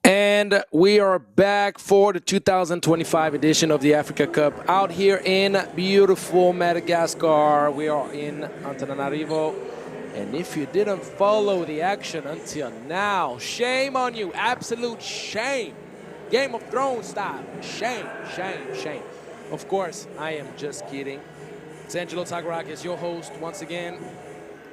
And we are back for the 2025 edition of the Africa Cup out here in beautiful Madagascar. We are in Antananarivo. And if you didn't follow the action until now, shame on you. Absolute shame. Game of Thrones style. Shame, shame, shame. Of course, I am just kidding. It's Angelo Tagarakis, your host once again.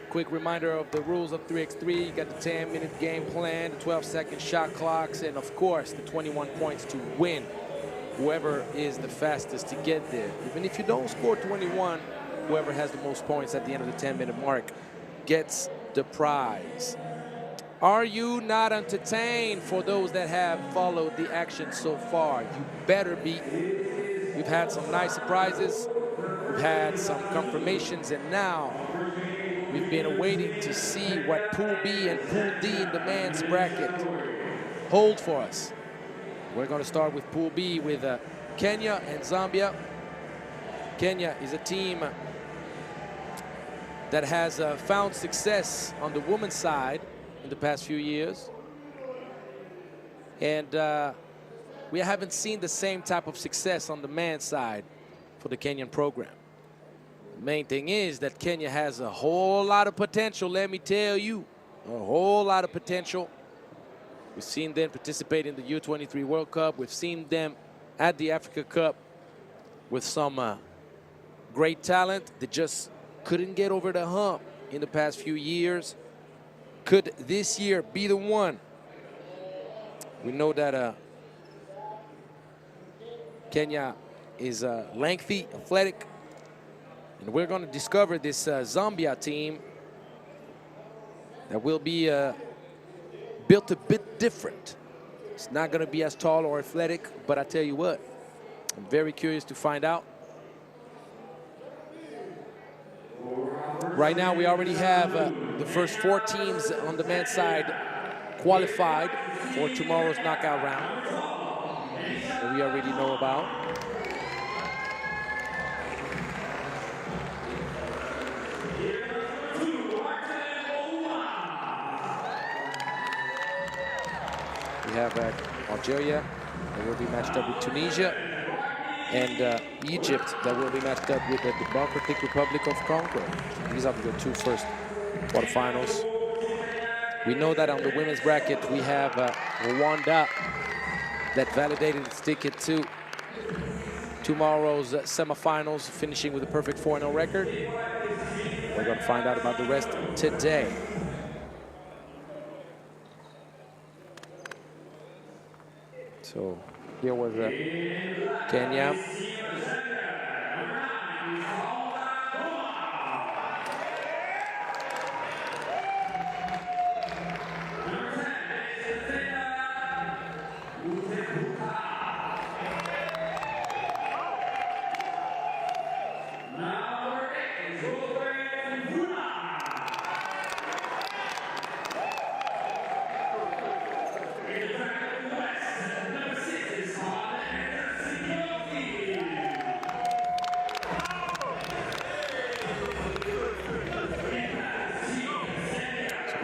Quick reminder of the rules of 3x3. You got the 10-minute game plan, the 12-second shot clocks, and of course, the 21 points to win. Whoever is the fastest to get there. Even if you don't score 21, whoever has the most points at the end of the 10-minute mark gets the prize. Are you not entertained? For those that have followed the action so far, you better be. We've had some nice surprises. We've had some confirmations, and now we've been waiting to see what Pool B and Pool D in the men's bracket hold for us. We're going to start with Pool B with Kenya and Zambia. Kenya is a team that has found success on the women's side in the past few years. And we haven't seen the same type of success on the men's side for the Kenyan program. The main thing is that Kenya has a whole lot of potential, let me tell you. A whole lot of potential. We've seen them participate in the U23 World Cup. We've seen them at the Africa Cup with some great talent that just couldn't get over the hump in the past few years. Could this year be the one? We know that Kenya is lengthy, athletic, and we're going to discover this Zambia team that will be built a bit different. It's not going to be as tall or athletic, but I tell you what, I'm very curious to find out. Right now, we already have the first 4 teams on the men's side qualified for tomorrow's knockout round that we already know about. We have Algeria that will be matched up with Tunisia, and Egypt that will be matched up with the Democratic Republic of Congo. These are the 2 first quarterfinals. We know that on the women's bracket we have Rwanda that validated its ticket to tomorrow's semifinals, finishing with a perfect 4-0 record. We're going to find out about the rest today. So here was Kenya.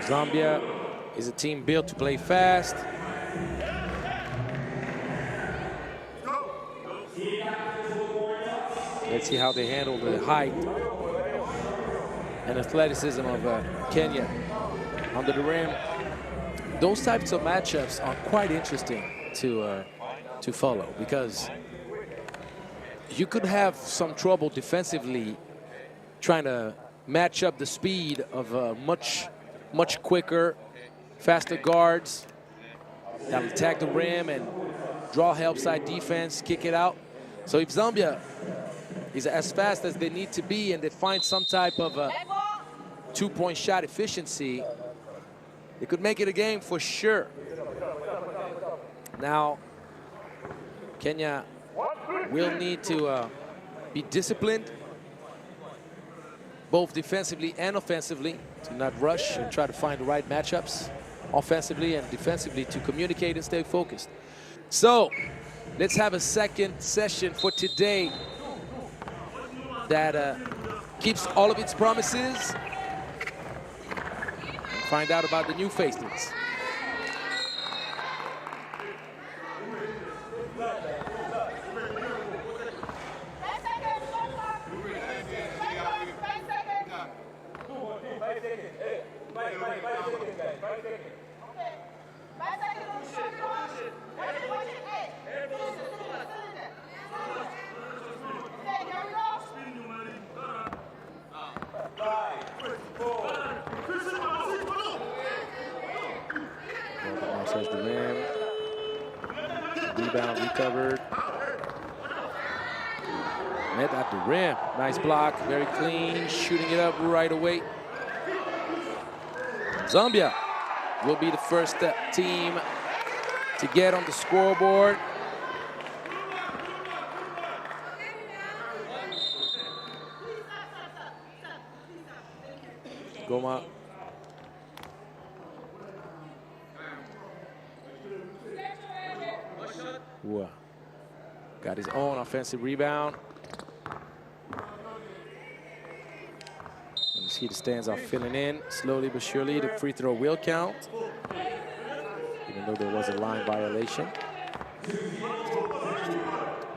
Zambia is a team built to play fast. Let's see how they handle the height and athleticism of Kenya under the rim. Those types of matchups are quite interesting to follow, because you could have some trouble defensively trying to match up the speed of much quicker, faster guards that attack the rim and draw help side defense, kick it out. So if Zambia is as fast as they need to be and they find some type of a 2-point shot efficiency, it could make it a game for sure. Now, Kenya will need to be disciplined, both defensively and offensively, to not rush and try to find the right matchups offensively and defensively, to communicate and stay focused. So let's have a second session for today that keeps all of its promises, and find out about the new faces. Touch the rim. Rebound recovered. Met at the rim. Nice block, very clean, shooting it up right away. Zambia will be the first team to get on the scoreboard. Goma. Whoa. Got his own offensive rebound. You see the stands are filling in slowly but surely. The free throw will count, even though there was a line violation.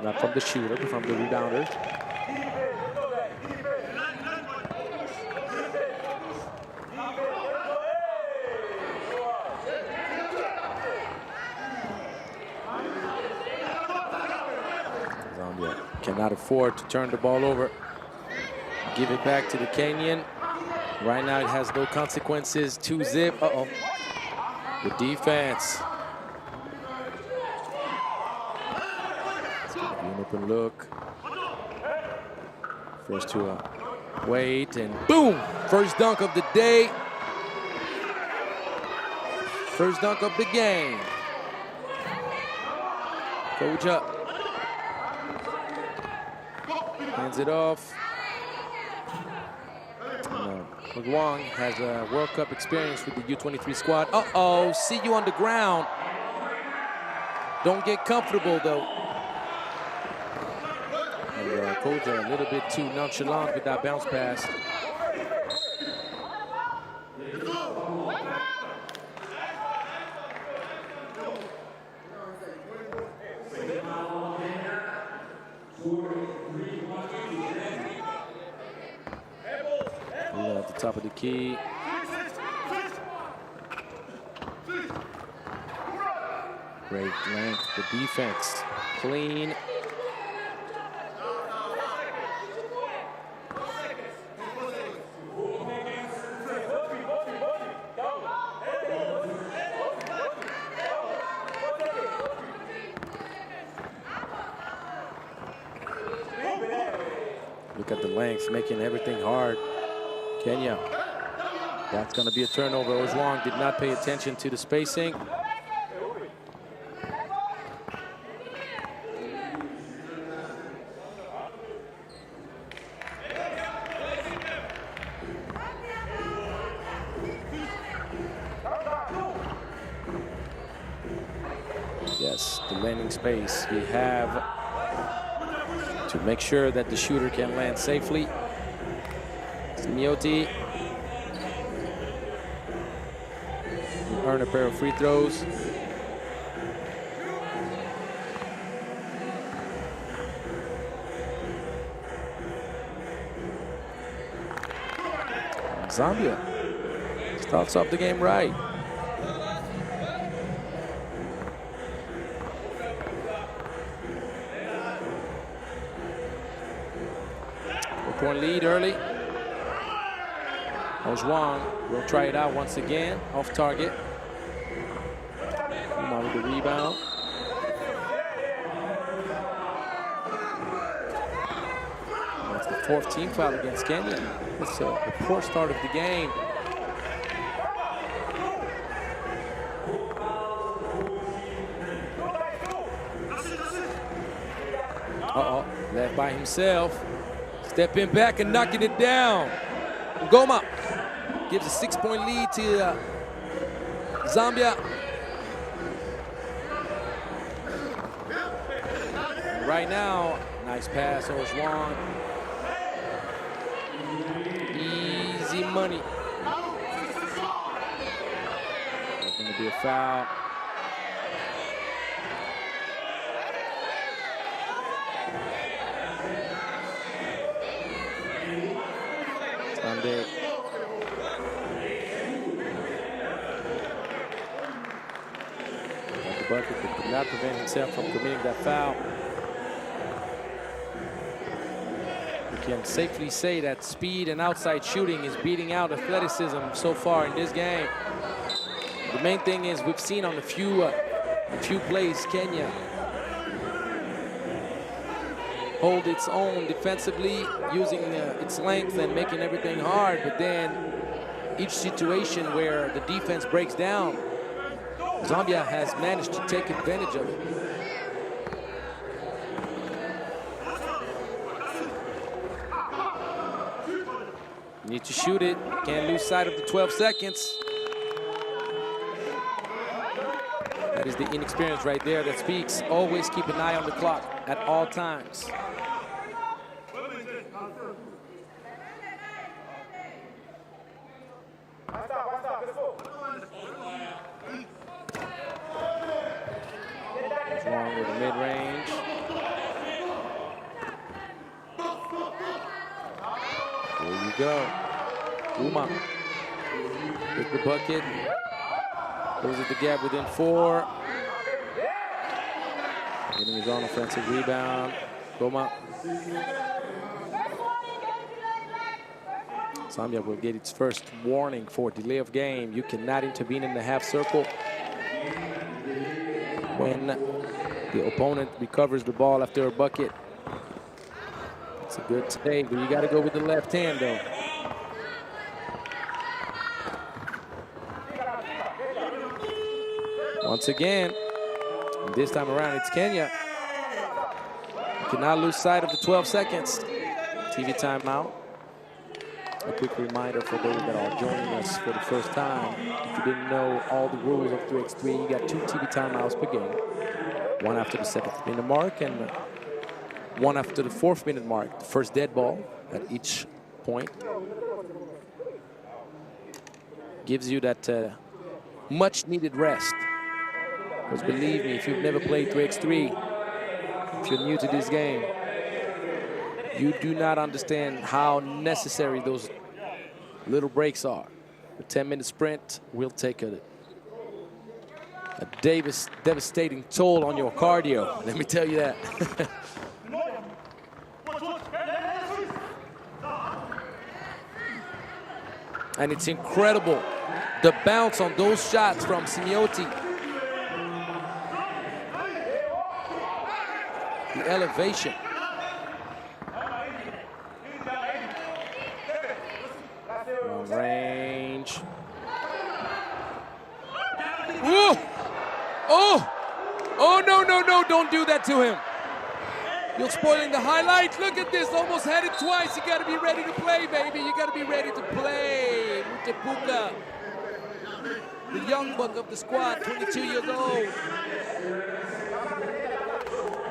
Not from the shooter, but from the rebounder. Zambia cannot afford to turn the ball over. Give it back to the Kenyan. Right now it has no consequences. 2-zip. Uh-oh. The defense. It's going to be an open look. First to wait, and boom! First dunk of the day. First dunk of the game. Coach up. Hands it off. Wang has a World Cup experience with the U23 squad. Uh-oh, see you on the ground. Don't get comfortable, though. And Coach a little bit too nonchalant with that bounce pass. At the top of the key. Great length, the defense, clean. Look at the length, making everything hard. Kenya. That's going to be a turnover. Ojwang did not pay attention to the spacing. Yes, the landing space we have to make sure that the shooter can land safely. Mioti earn a pair of free throws. Zambia starts off the game right. Four-point lead early. Ojwang will try it out once again, off target. Kuma with the rebound. That's the fourth team foul against Kenya. It's a poor start of the game. Uh-oh, left by himself. Stepping back and knocking it down. Goma gives a 6-point lead to Zambia. Right now, nice pass, Ojwang. Easy money. There's going to be a foul. Sunday. The bucket but could not prevent himself from committing that foul. We can safely say that speed and outside shooting is beating out athleticism so far in this game. The main thing is we've seen on a few plays Kenya hold its own defensively, using its length and making everything hard, but then each situation where the defense breaks down, Zambia has managed to take advantage of it. Need to shoot it, can't lose sight of the 12 seconds. That is the inexperience right there that speaks. Always keep an eye on the clock at all times. What's wrong with the mid-range? There you go. Uma with the bucket. Closes the gap within 4. Getting his own offensive rebound. Goma. Zambia will get its first warning for delay of game. You cannot intervene in the half circle when the opponent recovers the ball after a bucket. It's a good take, but you got to go with the left hand, though. Once again, this time around, it's Kenya. You cannot lose sight of the 12 seconds. TV timeout. A quick reminder for those that are joining us for the first time. If you didn't know all the rules of 3x3, you got 2 TV timeouts per game. One after the 7th minute mark and one after the 4th minute mark. The first dead ball at each point gives you that much needed rest. Because believe me, if you've never played 3x3, if you're new to this game, you do not understand how necessary those little breaks are. A 10-minute sprint will take a devastating toll on your cardio. Let me tell you that. And it's incredible, the bounce on those shots from Simeoti. The elevation. Long range. Ooh! Oh! Oh, no, no, no, don't do that to him. You're spoiling the highlights. Look at this, almost had it twice. You gotta be ready to play, baby. You gotta be ready to play. Mutepuka, the young buck of the squad, 22 years old.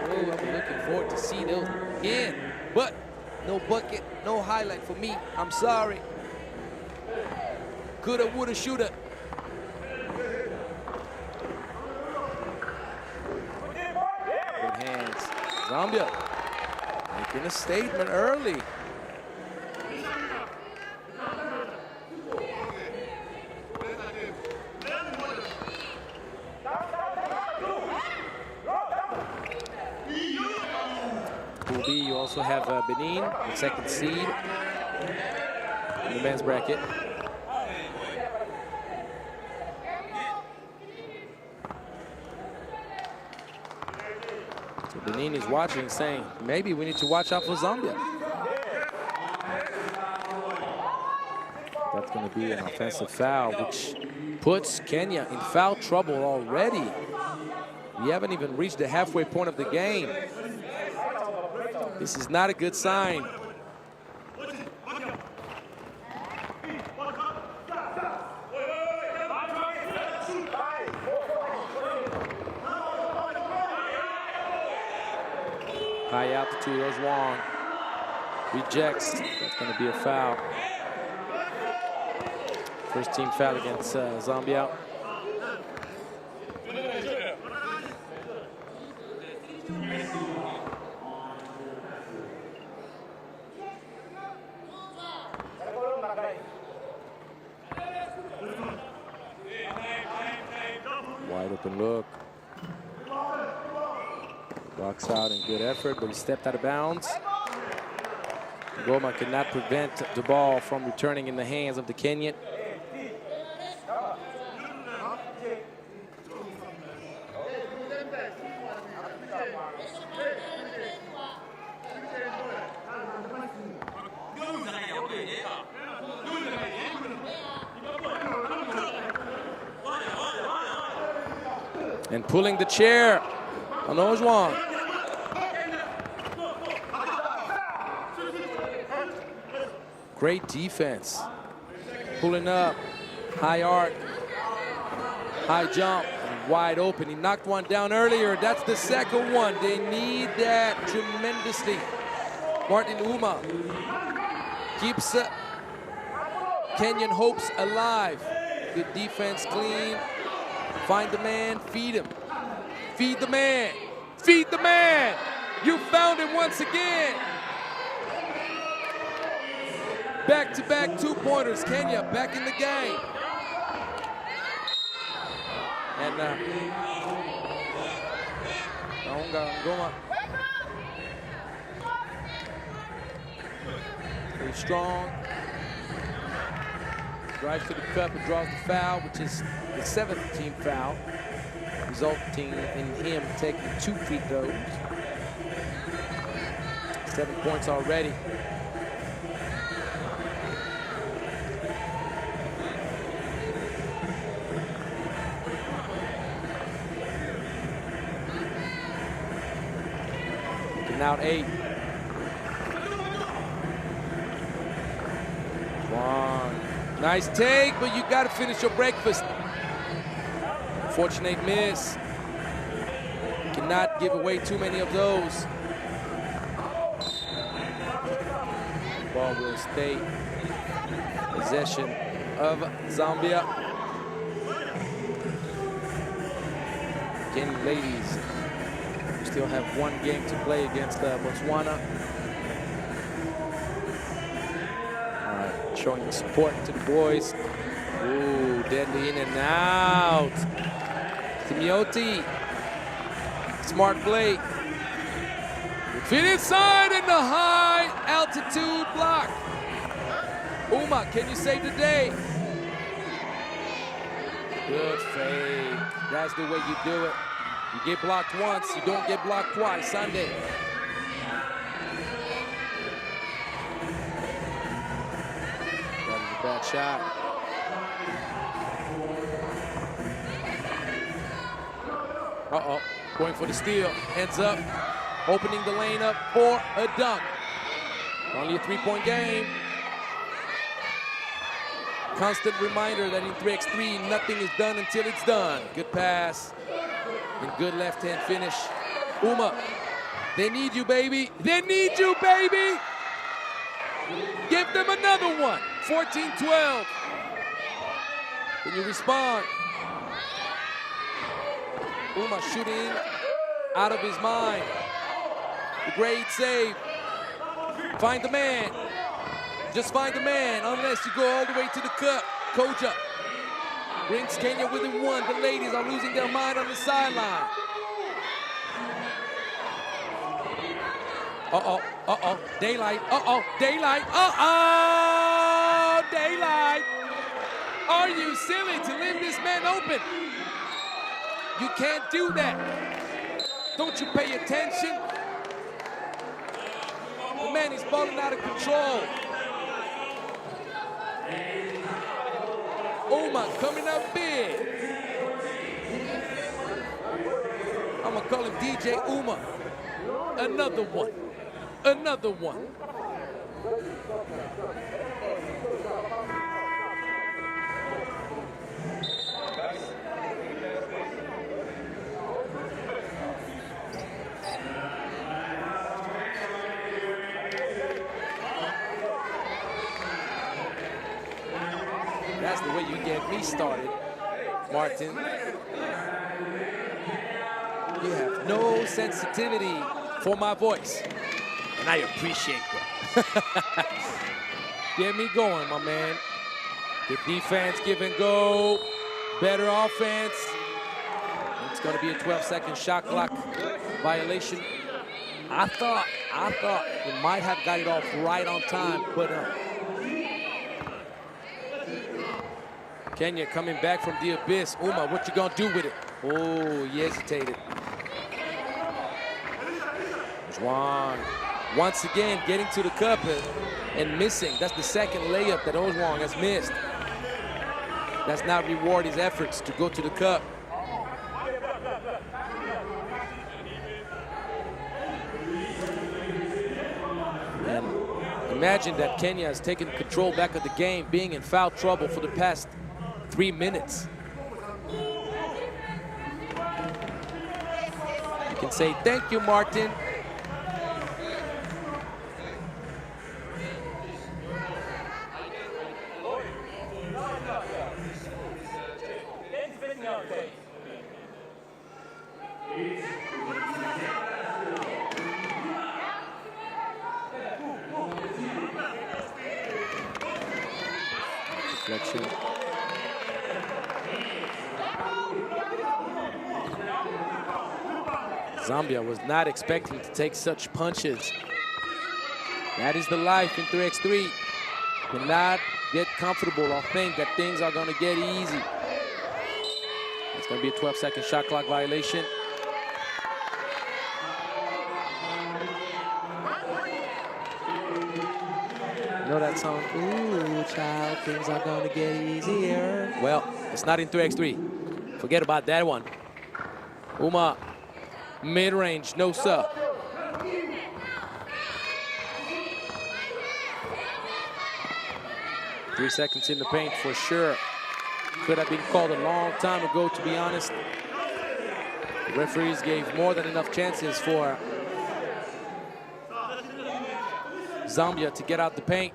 Oh, I'm looking forward to see those again. But no bucket, no highlight for me. I'm sorry. Coulda, woulda, shoulda. Good hands. Zambia making a statement early. Pool B, you also have Benin, the second seed in the men's bracket. So Benin is watching, saying, maybe we need to watch out for Zambia. That's going to be an offensive foul, which puts Kenya in foul trouble already. We haven't even reached the halfway point of the game. This is not a good sign. High altitude, there's Wong. Rejects, that's gonna be a foul. First team foul against Zambia. Wide open look. Rocks out in good effort, but he stepped out of bounds. Goma could not prevent the ball from returning in the hands of the Kenyan. And pulling the chair on Ojwang. Great defense. Pulling up, high arc, high jump, and wide open. He knocked one down earlier. That's the second one. They need that tremendously. Martin Uma keeps Kenyan hopes alive. Good defense, clean. Find the man, feed him. Feed the man. Feed the man. You found him once again. Back-to-back two-pointers. Kenya back in the game. And Ngoma. Very strong. Drives to the cup and draws the foul, which is the 7th team foul, resulting in him taking 2 free throws. 7 points already. Looking out 8. One. Nice take, but you got to finish your breakfast. Unfortunate miss. Cannot give away too many of those. Ball will stay possession of Zambia. Again, ladies, we still have 1 game to play against Botswana. Showing support to the boys. Ooh, deadly in and out. Timioti. Smart play. Feet inside and the high altitude block. Uma, can you save the day? Good fake. That's the way you do it. You get blocked once, you don't get blocked twice. Sunday. Bad shot. Uh-oh, going for the steal. Heads up, opening the lane up for a dunk. Only a 3-point game. Constant reminder that in 3x3, nothing is done until it's done. Good pass and good left-hand finish. Uma, they need you, baby. They need you, baby. Give them another one. 14-12. Can you respond? Uma shooting out of his mind. The great save. Find the man. Just find the man, unless you go all the way to the cup. Koja brings Kenya within 1. The ladies are losing their mind on the sideline. Uh-oh, uh-oh, daylight, uh-oh, daylight, uh-oh, daylight. Are you silly to leave this man open? You can't do that. Don't you pay attention? The man is balling out of control. Uma coming up big. I'm gonna call him DJ Uma. Another one. Another one. That's the way you get me started, Martin. You have no sensitivity for my voice. And I appreciate that. Get me going, my man. Good defense, give and go. Better offense. It's going to be a 12-second shot clock violation. I thought it might have got it off right on time, but Kenya coming back from the abyss. Uma, what you going to do with it? Oh, he hesitated. Ojwang. Once again, getting to the cup and missing. That's the second layup that Ojwang has missed. That's not reward his efforts to go to the cup. Imagine that Kenya has taken control back of the game, being in foul trouble for the past 3 minutes. You can say, thank you, Martin. Reflection. Zambia was not expecting to take such punches. That is the life in 3x3. Cannot get comfortable or think that things are going to get easy. It's going to be a 12-second shot clock violation. You know that song? Ooh, child, things are going to get easier. Well, it's not in 3x3. Forget about that one. Uma, mid-range, no sir. Three seconds in the paint for sure. Could have been called a long time ago, to be honest. The referees gave more than enough chances for Zambia to get out the paint.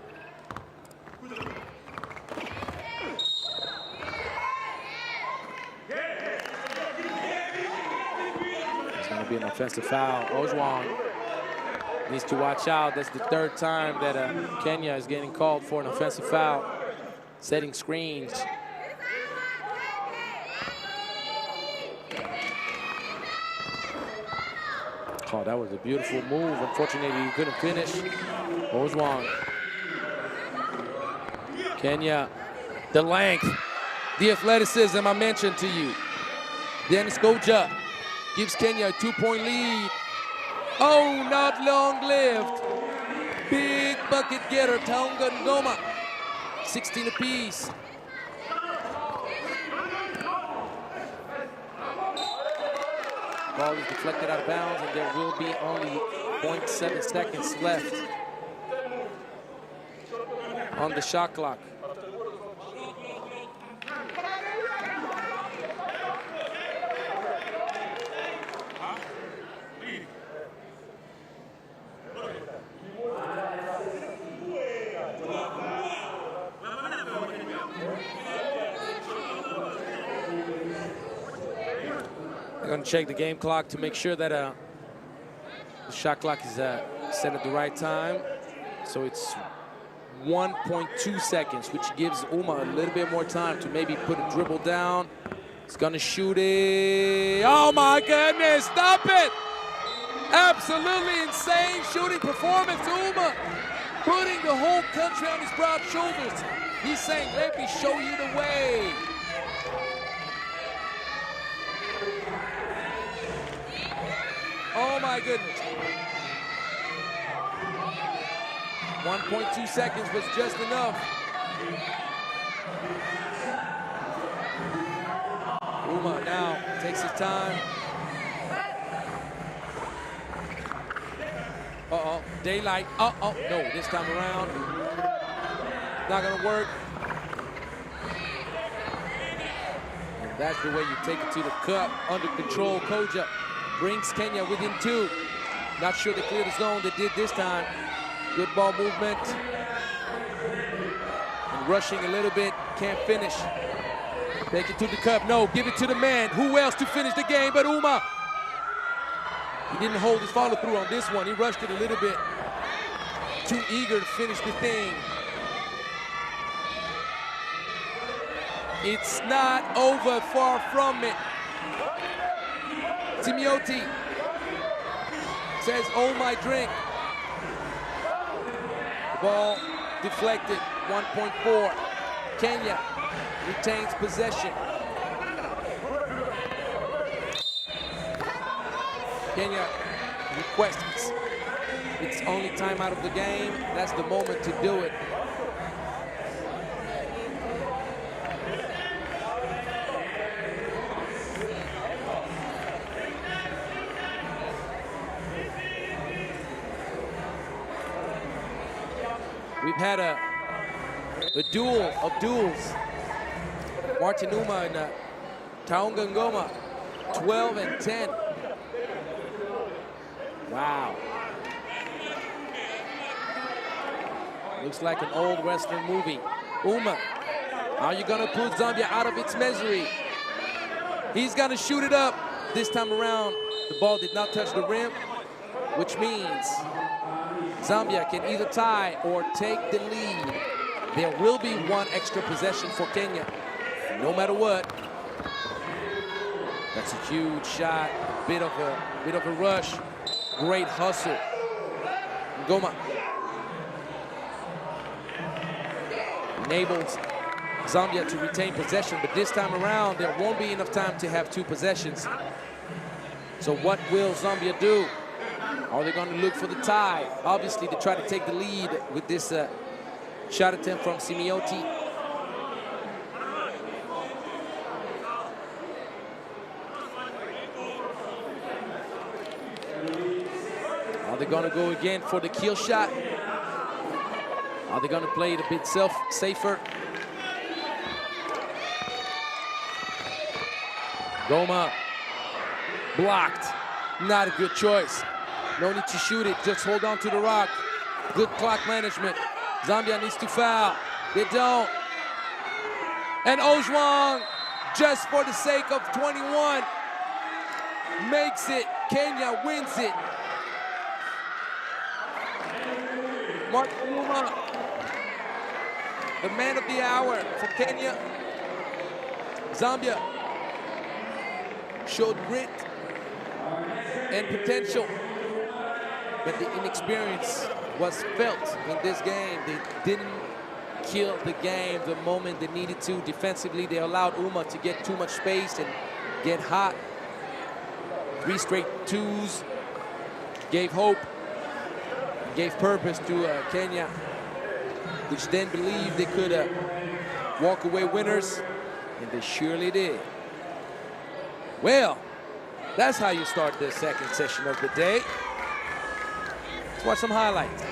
It's going to be an offensive foul. Ojwang needs to watch out. That's the third time that Kenya is getting called for an offensive foul. Setting screens. Oh, that was a beautiful move. Unfortunately, he couldn't finish. Ojwang. Kenya, the length, the athleticism I mentioned to you. Dennis Goja gives Kenya a 2-point lead. Oh, not long-lived. Big bucket getter, Taunga Ngoma. 16 apiece. Ball is deflected out of bounds, and there will be only 0.7 seconds left on the shot clock. I'm going to check the game clock to make sure that the shot clock is set at the right time. So it's 1.2 seconds, which gives Uma a little bit more time to maybe put a dribble down. He's going to shoot it. Oh, my goodness. Stop it. Absolutely insane shooting performance. Uma putting the whole country on his broad shoulders. He's saying, let me show you the way. Oh my goodness. 1.2 seconds was just enough. Uma now takes his time. Uh-oh, daylight. Uh-oh, no, this time around. Not gonna work. And that's the way you take it to the cup. Under control, Koja brings Kenya within 2. Not sure they cleared the zone. They did this time. Good ball movement. And rushing a little bit. Can't finish. Take it to the cup. No, give it to the man. Who else to finish the game but Uma? He didn't hold his follow through on this one. He rushed it a little bit. Too eager to finish the thing. It's not over, far from it. Timioti says, oh my drink. Ball deflected, 1.4. Kenya retains possession. Kenya requests its only time out of the game. That's the moment to do it. We've had a duel of duels. Martin Ouma and Taonga Ngoma, 12 and 10. Wow. Looks like an old Western movie. Ouma, are you gonna put Zambia out of its misery? He's gonna shoot it up. This time around, the ball did not touch the rim, which means Zambia can either tie or take the lead. There will be one extra possession for Kenya, no matter what. That's a huge shot, bit of a rush. Great hustle. Ngoma enables Zambia to retain possession, but this time around, there won't be enough time to have two possessions. So what will Zambia do? Are they going to look for the tie? Obviously, they try to take the lead with this shot attempt from Simioti. Are they going to go again for the kill shot? Are they going to play it a bit safer? Ngoma blocked. Not a good choice. No need to shoot it. Just hold on to the rock. Good clock management. Zambia needs to foul. They don't. And Ojwang, just for the sake of 21, makes it. Kenya wins it. Mark Ouma, the man of the hour for Kenya. Zambia showed grit and potential, but the inexperience was felt in this game. They didn't kill the game the moment they needed to. Defensively, they allowed Ouma to get too much space and get hot. 3 straight twos gave hope, gave purpose to Kenya, which then believed they could walk away winners, and they surely did. Well, that's how you start the second session of the day. Let's watch some highlights.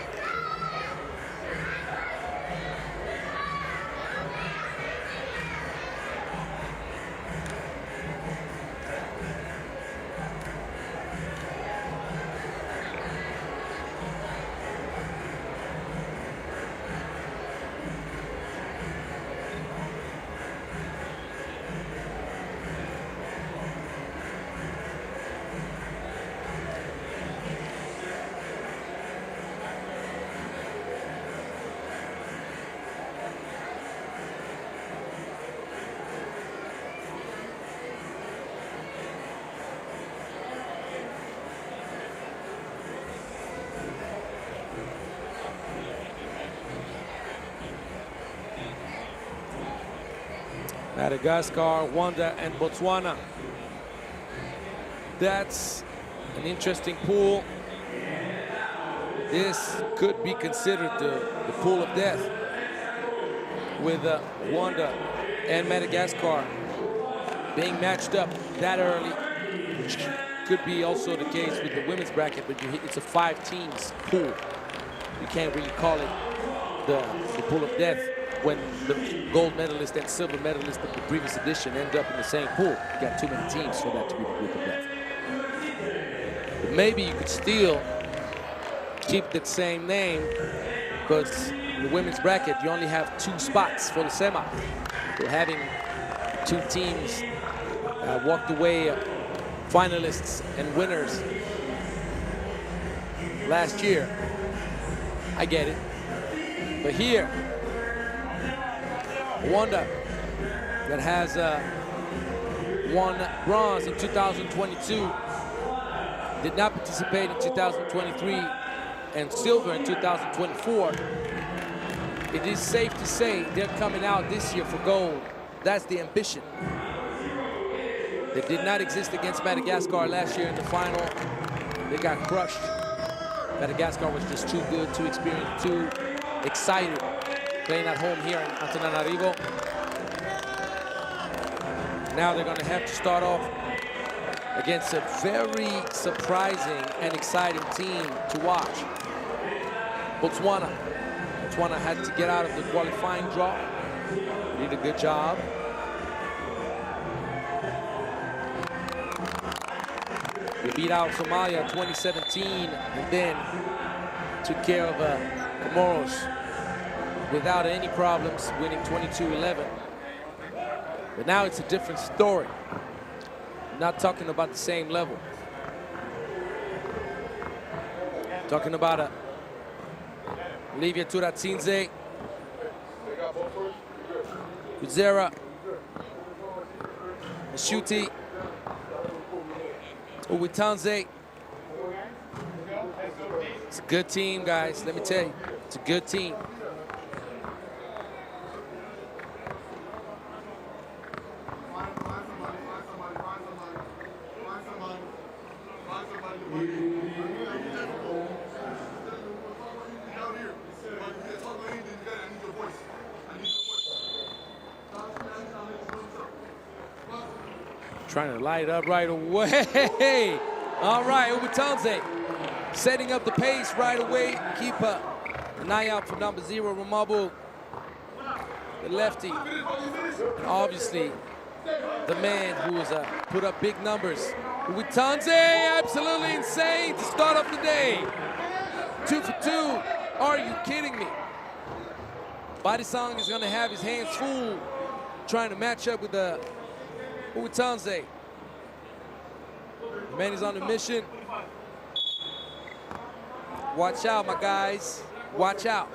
Madagascar, Rwanda, and Botswana. That's an interesting pool. This could be considered the pool of death, with Rwanda and Madagascar being matched up that early, which could be also the case with the women's bracket, but it's a 5 teams pool. You can't really call it the pool of death when the gold medalist and silver medalist of the previous edition end up in the same pool. You got too many teams for that to be the group of death. But maybe you could still keep that same name, because in the women's bracket, you only have 2 spots for the semi. We're having 2 teams walked away finalists and winners last year. I get it. But here, Rwanda, that has won bronze in 2022, did not participate in 2023, and silver in 2024. It is safe to say they're coming out this year for gold. That's the ambition. They did not exist against Madagascar last year in the final. They got crushed. Madagascar was just too good, too experienced, too excited, playing at home here in Antananarivo. Now they're going to have to start off against a very surprising and exciting team to watch. Botswana, Botswana had to get out of the qualifying draw. Did a good job. We beat out Somalia in 2017 and then took care of Comoros without any problems, winning 22-11. But now it's a different story. I'm not talking about the same level. Talking about Olivia Turatsinze, Kuzera, Mashuti, Uwitanze. It's a good team, guys. Let me tell you, it's a good team. Trying to light it up right away. All right, Ubutanze setting up the pace right away. Keep an eye out for number 0, Ramabu, the lefty. And obviously, the man who has put up big numbers. Ubutanze, absolutely insane to start off the day. 2 for 2. Are you kidding me? Badisang is going to have his hands full trying to match up with Uwitanze. The man is on a mission. Watch out, my guys. Watch out.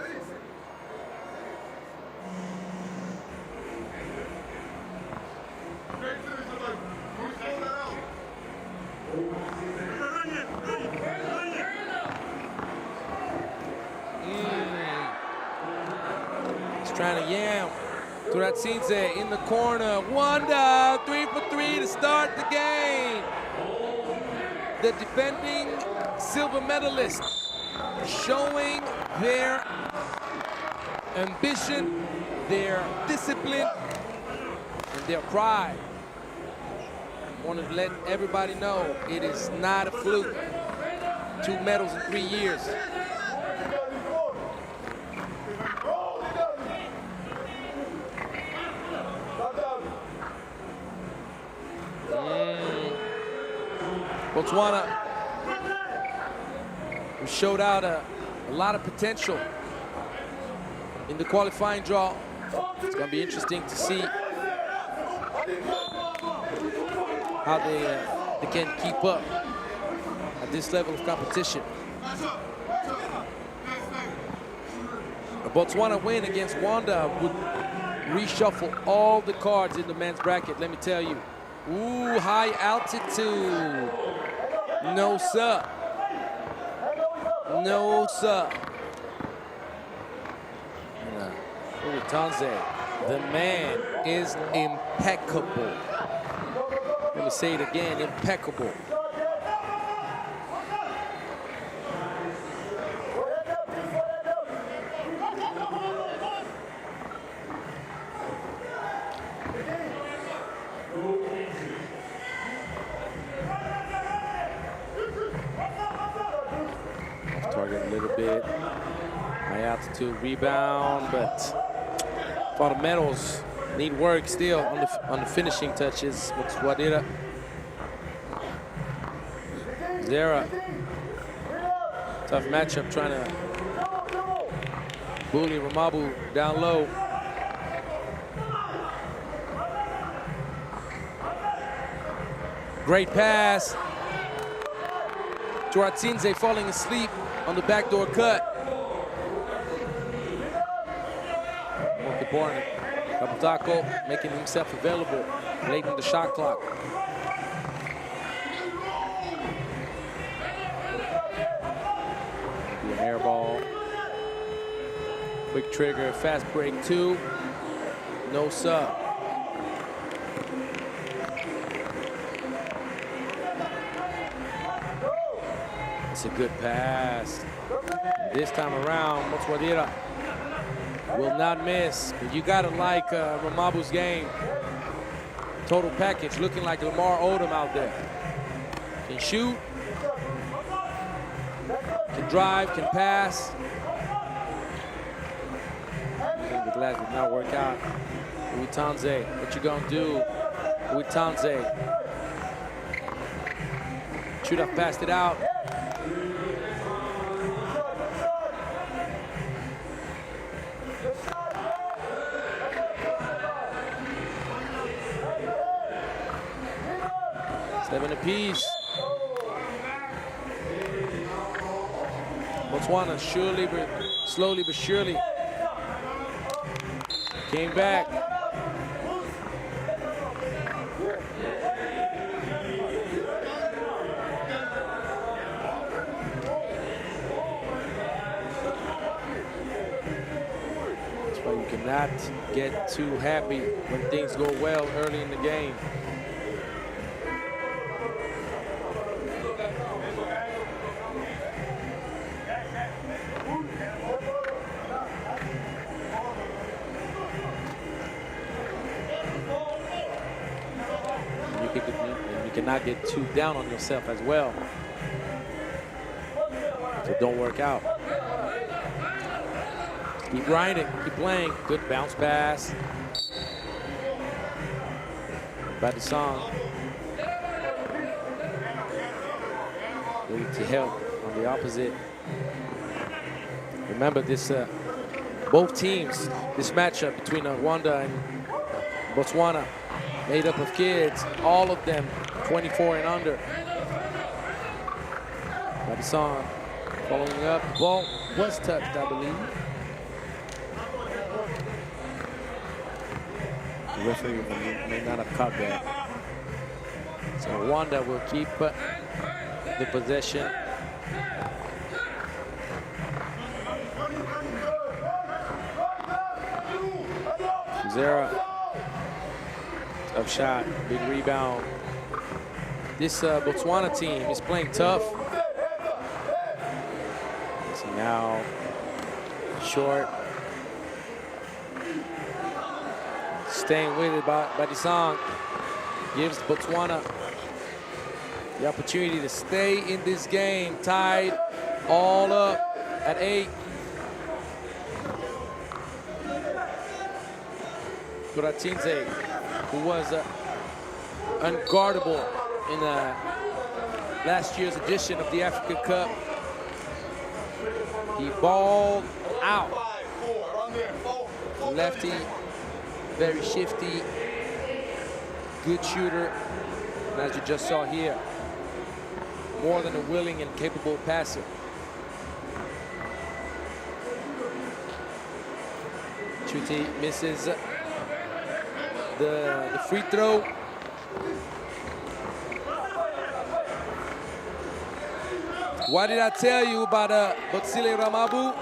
He's trying to yam. Turatsinze in the corner. Rwanda, 3 for 3 to start the game. The defending silver medalists showing their ambition, their discipline, and their pride. I want to let everybody know it is not a fluke. 2 medals in 3 years. Botswana, who showed out a lot of potential in the qualifying draw. It's going to be interesting to see how they can keep up at this level of competition. A Botswana win against Rwanda would reshuffle all the cards in the men's bracket, let me tell you. Ooh, high altitude. No, sir. No, sir. Uwitanze, the man is impeccable. Let me say it again, impeccable. Target a little bit. High altitude rebound, but for the medals need work still on the finishing touches. With Swadira. Zera. Tough matchup trying to bully Ramabu down low. Great pass. Turatsinze falling asleep on the backdoor cut. Mokiborn, Kaputako making himself available late in the shot clock. Be an air ball. Quick trigger, fast break 2. No sub. It's a good pass. This time around, Motswadira will not miss. But you gotta like Ramabu's game. Total package, looking like Lamar Odom out there. Can shoot, can drive, can pass. behind the glass did not work out. Uitanze, what you gonna do? Uitanze. Should have passed it out. Seven apiece. Botswana slowly but surely came back. That's why you cannot get too happy when things go well early in the game. You cannot get too down on yourself as well. So don't work out. Keep grinding, keep playing. Good bounce pass. By the song. Ready to help on the opposite. Remember this, both teams, this matchup between Rwanda and Botswana, made up of kids, all of them 24 and under. Madison following up, the ball was touched, I believe. The referee may not have caught that. So Rwanda will keep the possession. Zera. Tough shot, big rebound. This Botswana team is playing tough. So now, short. Staying with it by the song. Gives Botswana the opportunity to stay in this game. Tied all up at 8. Kuratinze, who was unguardable in last year's edition of the Africa Cup. He balled out. Lefty, very shifty, good shooter. And as you just saw here, more than a willing and capable passer. Chuti misses the free throw. What did I tell you about Botsile Ramabu?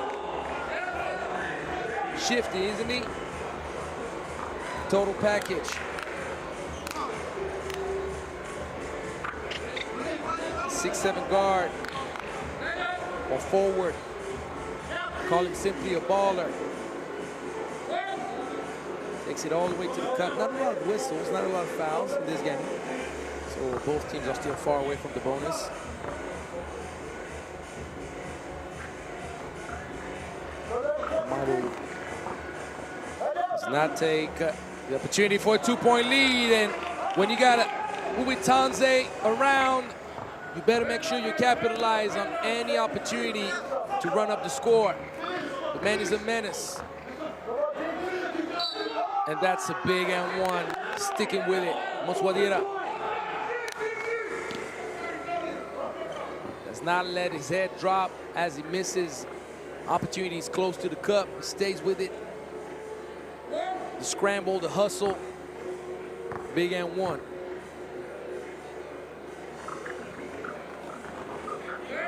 Shifty, isn't he? Total package. 6'7" guard or forward. Call him simply a baller. Takes it all the way to the cup. Not a lot of whistles, not a lot of fouls in this game. So both teams are still far away from the bonus. Maru does not take the opportunity for a 2-point lead. And when you got Uitanze around, you better make sure you capitalize on any opportunity to run up the score. The man is a menace. And that's a big and one, sticking with it. Moswadira does not let his head drop as he misses opportunities close to the cup. He stays with it. The scramble, the hustle, big and one.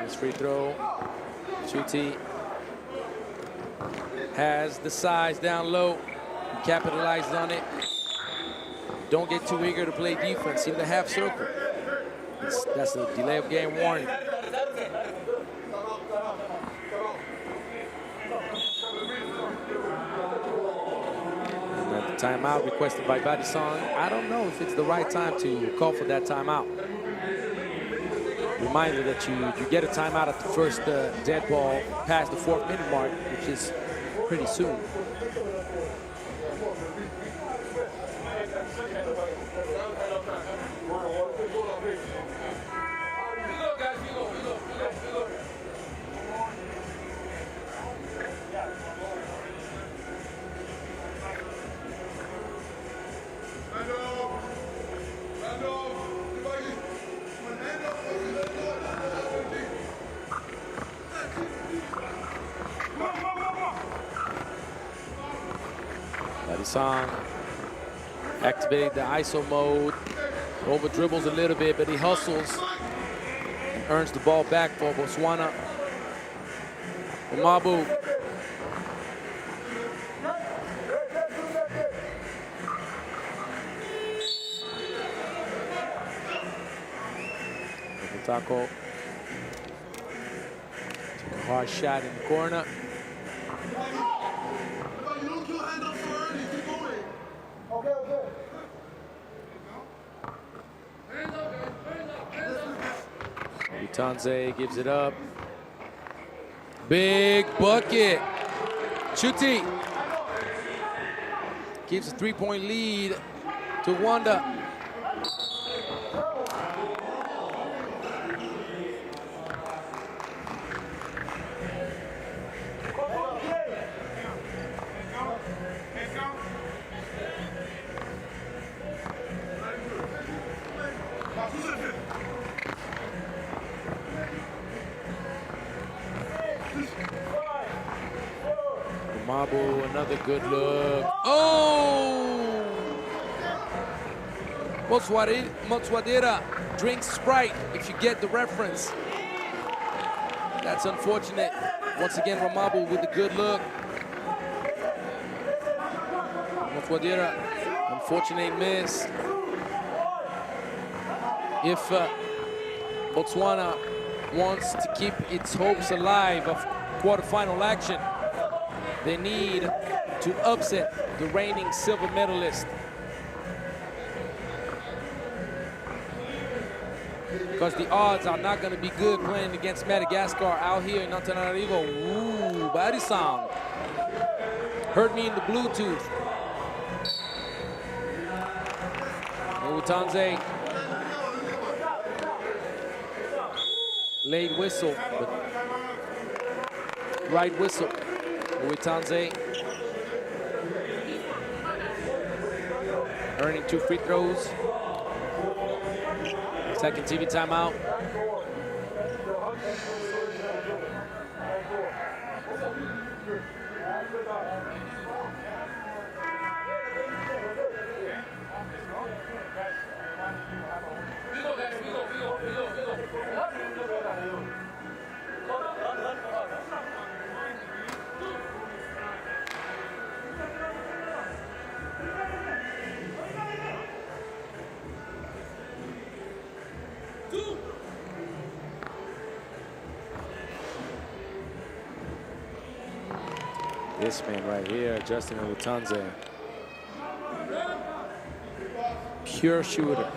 This free throw, Chuti has the size down low. Capitalized on it. Don't get too eager to play defense in the half circle. That's a delay of game warning. And the timeout requested by Badisong. I don't know if it's the right time to call for that timeout. Reminder that you get a timeout at the first dead ball past the 4th minute mark, which is pretty soon. Song activated the ISO mode, over dribbles a little bit, but he hustles and earns the ball back for Botswana. Mabu. Taco. Took a hard shot in the corner. Tanze gives it up. Big bucket. Chuti gives a 3-point lead to Rwanda. Mabu, another good look. Oh! Motswadera drinks Sprite, if you get the reference. That's unfortunate. Once again, Ramabu with a good look. Motswadera, unfortunate miss. If Botswana wants to keep its hopes alive of quarterfinal action, they need to upset the reigning silver medalist. Because the odds are not going to be good playing against Madagascar out here in Antananarivo. Ooh, body sound. Hurt me in the Bluetooth. Utanze. Late whistle, but right whistle. Utanze earning 2 free throws. Second TV timeout. This man right here, Justin Utanze. Pure shooter.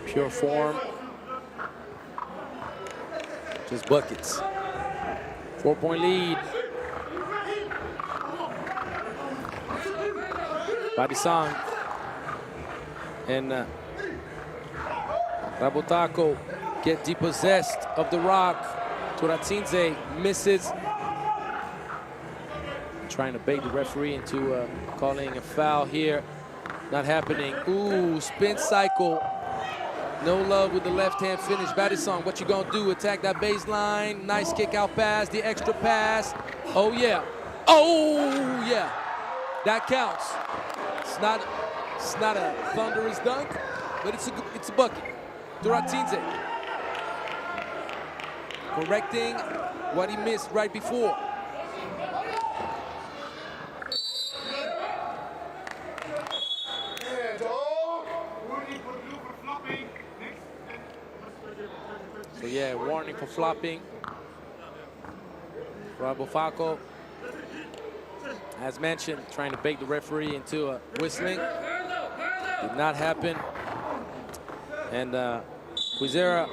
Pure form. Just buckets. 4-point lead. Badisang and Rabotako get depossessed of the rock. Turatsinze misses. Trying to bait the referee into calling a foul here. Not happening. Ooh, spin cycle. No love with the left-hand finish. Badisong, what you gonna do? Attack that baseline. Nice kick-out pass, the extra pass. Oh, yeah. Oh, yeah. That counts. It's not a thunderous dunk, but it's a bucket. Turatsinze correcting what he missed right before. So yeah, warning for flopping. Rabofako, as mentioned, trying to bait the referee into a whistling. Did not happen. And Quizera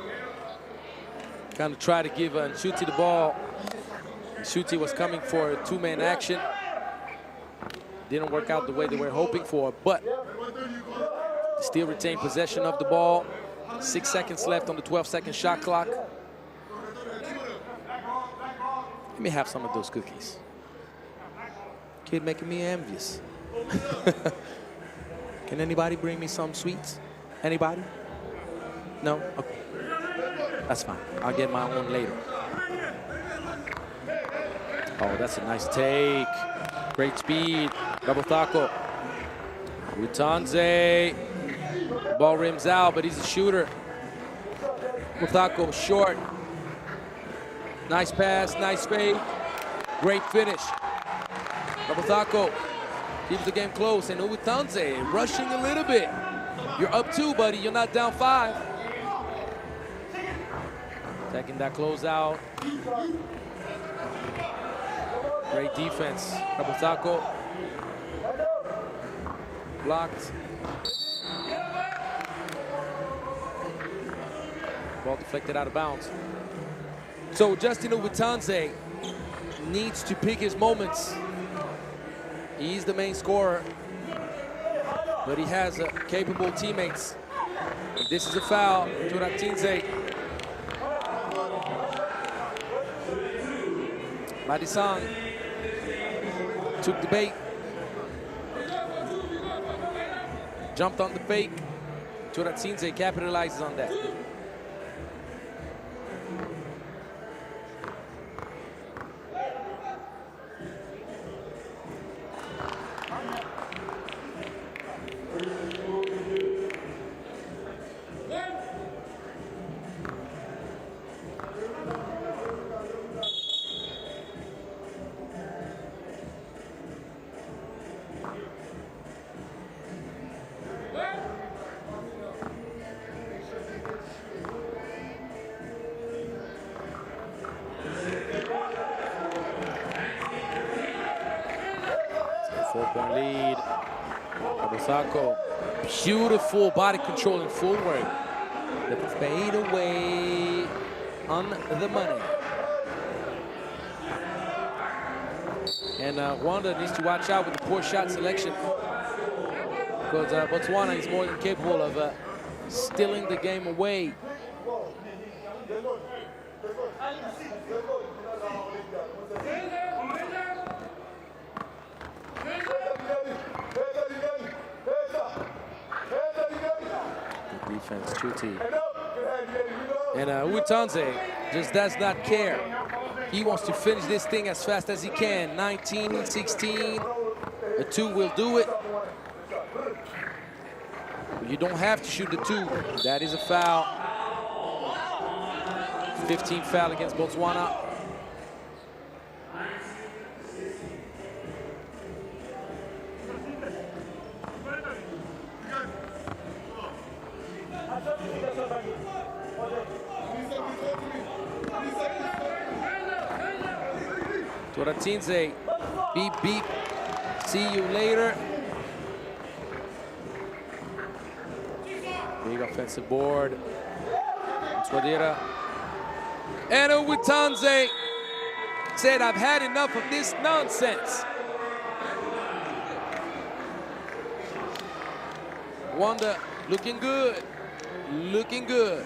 kind of tried to give Nshuti the ball Shuti was coming for a two-man action. Didn't work out the way they were hoping for, but still retained possession of the ball. 6 seconds left on the 12-second shot clock. Let me have some of those cookies. Kid making me envious. Can anybody bring me some sweets? Anybody? No? Okay. That's fine. I'll get my own later. Oh, that's a nice take. Great speed. Double taco. Utanze. The ball rims out, but he's a shooter. Double taco short. Nice pass, nice fade. Great finish. Double taco keeps the game close, and Utanze rushing a little bit. You're up 2, buddy. You're not down 5. Taking that closeout. Great defense. Double taco. Blocked. Ball deflected out of bounds. So Justin Utanze needs to pick his moments. He's the main scorer, but he has capable teammates. And this is a foul. Turatinze. Madisang took the bait. Jumped on the fake. Turatinze capitalizes on that. Four-point lead. Abasako, beautiful body control and footwork. The fade away on the money. And Rwanda needs to watch out with the poor shot selection, because Botswana is more than capable of stealing the game away. Defense, Chuti. And Utanze just does not care. He wants to finish this thing as fast as he can. 19, 16, a 2 will do it. You don't have to shoot the 2. That is a foul. 15 foul against Botswana. Turatinze, beep, beep, see you later. Big offensive board. Swadira. And Utanze said, I've had enough of this nonsense. Rwanda looking good, looking good.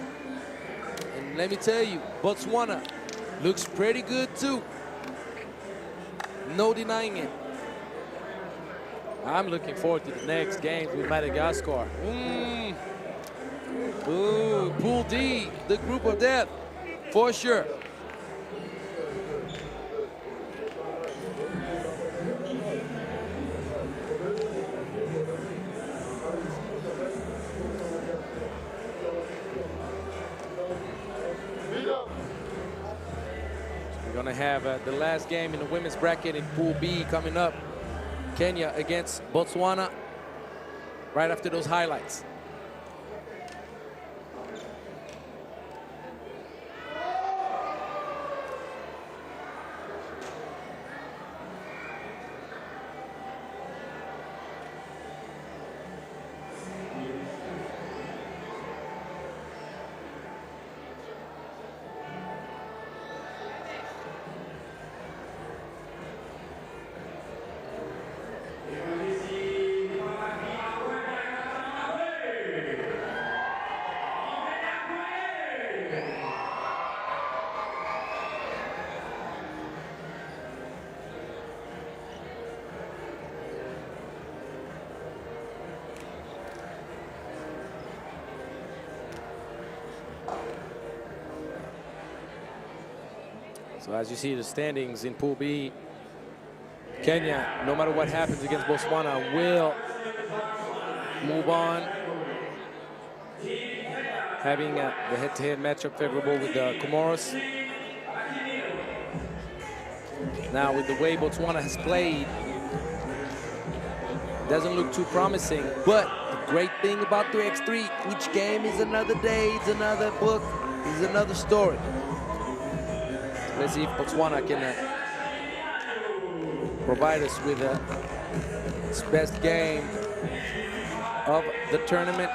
And let me tell you, Botswana looks pretty good too. No denying it. I'm looking forward to the next games with Madagascar. Ooh, Pool D, the group of death, for sure. We're gonna have the last game in the women's bracket in Pool B coming up. Kenya against Botswana, right after those highlights. So as you see the standings in Pool B, Kenya, no matter what happens against Botswana, will move on, having the head-to-head matchup favorable with the Comoros. Now, with the way Botswana has played, doesn't look too promising. But the great thing about 3x3, each game is another day, it's another book, it's another story. So let's see if Botswana can provide us with its best game of the tournament.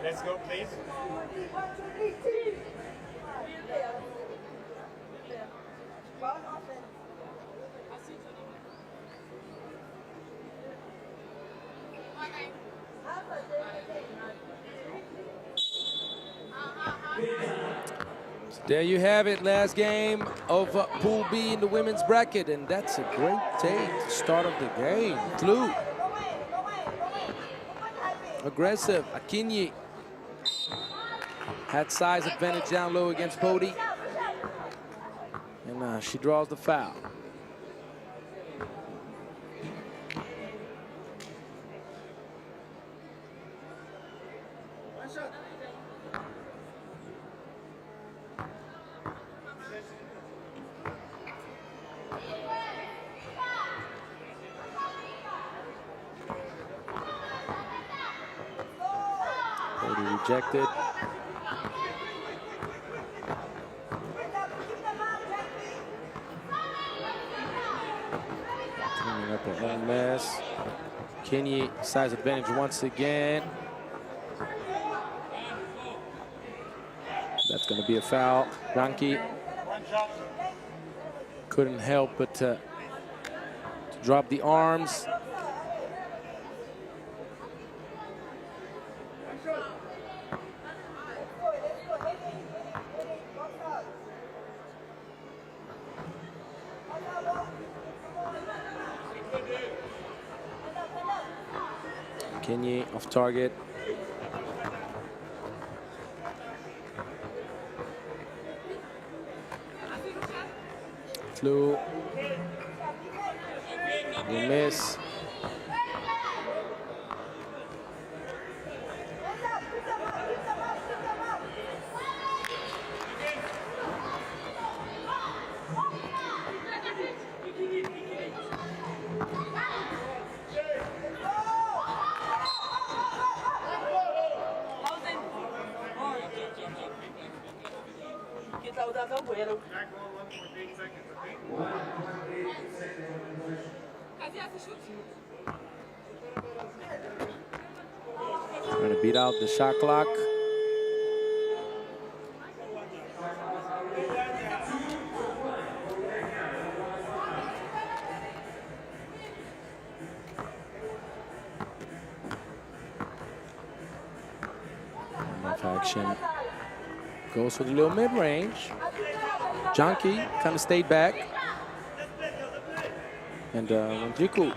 Let's go, please. There you have it, last game of Pool B in the women's bracket, and that's a great take, start of the game. Clue. Aggressive, Akinyi had size advantage down low against Pody, and she draws the foul. Rejected. Cleaning up her own mess. Kenny, size advantage once again. That's going to be a foul. Ranki couldn't help but to drop the arms. Kenya off target. Flew. We miss. Trying to beat out the shot clock. Enough action. Goes for the little mid-range. Junkie kind of stayed back. And Wanjiku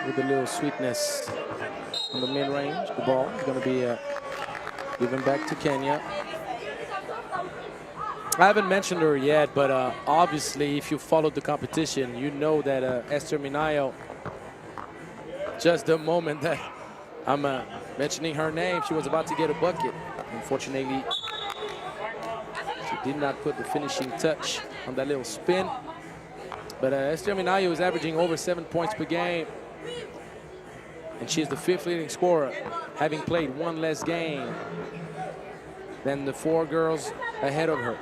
with a little sweetness on the mid-range. The ball is going to be given back to Kenya. I haven't mentioned her yet, but obviously if you followed the competition, you know that Esther Minayo, just the moment that I'm mentioning her name, she was about to get a bucket. Unfortunately, she did not put the finishing touch on that little spin. But Esther Minayo is averaging over 7 points per game. And she is the 5th leading scorer, having played one less game than the 4 girls ahead of her.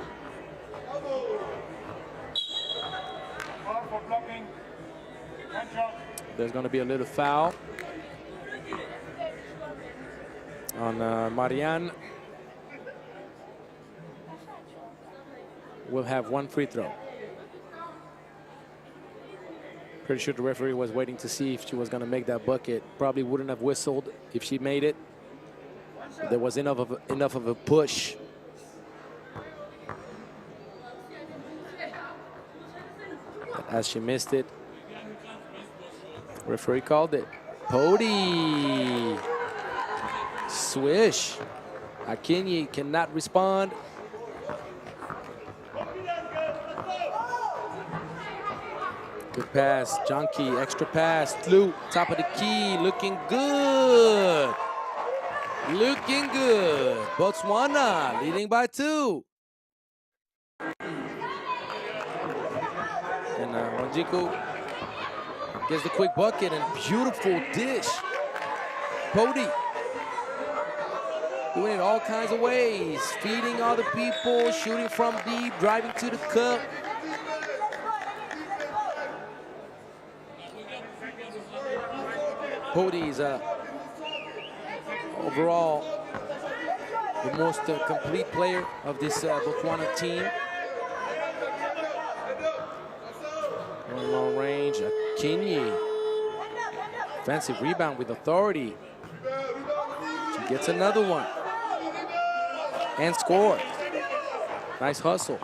There's going to be a little foul on Marianne. We'll have 1 free throw. Pretty sure the referee was waiting to see if she was going to make that bucket. Probably wouldn't have whistled if she made it. There was enough of a push. But as she missed it, referee called it. Pody. Swish. Akinyi cannot respond. Good pass, Junkie, extra pass, Flew, top of the key, looking good. Looking good. Botswana leading by 2. And Wanjiku gets the quick bucket and beautiful dish. Pody doing it all kinds of ways, feeding all the people, shooting from deep, driving to the cup. Pody is overall the most complete player of this Botswana team. Going long range, Akinyi. Offensive rebound with authority. She gets another one. And scored. Nice hustle.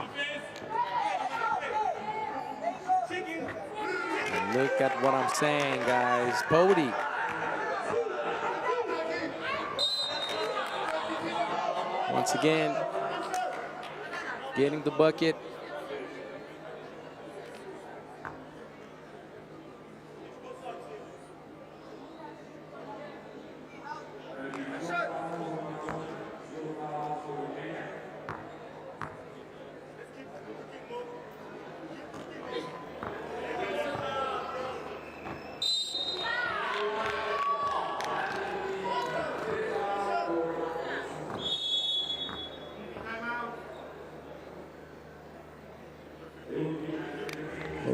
And look at what I'm saying, guys. Pody. Once again, getting the bucket.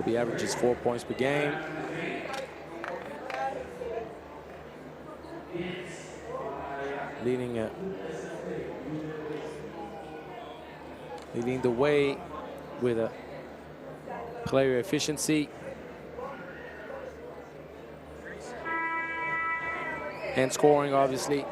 He averages 4 points per game. Leading the way with a player efficiency and scoring, obviously.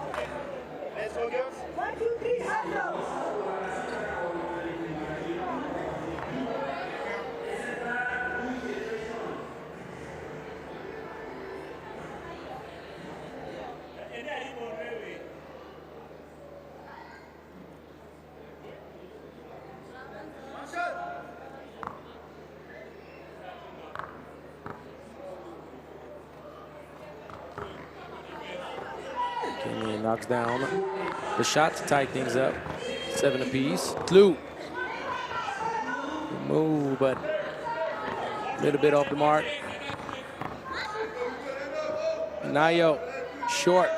Kenya knocks down the shot to tie things up. 7 apiece. Tlu. Move, but a little bit off the mark. Nayo, short.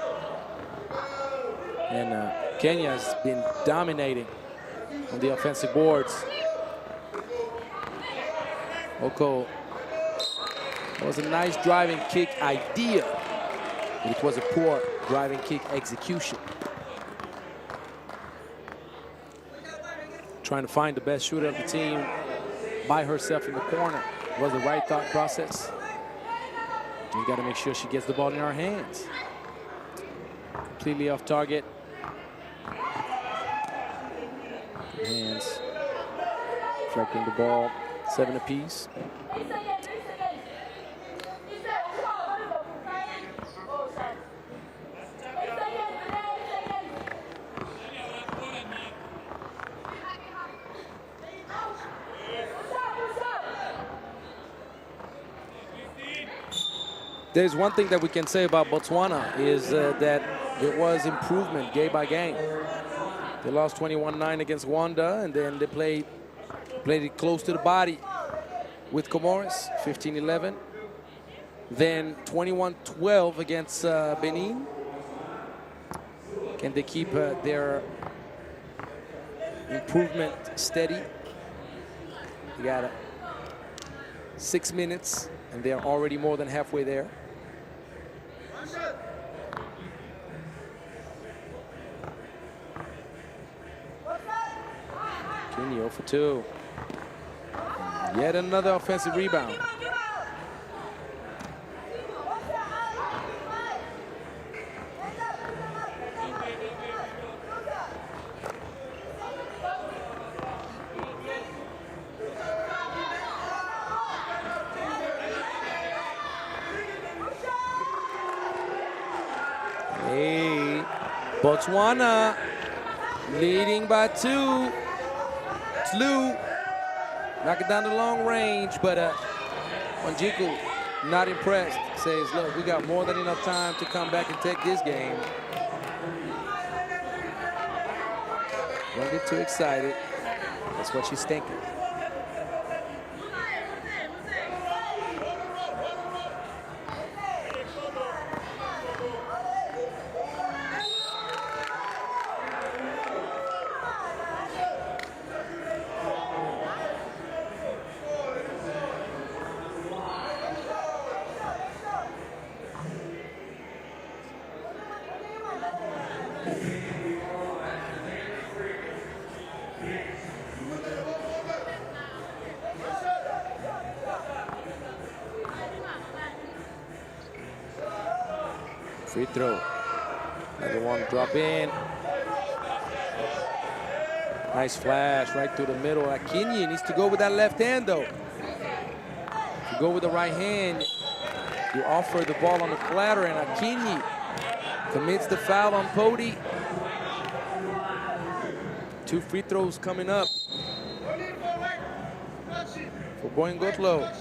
And Kenya has been dominating on the offensive boards. Oko, it was a nice driving kick idea, but it was a poor driving kick execution. Trying to find the best shooter of the team by herself in the corner was the right thought process. You got to make sure she gets the ball in her hands. Completely off target. Hands deflecting the ball. 7 apiece. There's one thing that we can say about Botswana is that it was improvement game by game. They lost 21-9 against Rwanda, and then they played it close to the body with Comoros, 15-11. Then 21-12 against Benin. Can they keep their improvement steady? You got 6 minutes, and they're already more than halfway there. Kenya for 2. Yet another offensive rebound. Hey, Botswana leading by 2. Tlu knocking down the long range, but Wanjiku not impressed. Says, look, we got more than enough time to come back and take this game. Don't get too excited. That's what she's thinking. Free throw. Another one drop in. Nice flash right through the middle. Akinyi needs to go with that left hand though. If you go with the right hand, you offer the ball on the platter, and Akinyi commits the foul on Pody. 2 free throws coming up for Boyngotlo.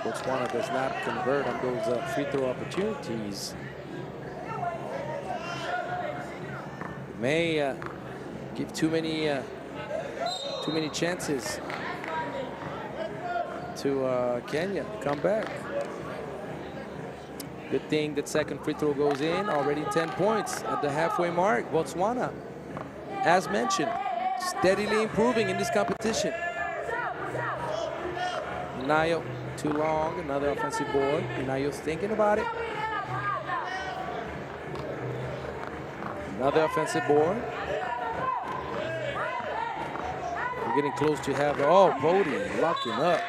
Botswana does not convert on those free throw opportunities. It may give too many chances to Kenya to come back. Good thing that second free throw goes in. Already 10 points at the halfway mark. Botswana, as mentioned, steadily improving in this competition. Nayo, too long, another offensive board. Nayo's thinking about it. Another offensive board. We're getting close to having, oh, Pody locking up.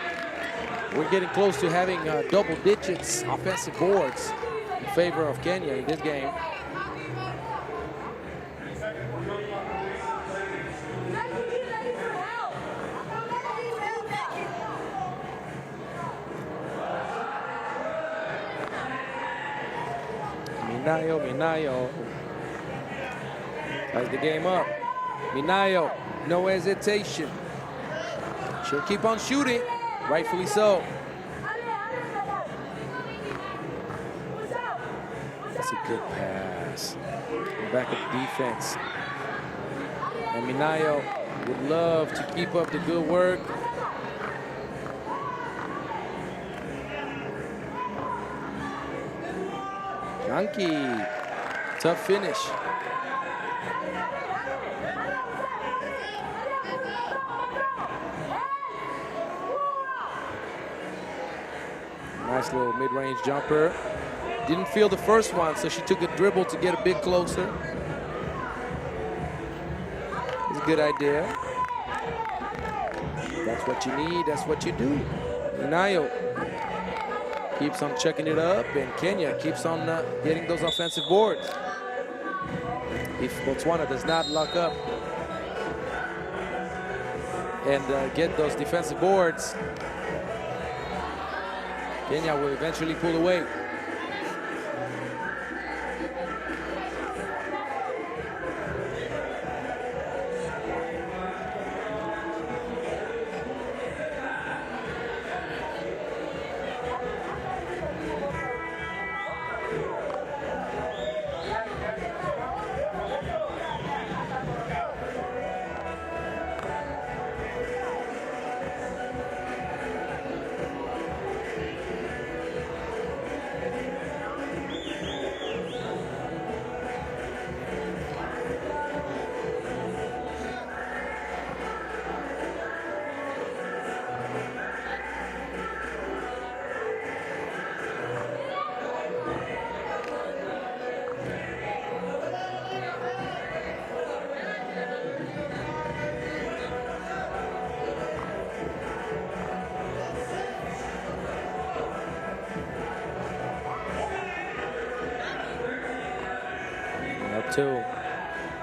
We're getting close to having double digits offensive boards in favor of Kenya in this game. Minayo. Ties the game up. Minayo, no hesitation. She'll keep on shooting, rightfully so. That's a good pass. Back of the defense. And Minayo would love to keep up the good work. Chunky, tough finish. Nice little mid-range jumper. Didn't feel the first one, so she took a dribble to get a bit closer. It's a good idea. That's what you need, that's what you do. Minayo keeps on checking it up, and Kenya keeps on getting those offensive boards. If Botswana does not lock up and get those defensive boards, Kenya will eventually pull away.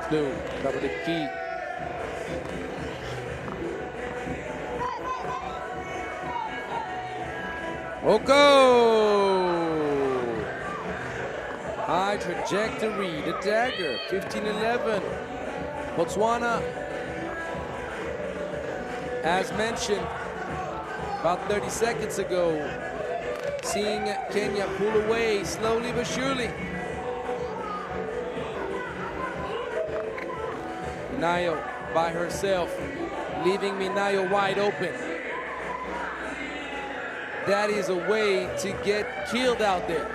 Two, top of the key. Oko! High trajectory, the dagger, 15-11. Botswana, as mentioned about 30 seconds ago, seeing Kenya pull away slowly but surely. Minayo by herself, leaving Minayo wide open. That is a way to get killed out there.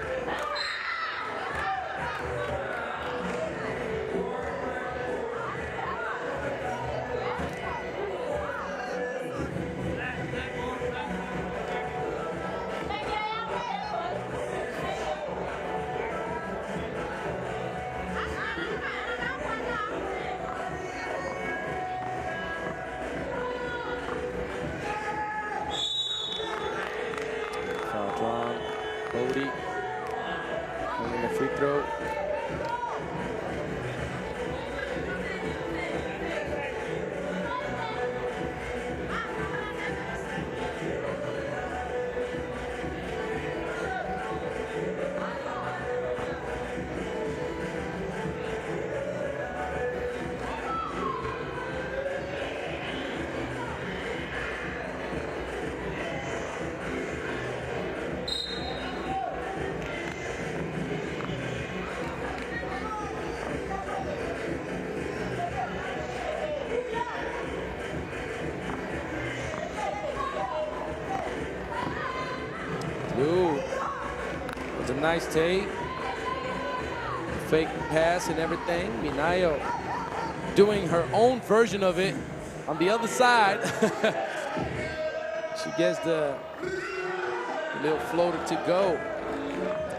Bodie winning the free throw. Ooh, it was a nice take. Fake pass and everything. Minayo doing her own version of it on the other side. She gets the little floater to go.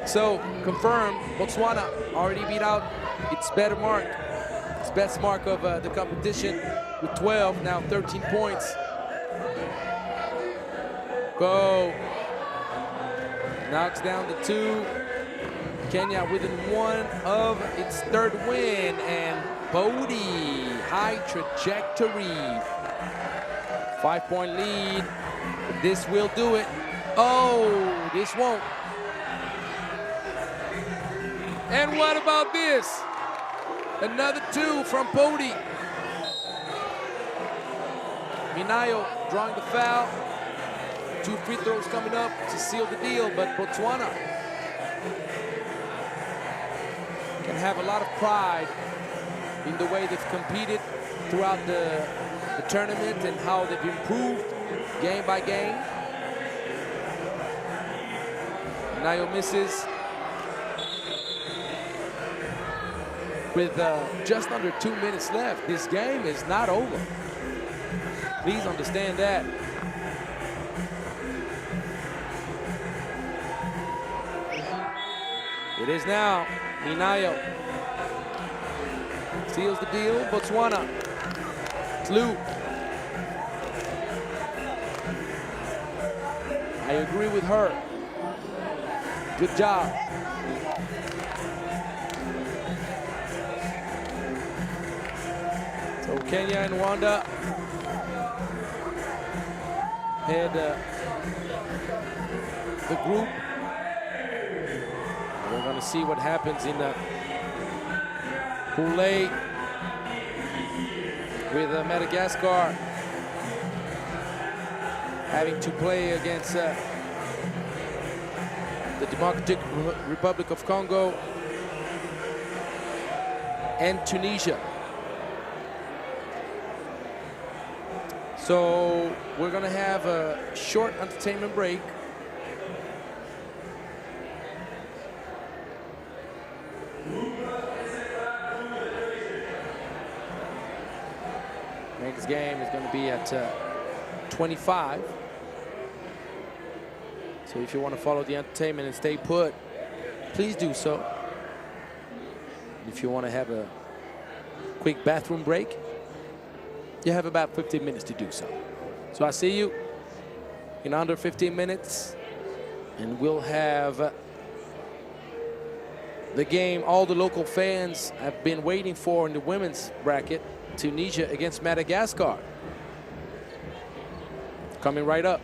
So confirmed, Botswana already beat out its best mark of the competition with 12, now 13 points. Go. Knocks down the 2. Kenya within 1 of its 3rd win, and Bodie, high trajectory. 5-point lead. This will do it. Oh, this won't. And what about this? Another two from Podi. Minayo drawing the foul. 2 free throws coming up to seal the deal, but Botswana can have a lot of pride in the way they've competed throughout the tournament and how they've improved game by game. Minayo misses. With just under 2 minutes left, this game is not over. Please understand that. It is now. Minayo seals the deal. Botswana. Tlu. I agree with her. Good job. So Kenya and Rwanda head the group. We're going to see what happens in Pool A with Madagascar having to play against the Democratic Republic of Congo and Tunisia. So we're going to have a short entertainment break. Next game is going to be at 25. So if you want to follow the entertainment and stay put, please do so. If you want to have a quick bathroom break, you have about 15 minutes to do so. So I see you in under 15 minutes, and we'll have the game all the local fans have been waiting for in the women's bracket, Tunisia against Madagascar. Coming right up.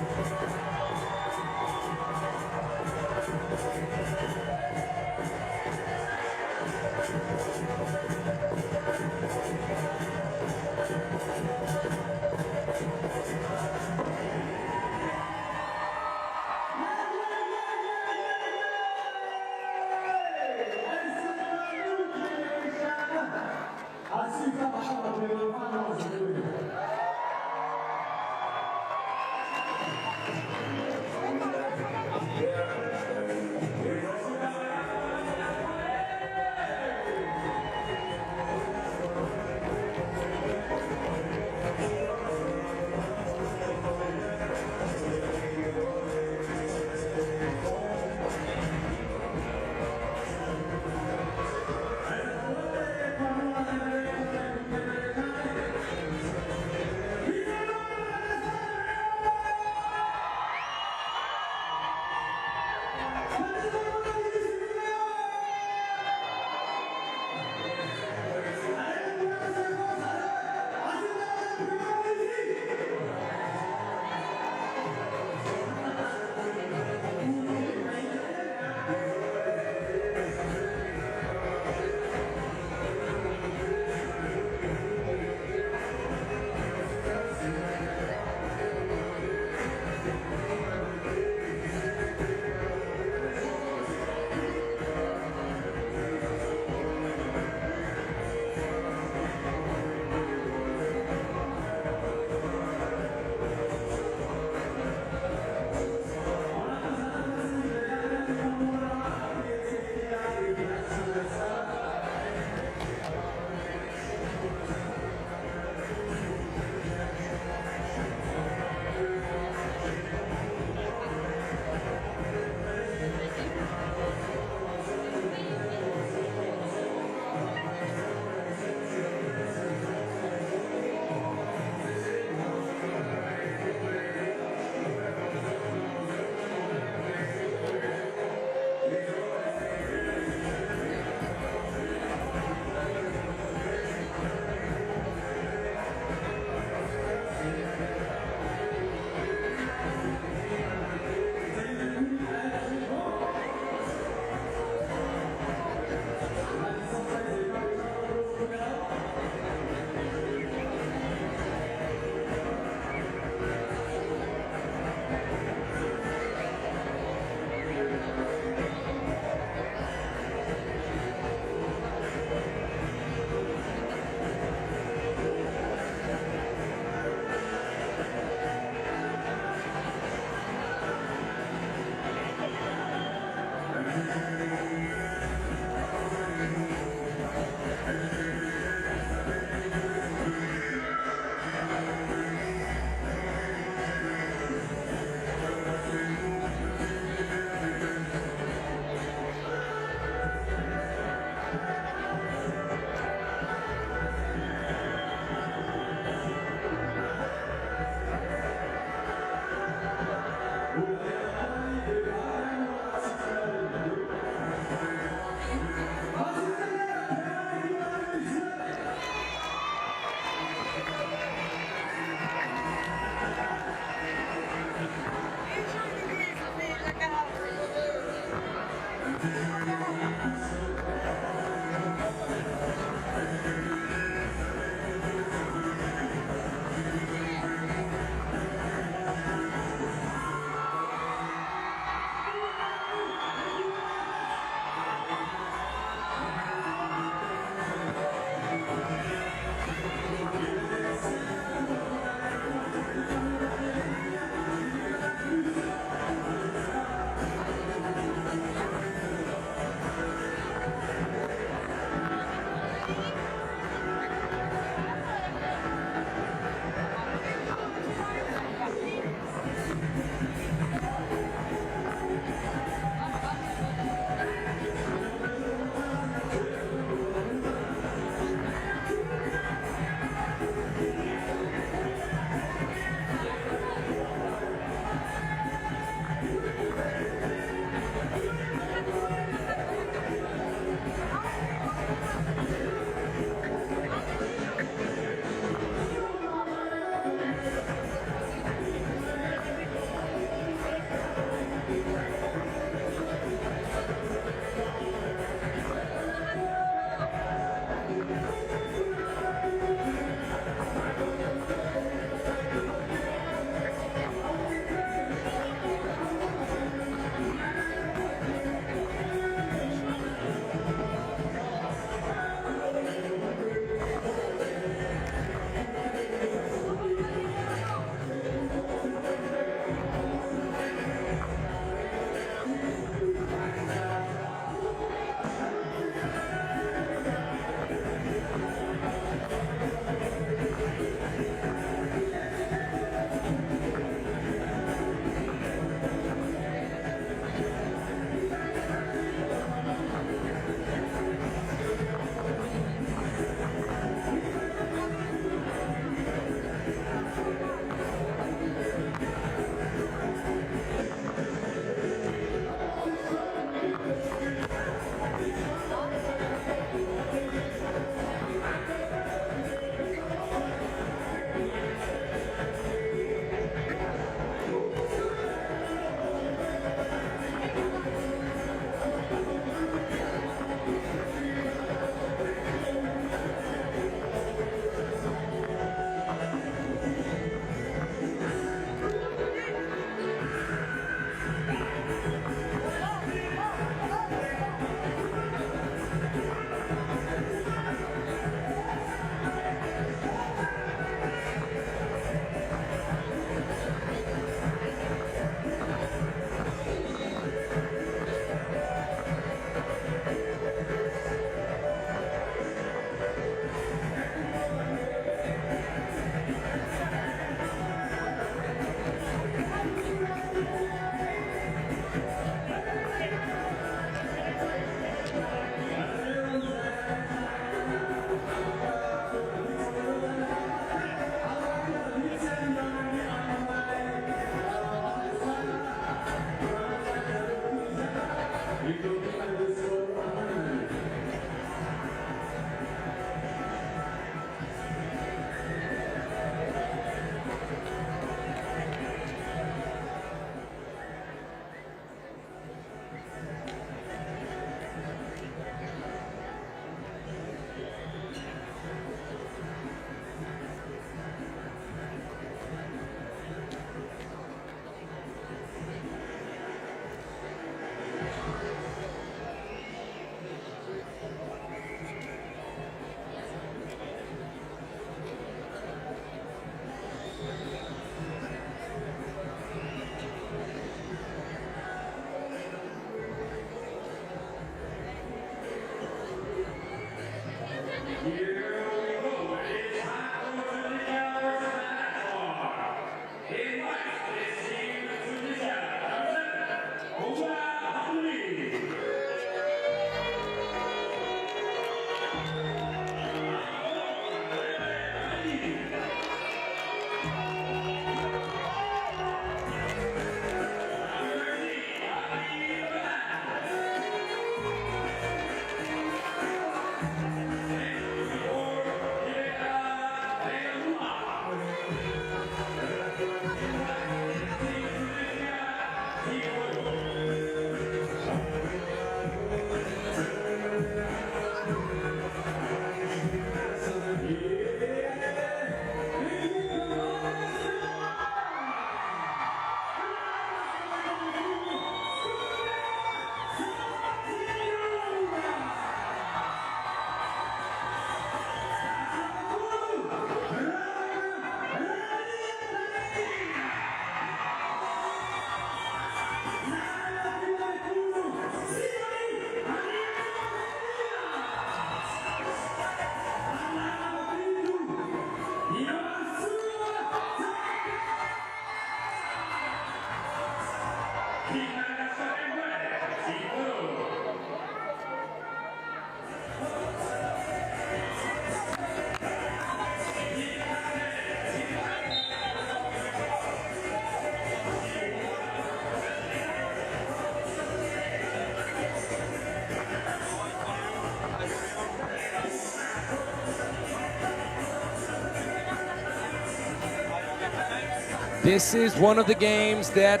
This is one of the games that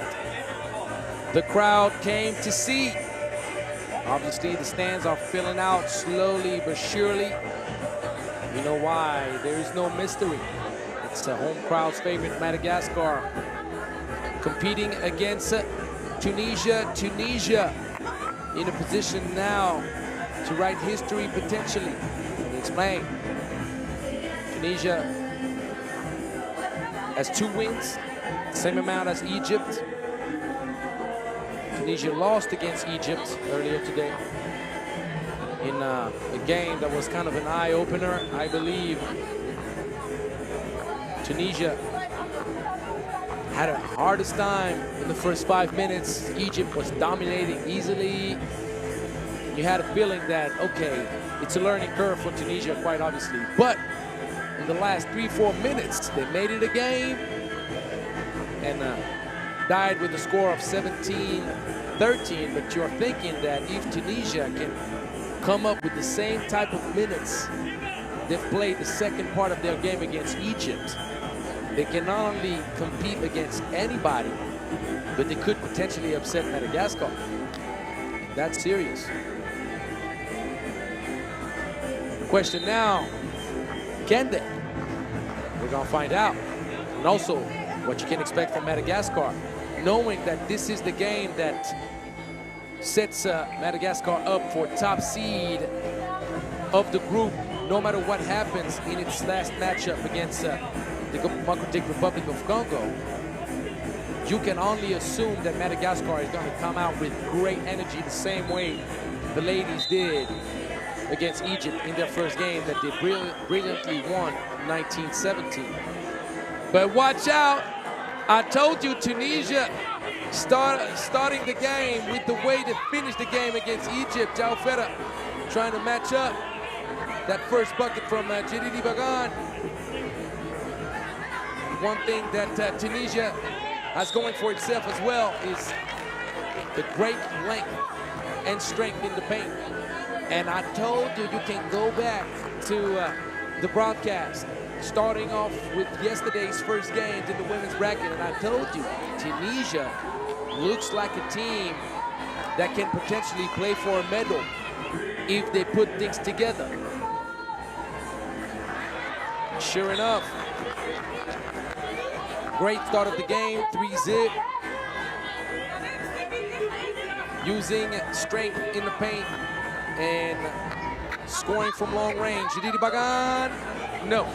the crowd came to see. Obviously, the stands are filling out slowly but surely. You know why? There is no mystery. It's a home crowd's favorite, Madagascar, competing against Tunisia. Tunisia in a position now to write history potentially. Let me explain. Tunisia has 2 wins, same amount as Egypt. Tunisia lost against Egypt earlier today in a game that was kind of an eye-opener. I believe Tunisia had a hardest time in the first 5 minutes. Egypt was dominating easily. You had a feeling that, okay, it's a learning curve for Tunisia, quite obviously. But in the last 3-4 minutes, they made it a game and died with a score of 17-13. But you're thinking that if Tunisia can come up with the same type of minutes they've played the second part of their game against Egypt, they can not only compete against anybody, but they could potentially upset Madagascar. That's serious. The question now, can they? We're gonna find out. And also, what you can expect from Madagascar, knowing that this is the game that sets Madagascar up for top seed of the group, no matter what happens in its last matchup against the Democratic Republic of Congo. You can only assume that Madagascar is going to come out with great energy the same way the ladies did against Egypt in their first game that they brilliantly won 1917. But watch out. I told you Tunisia starting the game with the way they finished the game against Egypt. Jao Fera trying to match up that first bucket from Jedidi Bagan. One thing that Tunisia has going for itself as well is the great length and strength in the paint. And I told you, you can go back to the broadcast, starting off with yesterday's first games in the women's bracket, and I told you, Tunisia looks like a team that can potentially play for a medal if they put things together. Sure enough, great start of the game, 3-zip. Using strength in the paint and scoring from long range. Judith Bagan, no.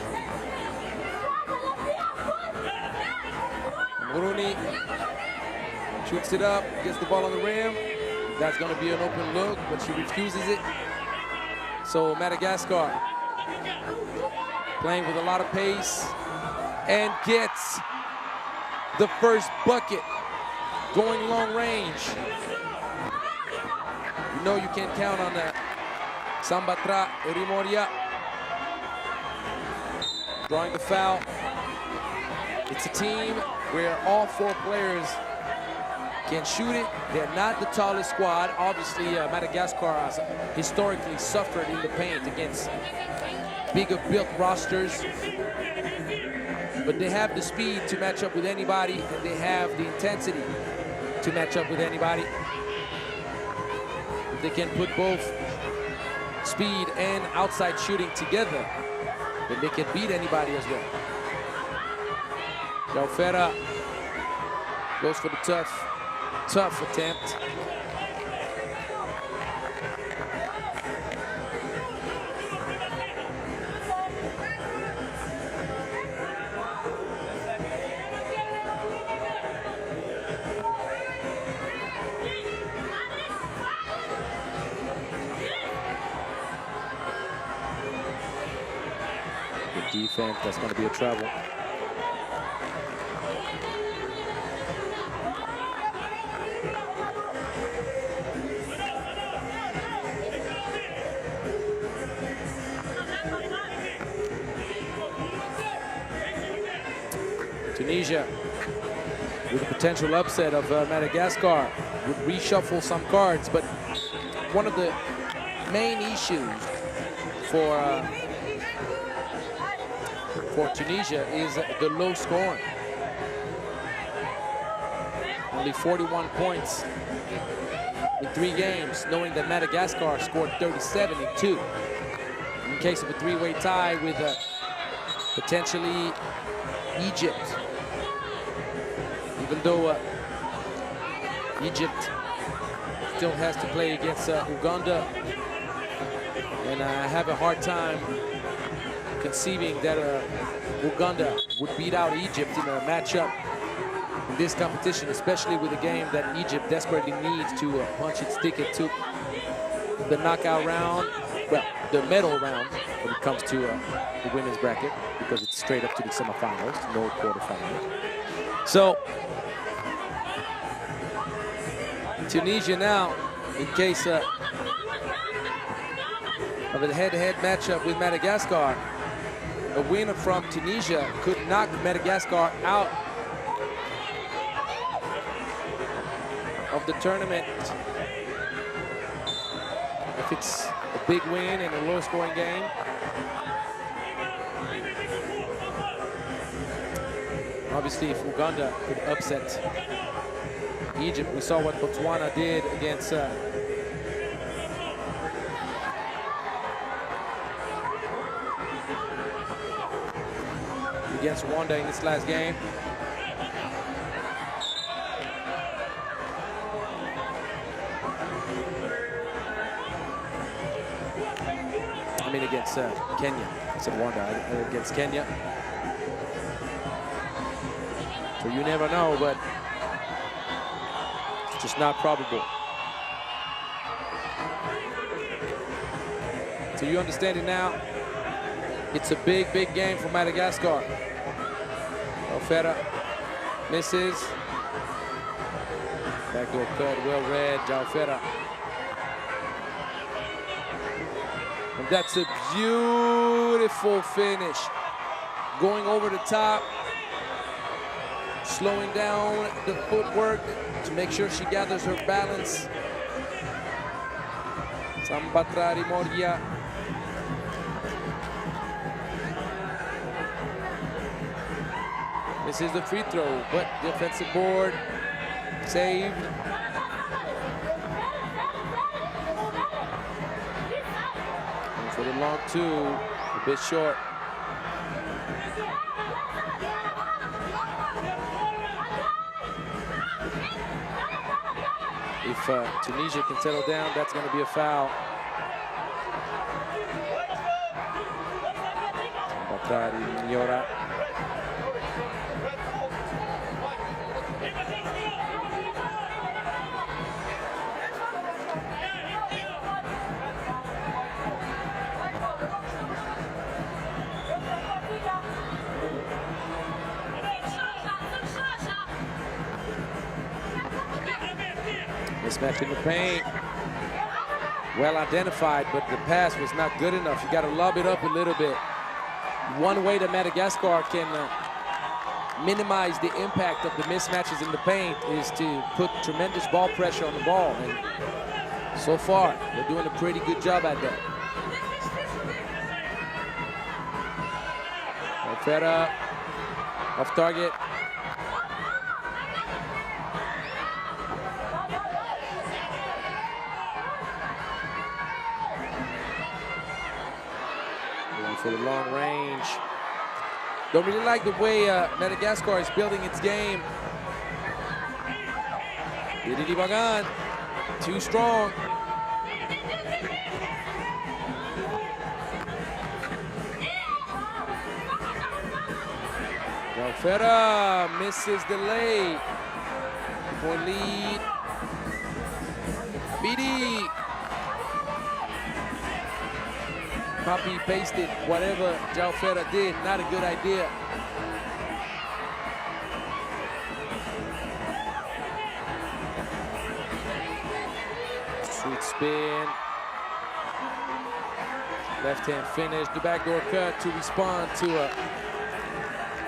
Muruni shoots it up, gets the ball on the rim. That's going to be an open look, but she refuses it. So Madagascar playing with a lot of pace and gets the first bucket, going long range. You know you can count on that. Sambatra Erimoria drawing the foul. It's a team where all 4 players can shoot it. They're not the tallest squad. Obviously, Madagascar has historically suffered in the paint against bigger built rosters. But they have the speed to match up with anybody, and they have the intensity to match up with anybody. If they can put both speed and outside shooting together, then they can beat anybody as well. Jaufera goes for the tough attempt. Good defense, that's going to be a trouble. Tunisia, with a potential upset of Madagascar, would reshuffle some cards, but one of the main issues for Tunisia is the low scoring. Only 41 points in 3 games, knowing that Madagascar scored 37 in 2. In case of a 3-way tie with potentially Egypt. Even though Egypt still has to play against Uganda, and I have a hard time conceiving that Uganda would beat out Egypt in a matchup in this competition, especially with a game that Egypt desperately needs to punch its ticket to the knockout round, well, the medal round when it comes to the women's bracket, because it's straight up to the semifinals, no quarterfinals. So Tunisia now, in case of a head-to-head matchup with Madagascar, a winner from Tunisia could knock Madagascar out of the tournament. If it's a big win in a low-scoring game. Obviously, if Uganda could upset Egypt, we saw what Botswana did against Rwanda in this last game. I mean against Kenya. I said Rwanda, against Kenya. So you never know, but it's just not probable. So you understand it now. It's a big, big game for Madagascar. Jaufera misses. Backdoor cut, well read, Jaufera. And that's a beautiful finish. Going over the top, slowing down the footwork to make sure she gathers her balance. Sambatrari Moria. This is the free throw, but defensive board saved. And for the long two, a bit short. If Tunisia can settle down, that's going to be a foul. Batrari Nyora. Mismatch in the paint. Well identified, but the pass was not good enough. You got to lob it up a little bit. One way that Madagascar can minimize the impact of the mismatches in the paint is to put tremendous ball pressure on the ball. And so far, they're doing a pretty good job at that. Fera off target. For the long range. Don't really like the way Madagascar is building its game. Didi Bagan, too strong. Fera misses the lay. Point lead. Bidi. Copy pasted whatever João Fera did, not a good idea. Sweet spin. Left hand finish, the backdoor cut to respond to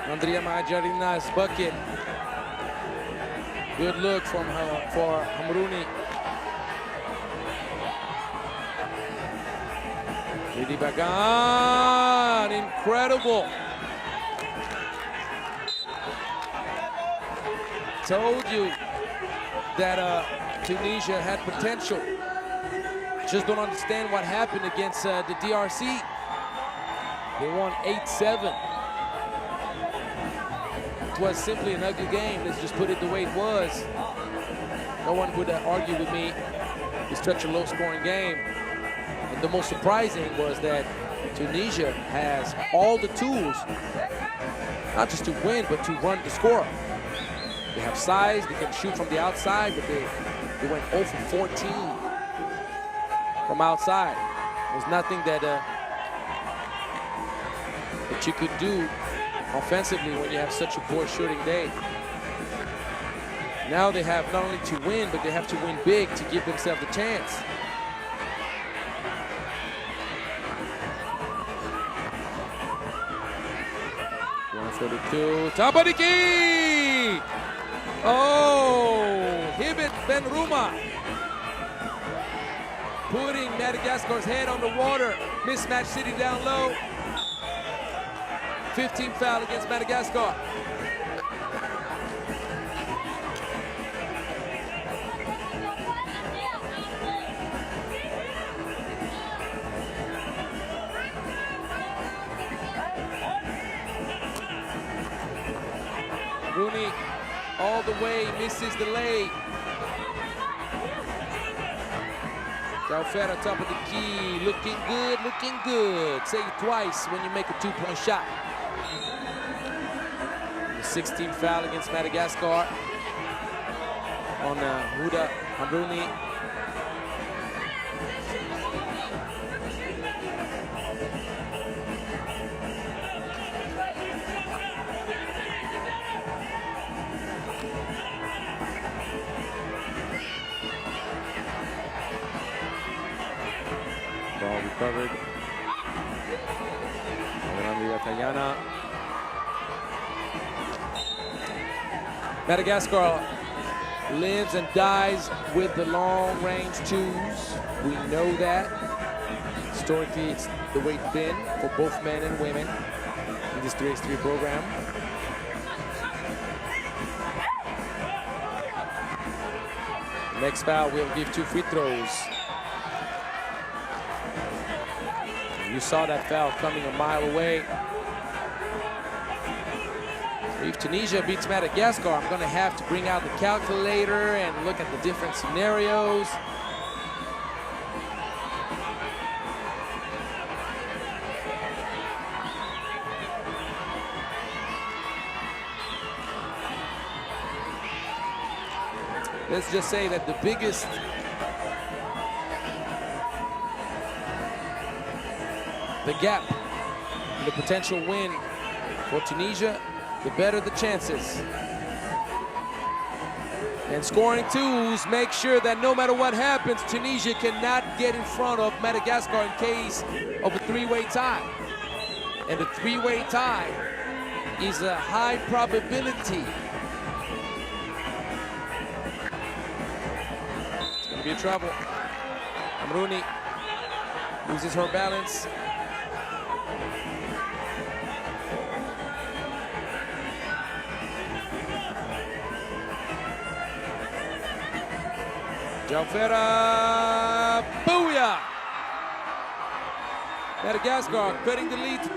Andrea Majarina's bucket. Good look from her for Hamrouni. Didi Bagan, incredible. Told you that Tunisia had potential. Just don't understand what happened against the DRC. They won 8-7. It was simply an ugly game. Let's just put it the way it was. No one would argue with me. It's such a low-scoring game. And the most surprising was that Tunisia has all the tools, not just to win, but to run the score. They have size, they can shoot from the outside, but they went 0 for 14 from outside. There's nothing that you could do offensively when you have such a poor shooting day. Now they have not only to win, but they have to win big to give themselves a chance. Tabariki! Oh, Hibit Ben Ruma putting Madagascar's head on the water. Mismatch sitting down low. 15 foul against Madagascar. Rooney all the way, misses the lay. João Fera, top of the key, looking good, looking good. Say it twice when you make a two-point shot. The 16th foul against Madagascar on Huda Hamrouni. Ball recovered. Madagascar lives and dies with the long-range twos. We know that. Historically, it's the way it's been for both men and women in this 3x3 program. Next foul will give 2 free throws. You saw that foul coming a mile away. If Tunisia beats Madagascar, I'm going to have to bring out the calculator and look at the different scenarios. Let's just say that the biggest gap in the potential win for Tunisia, the better the chances. And scoring twos make sure that no matter what happens, Tunisia cannot get in front of Madagascar in case of a 3-way tie. And a 3-way tie is a high probability. It's going to be a trouble. Hamrouni loses her balance. Jalfera, booyah! Madagascar cutting the lead to 2.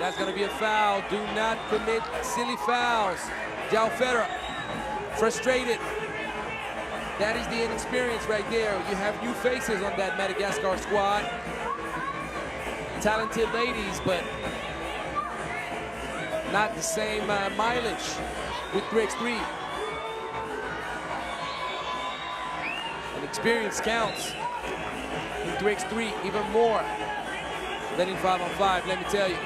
That's going to be a foul. Do not commit silly fouls. Jalfera, frustrated. That is the inexperience right there. You have new faces on that Madagascar squad. Talented ladies, but not the same mileage with 3x3. Experience counts in 3x3 even more than in 5-on-5, let me tell you.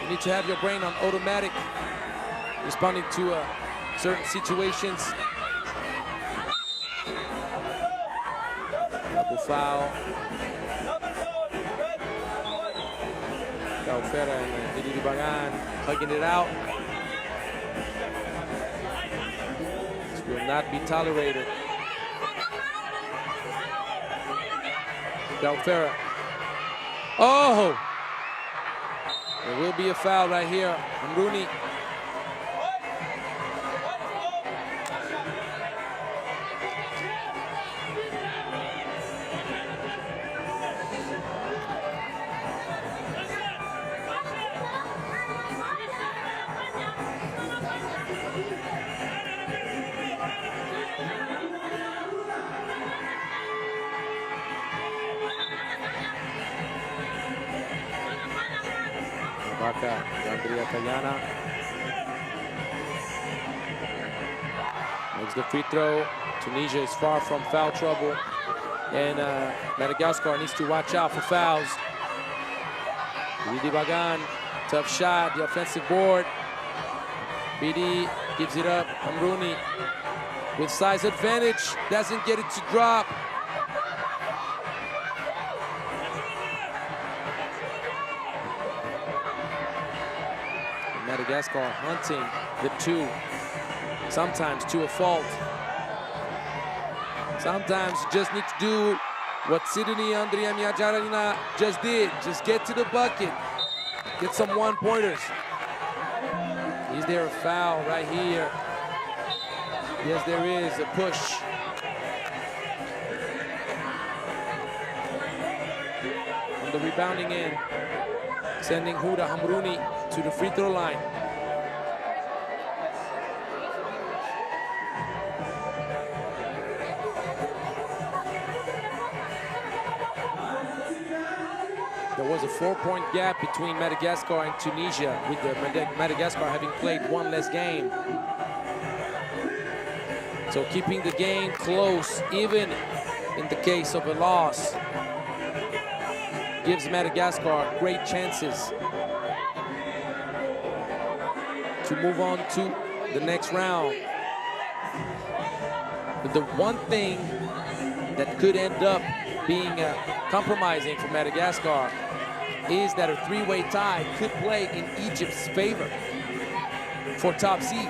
You need to have your brain on automatic, responding to certain situations. Double foul. Jalfera and Idiribagan hugging it out. This will not be tolerated. Jalfera. Oh! There will be a foul right here. Hamrouni. Makes the free throw. Tunisia is far from foul trouble, and Madagascar needs to watch out for fouls. Idiribagan, tough shot, the offensive board. BD gives it up. Hamrouni with size advantage, doesn't get it to drop. Madagascar hunting the 2, sometimes to a fault. Sometimes you just need to do what Sydney Andrea Miajarina just did. Just get to the bucket, get some one-pointers. Is there a foul right here? Yes, there is, a push. On the rebounding end, sending Huda Hamrouni to the free throw line. There was a 4-point gap between Madagascar and Tunisia, with Madagascar having played one less game. So keeping the game close, even in the case of a loss, gives Madagascar great chances to move on to the next round. But the one thing that could end up being compromising for Madagascar is that a 3-way tie could play in Egypt's favor for top seed.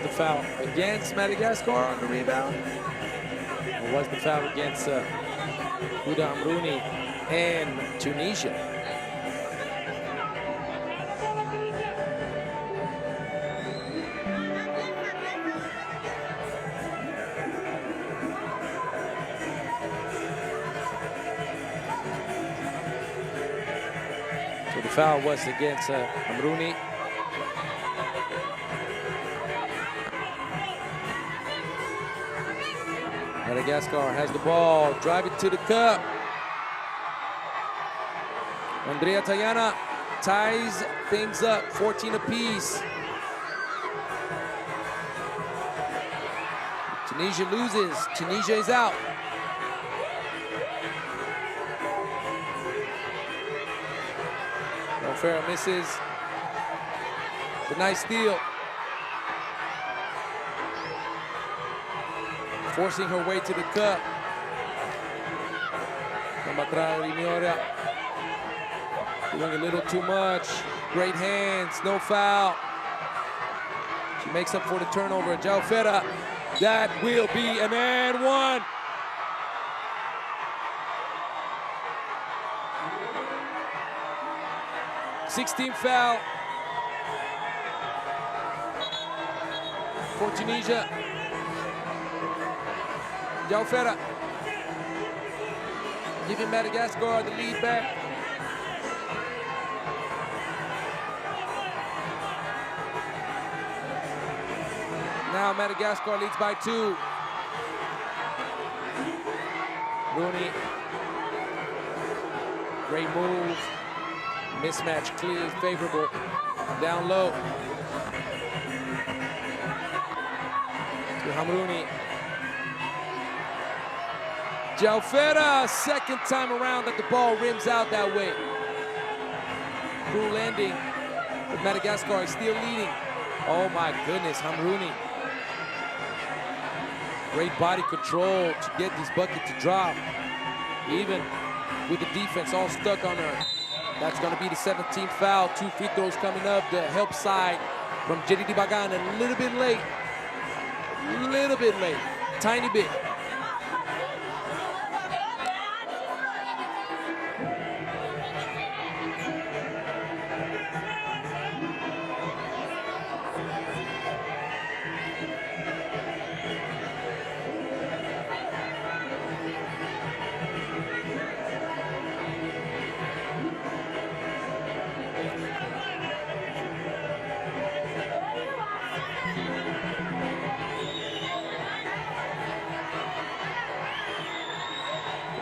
the foul against Madagascar on the rebound? Or was the foul against Huda Amrouni and Tunisia? So the foul was against Amrouni. Madagascar has the ball, drive it to the cup. Andrea Tayana ties things up, 14 apiece. Tunisia loses, Tunisia is out. Farrell misses. The nice steal. Forcing her way to the cup. Doing a little too much. Great hands, no foul. She makes up for the turnover. Jaufera, that will be an and one. Sixteenth foul for Tunisia. Jaufera giving Madagascar the lead back. Now Madagascar leads by 2. Rooney, great move. Mismatch clear, favorable. Down low. To Hamrouni. Jaufera, second time around that the ball rims out that way. Cruel landing, but Madagascar is still leading. Oh my goodness, Hamrouni. Great body control to get this bucket to drop. Even with the defense all stuck on her. That's going to be the 17th foul. 2 free throws coming up. The help side from Jerry Bagan. A little bit late. Tiny bit.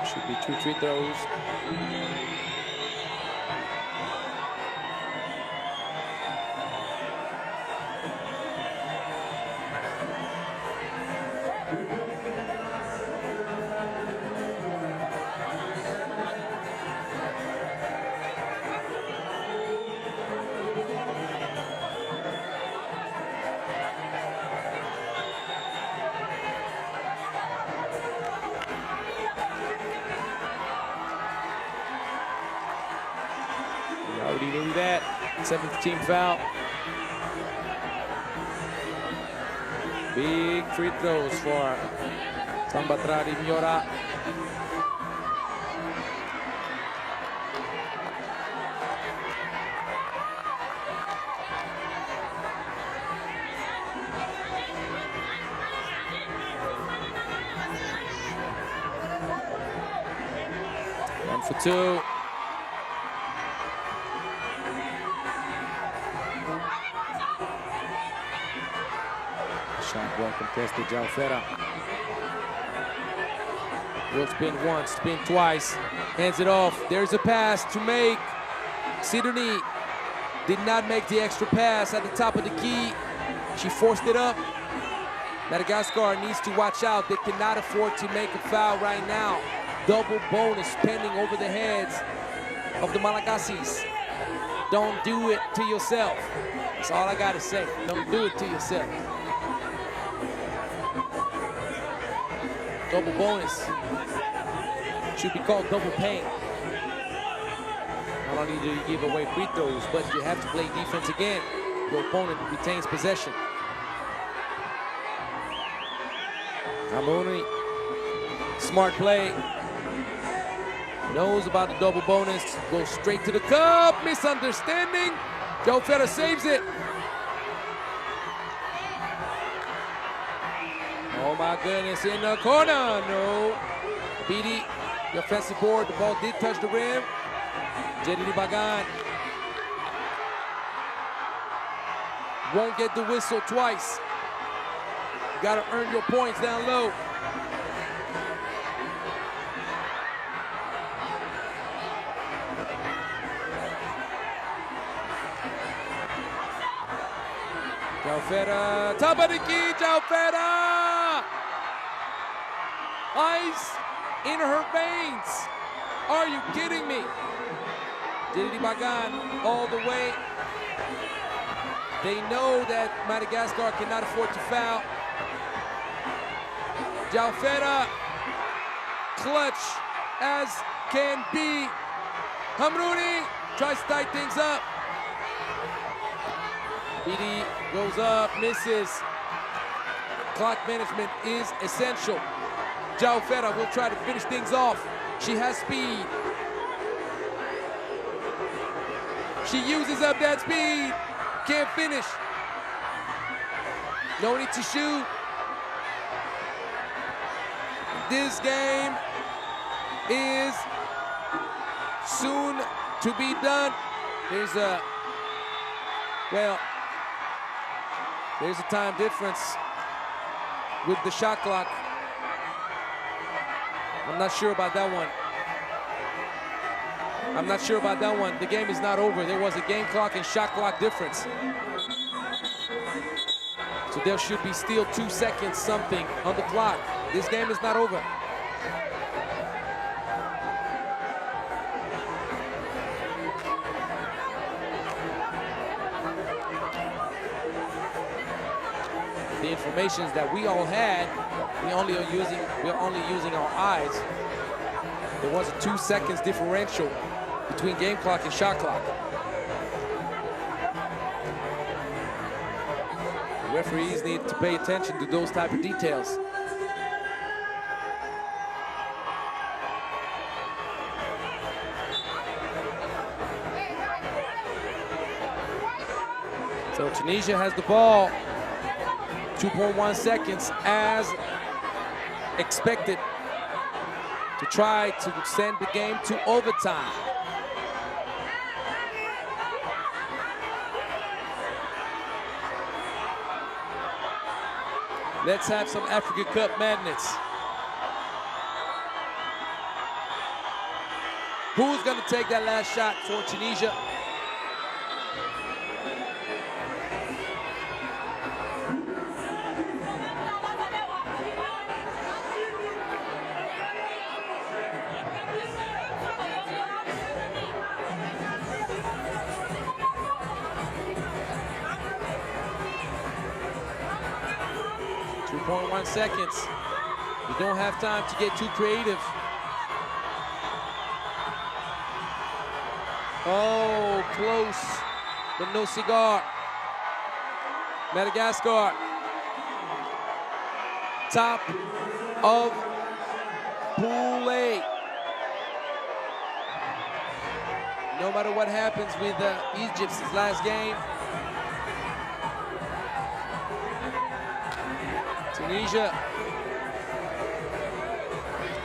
Should be 2 free throws. Already knew that. 17th foul. Big free throws for Sambatrari Miora. One for 2. Shot well contested, Jaufera. Will spin once, spin twice, hands it off. There's a pass to make. Sidney did not make the extra pass at the top of the key. She forced it up. Madagascar needs to watch out. They cannot afford to make a foul right now. Double bonus pending over the heads of the Malagasi's. Don't do it to yourself. That's all I gotta say. Don't do it to yourself. Double bonus. Should be called double pain. Not only do you give away free throws, but you have to play defense again. Your opponent retains possession. Amuni, smart play. Knows about the double bonus. Goes straight to the cup. Misunderstanding. Joe Feta saves it. Oh my goodness, in the corner. No. BD, the offensive board. The ball did touch the rim. Jedidi Bagan won't get the whistle twice. You gotta earn your points down low. Jaufera, top of the key, Jaufera! Ice in her veins. Are you kidding me? Jedidi Bagan all the way. They know that Madagascar cannot afford to foul. Jaufera, clutch as can be. Hamrouni tries to tie things up. BD goes up, misses. Clock management is essential. Jaufera will try to finish things off. She has speed. She uses up that speed. Can't finish. No need to shoot. This game is soon to be done. There's a time difference with the shot clock. I'm not sure about that one. The game is not over. There was a game clock and shot clock difference. So there should be still 2 seconds something on the clock. This game is not over. The informations that we all had, we're only using our eyes. There was a 2 seconds differential between game clock and shot clock. The referees need to pay attention to those type of details. So Tunisia has the ball. 2.1 seconds as expected to try to send the game to overtime. Let's have some Africa Cup madness. Who's gonna take that last shot for Tunisia? .1 seconds. You don't have time to get too creative. Oh, close, but no cigar. Madagascar, top of Pool A. No matter what happens with Egypt's last game, Tunisia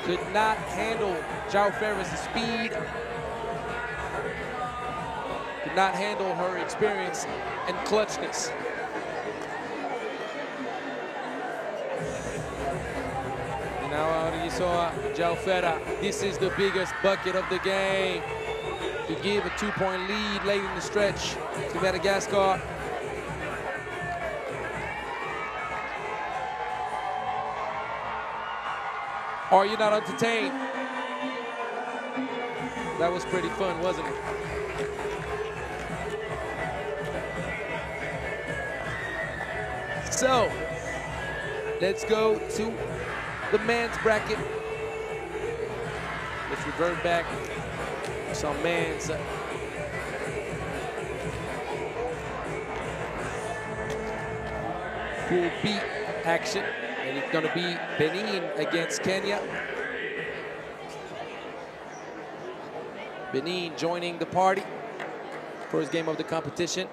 could not handle Jaufera's speed, could not handle her experience and clutchness. And now you saw Jaufera. This is the biggest bucket of the game to give a 2-point lead late in the stretch to Madagascar. Are you not entertained? That was pretty fun, wasn't it? So, let's go to the men's bracket. Let's revert back to some men's Pool B action. And it's going to be Benin against Kenya. Benin joining the party. First game of the competition.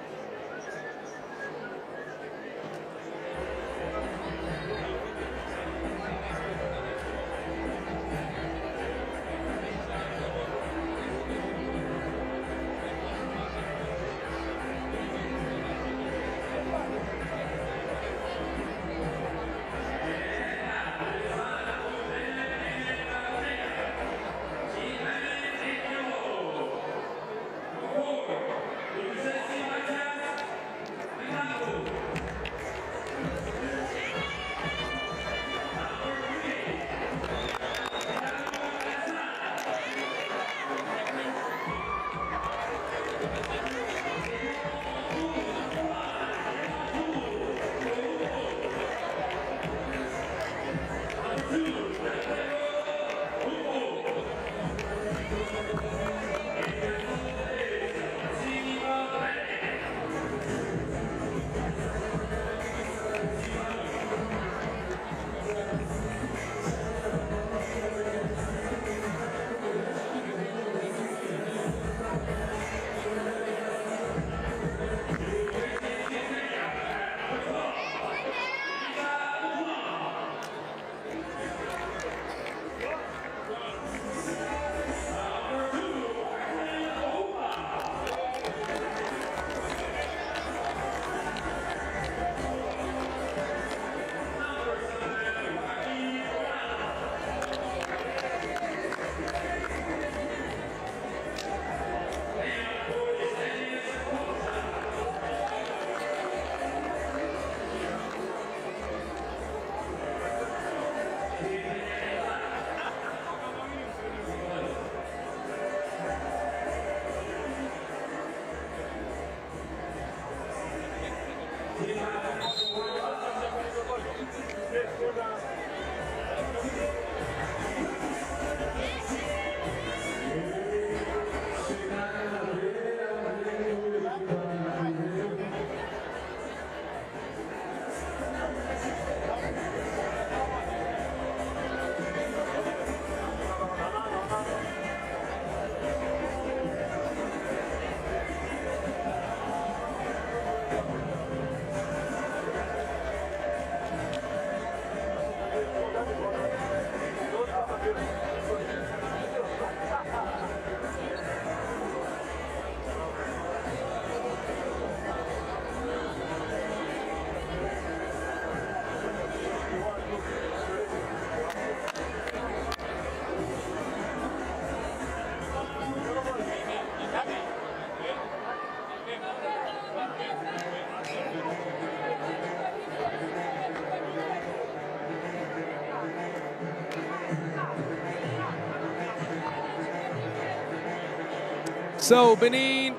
So Benin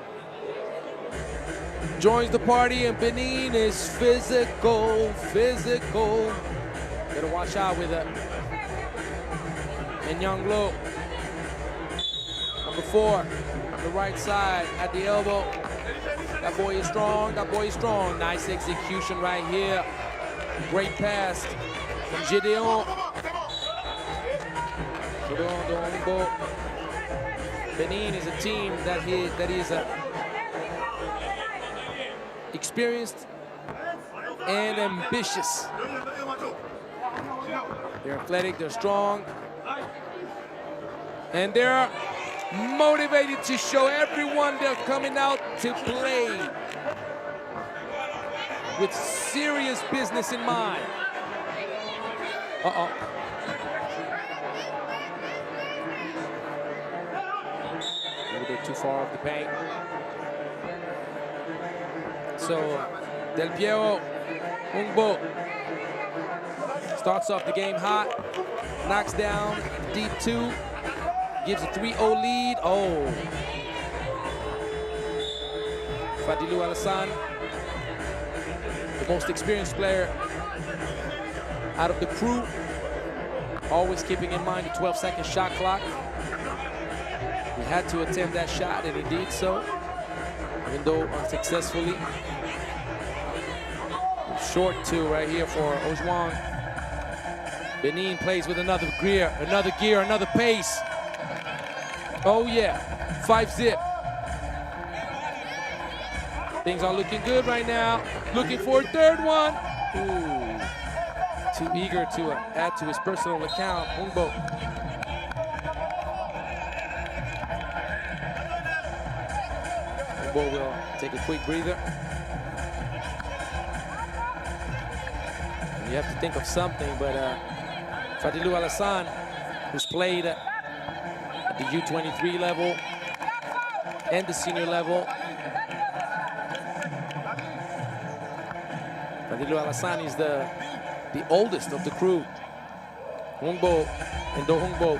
joins the party, and Benin is physical. Gotta watch out with it. Menyanglo, number 4, on the right side at the elbow. That boy is strong. Nice execution right here. Great pass from Gideon. Benin is a team that is experienced and ambitious. They're athletic, they're strong, and they're motivated to show everyone they're coming out to play with serious business in mind. A little bit too far off the paint. So Del Piero Ungbo starts off the game hot, knocks down deep 2, gives a 3-0 lead. Oh, Fadilou Alassane, the most experienced player out of the crew, always keeping in mind the 12-second shot clock. He had to attempt that shot, and he did so, even though unsuccessfully. Short 2 right here for Ojwang. Benin plays with another gear, another pace. Oh yeah, 5-zip. Things are looking good right now. Looking for a third one. Ooh, too eager to add to his personal account. Humbo. Humbo will take a quick breather. You have to think of something, but Fadilou Alassane, who's played at the U23 level and the senior level. Fadilou Alassane is the oldest of the crew. Humbo and Dohungbo,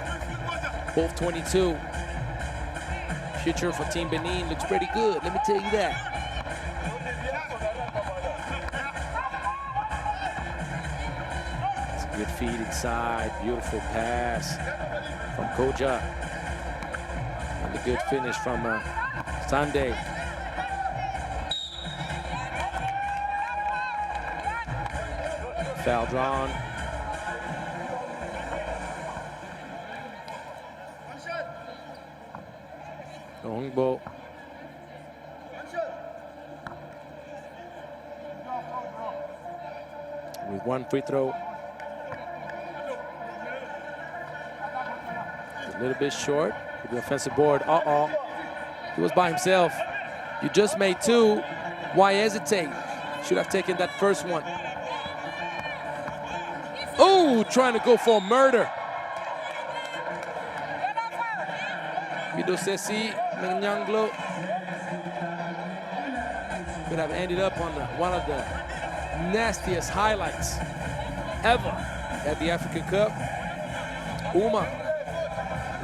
both 22. Future for Team Benin looks pretty good, let me tell you that. Good feed inside, beautiful pass from Koja. And a good finish from Sunday. Foul drawn. Ongbo. With one free throw. A little bit short with the offensive board. He was by himself. You just made two. Why hesitate? Should have taken that first one. Oh, trying to go for a murder. Midosesi Menyanglo could have ended up on one of the nastiest highlights ever at the African Cup. Uma,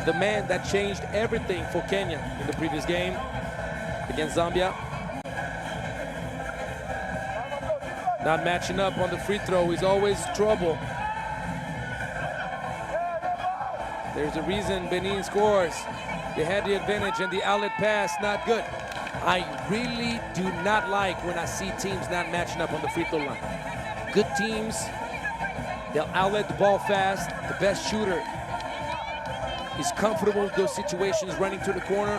the man that changed everything for Kenya in the previous game against Zambia. Not matching up on the free throw is always trouble. There's a reason Benin scores. They had the advantage and the outlet pass, not good. I really do not like when I see teams not matching up on the free throw line. Good teams, they'll outlet the ball fast. The best shooter is comfortable with those situations, running to the corner.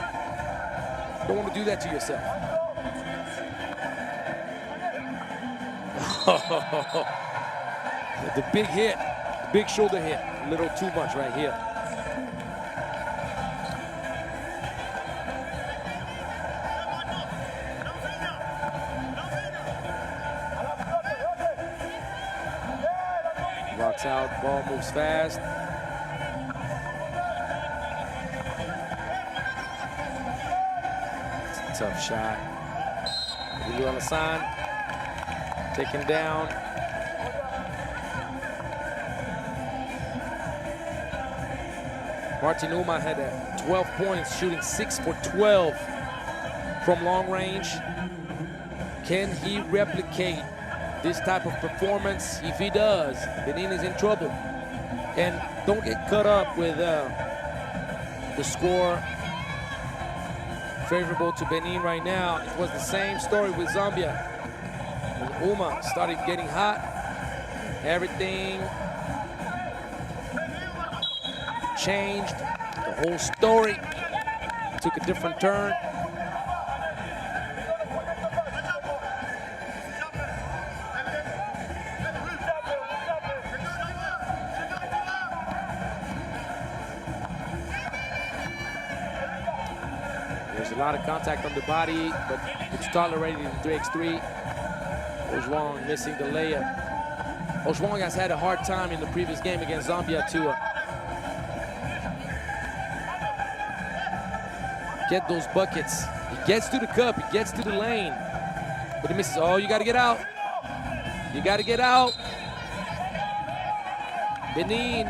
Don't want to do that to yourself. The big hit, the big shoulder hit, a little too much right here. Rocks out, ball moves fast. It's a tough shot. Fadilou Alassane taken down. Martin Uma had 12 points, shooting 6 for 12 from long range. Can he replicate this type of performance? If he does, Benin is in trouble. And don't get caught up with the score favorable to Benin right now. It was the same story with Zambia. When Uma started getting hot, everything changed. The whole story took a different turn. There's a lot of contact on the body, but it's tolerated in 3x3. Ojwang missing the layup. Ojwang has had a hard time in the previous game against Zambia to get those buckets. He gets to the cup, he gets to the lane, but he misses. Oh, you gotta get out. You gotta get out. Benin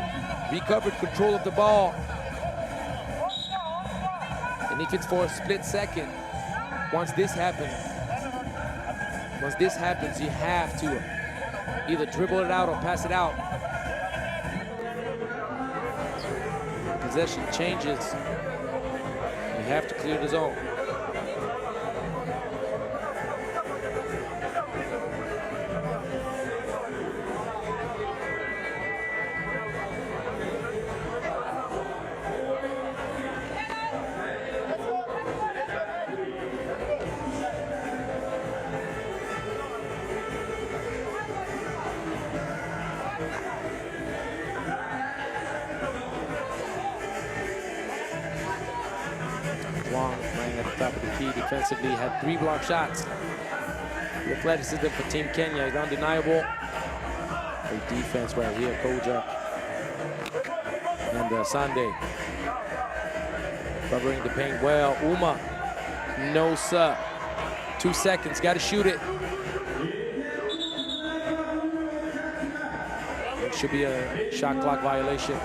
recovered control of the ball. And if it's for a split second, once this happens, you have to either dribble it out or pass it out. Possession changes. You have to clear the zone. defensively, had 3 block shots. The athleticism for Team Kenya is undeniable. Great defense right here, Koja and Sunday covering the paint well. Uma, no sir. 2 seconds, got to shoot it. It should be a shot clock violation.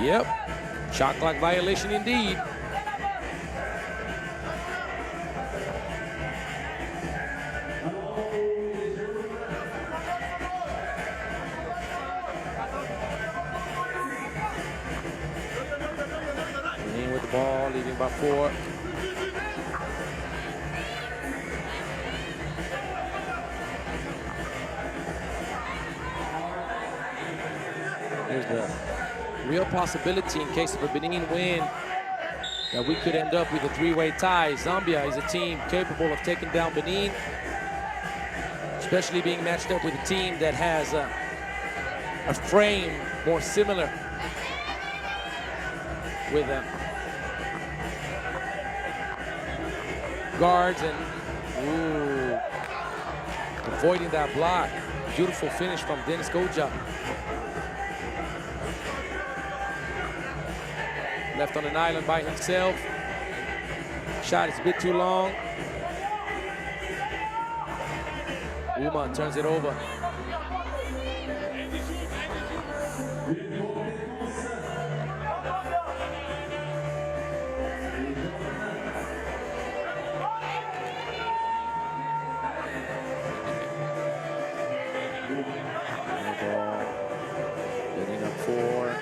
Yep, shot clock violation indeed. In with the ball, leading by 4. Here's the real possibility in case of a Benin win that we could end up with a 3-way tie. Zambia is a team capable of taking down Benin, especially being matched up with a team that has a frame more similar with guards and avoiding that block. Beautiful finish from Dennis Koja. Left on an island by himself. Shot is a bit too long. Uma turns it over. Getting up 4.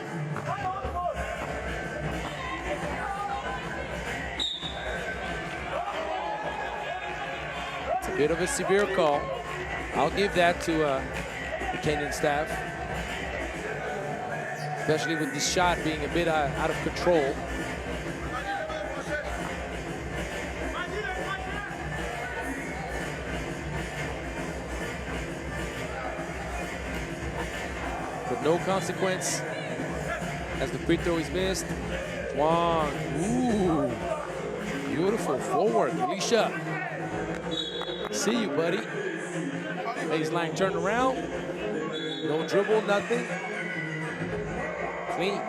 Bit of a severe call. I'll give that to the Kenyan staff, especially with this shot being a bit out of control. But no consequence as the free throw is missed. Wang, ooh, beautiful forward, Alicia. See you, buddy. Baseline turn around. No dribble, nothing. Clean.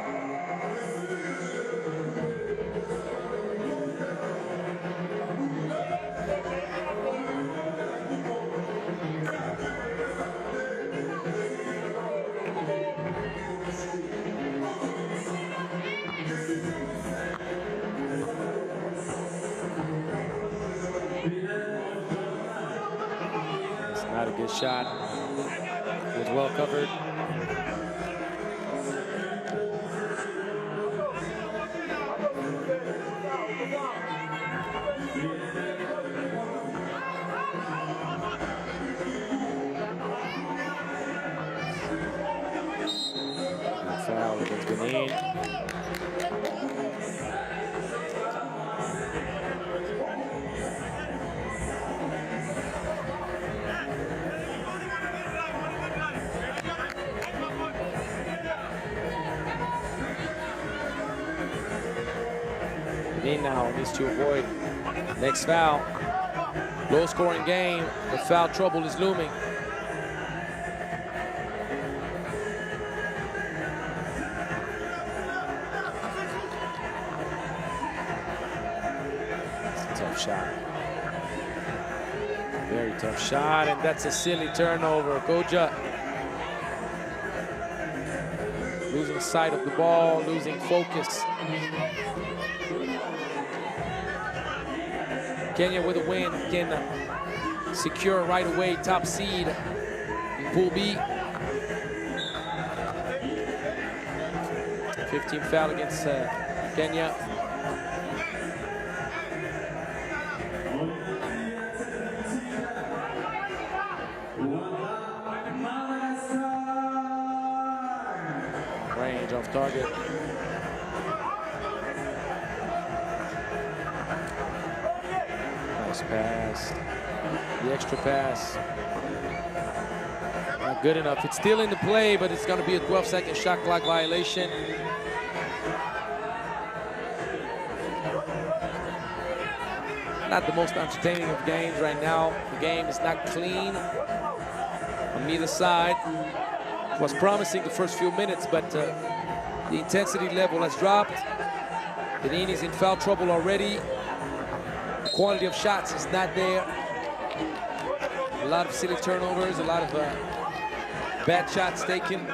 Not a good shot. Was well covered. Foul against Benin. Benin now needs to avoid next foul. Low scoring game, but foul trouble is looming. Tough shot. Very tough shot, and that's a silly turnover. Koja losing sight of the ball, losing focus. Kenya with a win can secure right away top seed in Pool B. 15 foul against Kenya. Range off target. Nice pass. The extra pass. Not good enough. It's still in the play, but it's going to be a 12-second shot clock violation. Not the most entertaining of games right now. The game is not clean on either side. It was promising the first few minutes, but the intensity level has dropped. Benin is in foul trouble already. The quality of shots is not there. A lot of silly turnovers, a lot of bad shots taken.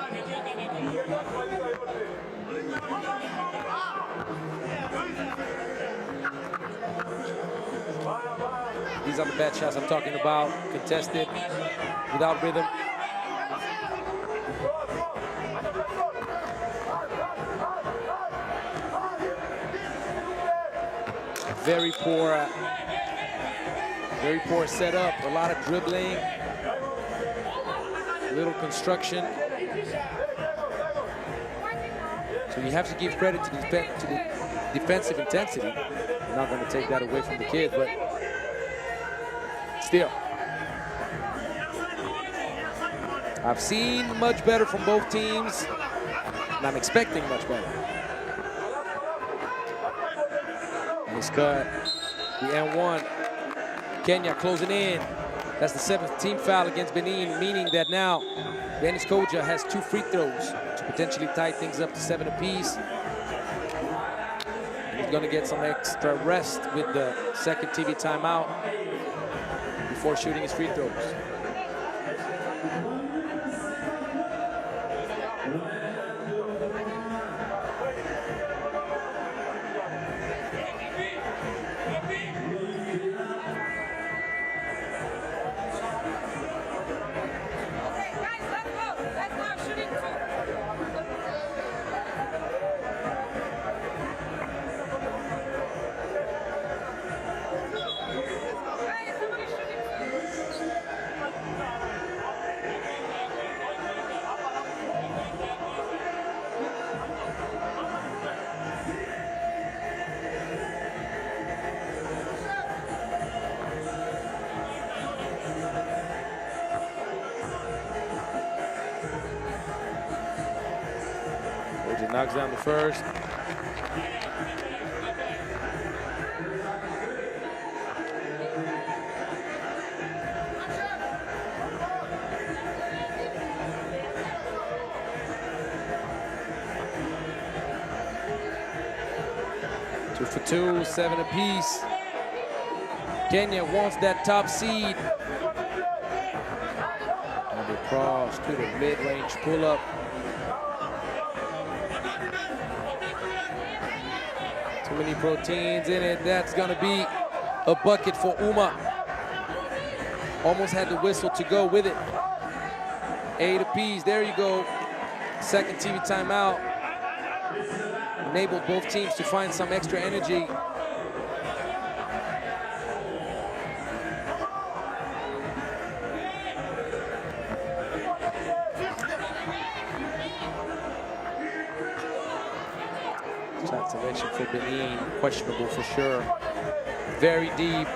These are the bad shots I'm talking about. Contested, without rhythm. Very poor setup. A lot of dribbling, little construction. So you have to give credit to the defensive intensity. I'm not going to take that away from the kids, but still, I've seen much better from both teams, and I'm expecting much better. Nice cut. The N1. Kenya closing in. That's the 7th team foul against Benin, meaning that now Dennis Koja has 2 free throws to potentially tie things up to 7 apiece. He's going to get some extra rest with the second TV timeout before shooting his free throws. Knocks down the first. Two for two, 7 apiece. Kenya wants that top seed. And they cross to the mid-range pull-up. Too many proteins in it. That's going to be a bucket for Uma. Almost had the whistle to go with it. 8 apiece. There you go. Second TV timeout. Enabled both teams to find some extra energy. Shot selection for Benin, questionable for sure. Very deep,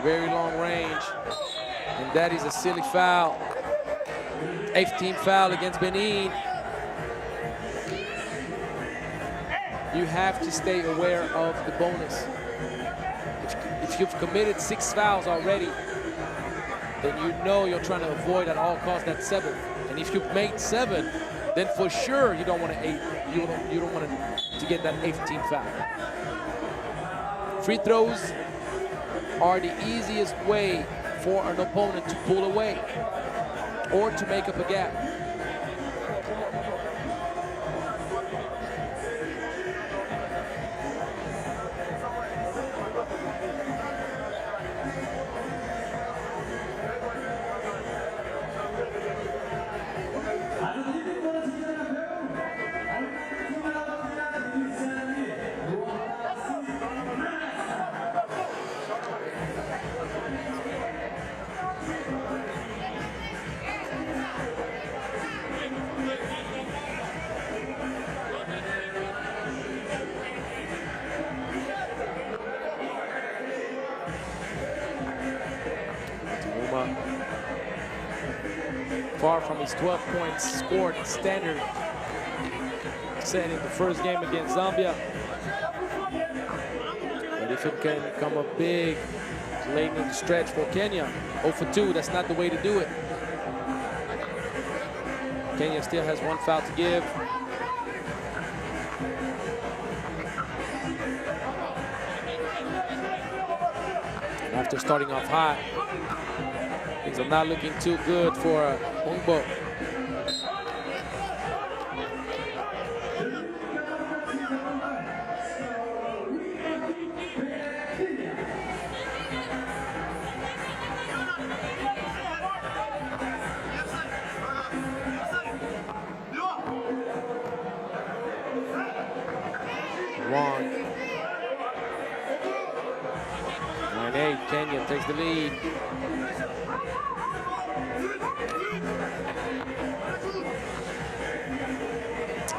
very long range, and that is a silly foul. 8th team foul against Benin. You have to stay aware of the bonus. If you've committed 6 fouls already, then you know you're trying to avoid at all costs that 7th. And if you've made 7, then for sure you don't want to you don't want to get that 8th team foul. Free throws are the easiest way for an opponent to pull away or to make up a gap. far from his 12 points scored standard set in the first game against Zambia. But if it can come up big late in the stretch for Kenya, 0 for 2, that's not the way to do it. Kenya still has one foul to give. And after starting off hot, things are not looking too good for Ungbo. Wrong. 9-8, Kenya takes the lead.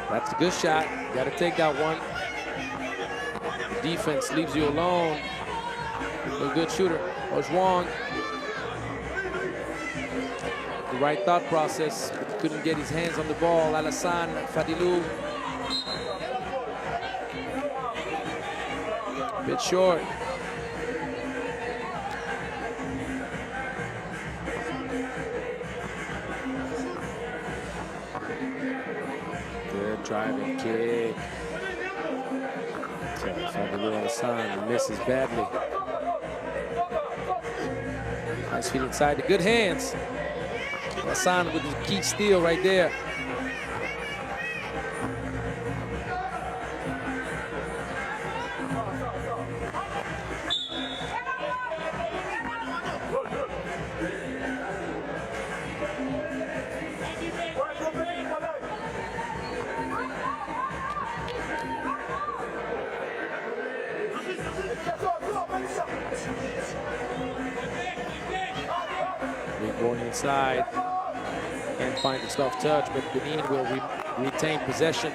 That's a good shot. Got to take that one. Defense leaves you alone. A good shooter. Was wrong. The right thought process, but couldn't get his hands on the ball. Alassane Fadilou. Bit short. Good driving kick. Fadilou Alassane misses badly. Nice feet inside. The good hands. Alassane with the key steal right there. Going inside, can't find the soft touch, but Benin will retain possession.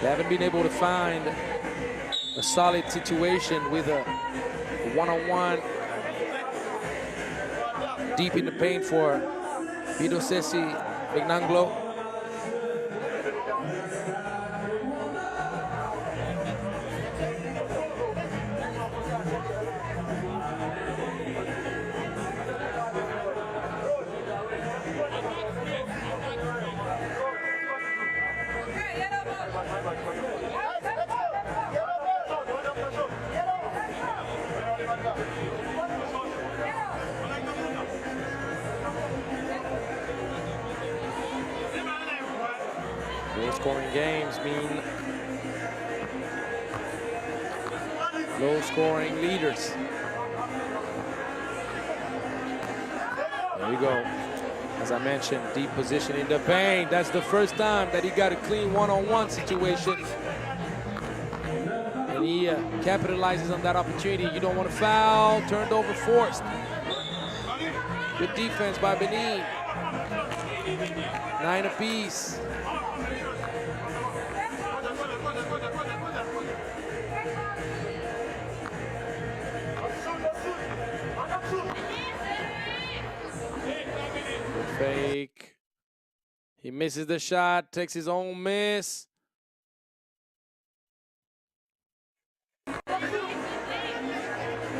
They haven't been able to find a solid situation with a one-on-one deep in the paint for Bidosesi Mignanglo. Low-scoring games mean low-scoring leaders. There you go. As I mentioned, deep position in the paint. That's the first time that he got a clean one-on-one situation. And he capitalizes on that opportunity. You don't want to foul. Turned over, forced. Good defense by Benin. 9 apiece. Fake. He misses the shot, takes his own miss.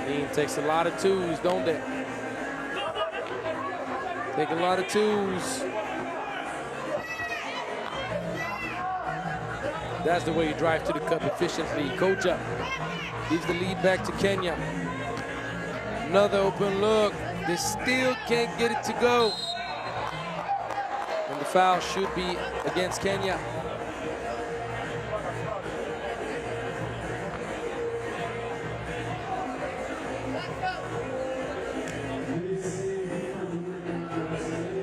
Benin takes a lot of twos, don't they? Take a lot of twos. That's the way you drive to the cup efficiently. Koja gives the lead back to Kenya. Another open look. They still can't get it to go. And the foul should be against Kenya.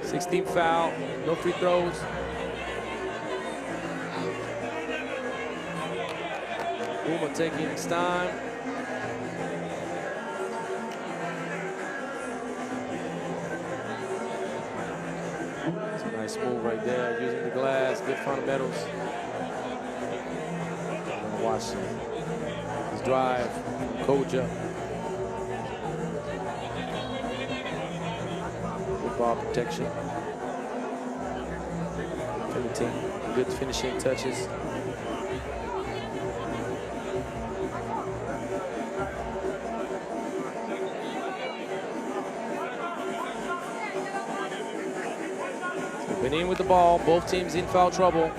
Sixteenth foul, no free throws. Puma taking his time. It's a nice move right there, using the glass, good fundamentals. Watch his drive, Koja. ball protection. Good finishing touches. Benin with the ball, both teams in foul trouble.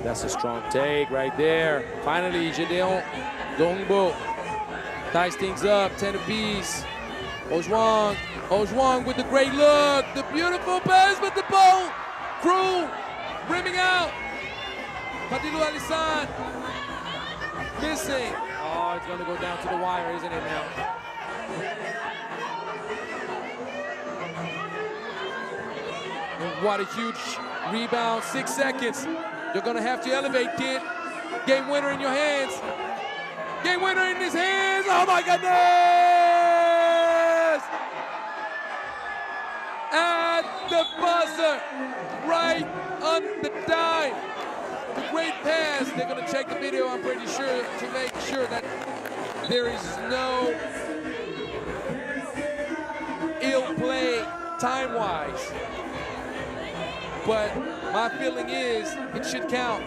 That's a strong take right there. Finally, Gedeon Dongbo ties things up, 10 apiece. Ojwang with the great look, the beautiful pass, but the ball through, brimming out. Fadilu Alissan missing. Oh, it's gonna go down to the wire, isn't it now? And what a huge rebound, 6 seconds. You're gonna have to elevate, kid. Game winner in your hands. Game winner in his hands. Oh my goodness! At the buzzer, right on the dime. The great pass. They're gonna check the video, I'm pretty sure, to make sure that there is no ill play time-wise. But my feeling is it should count.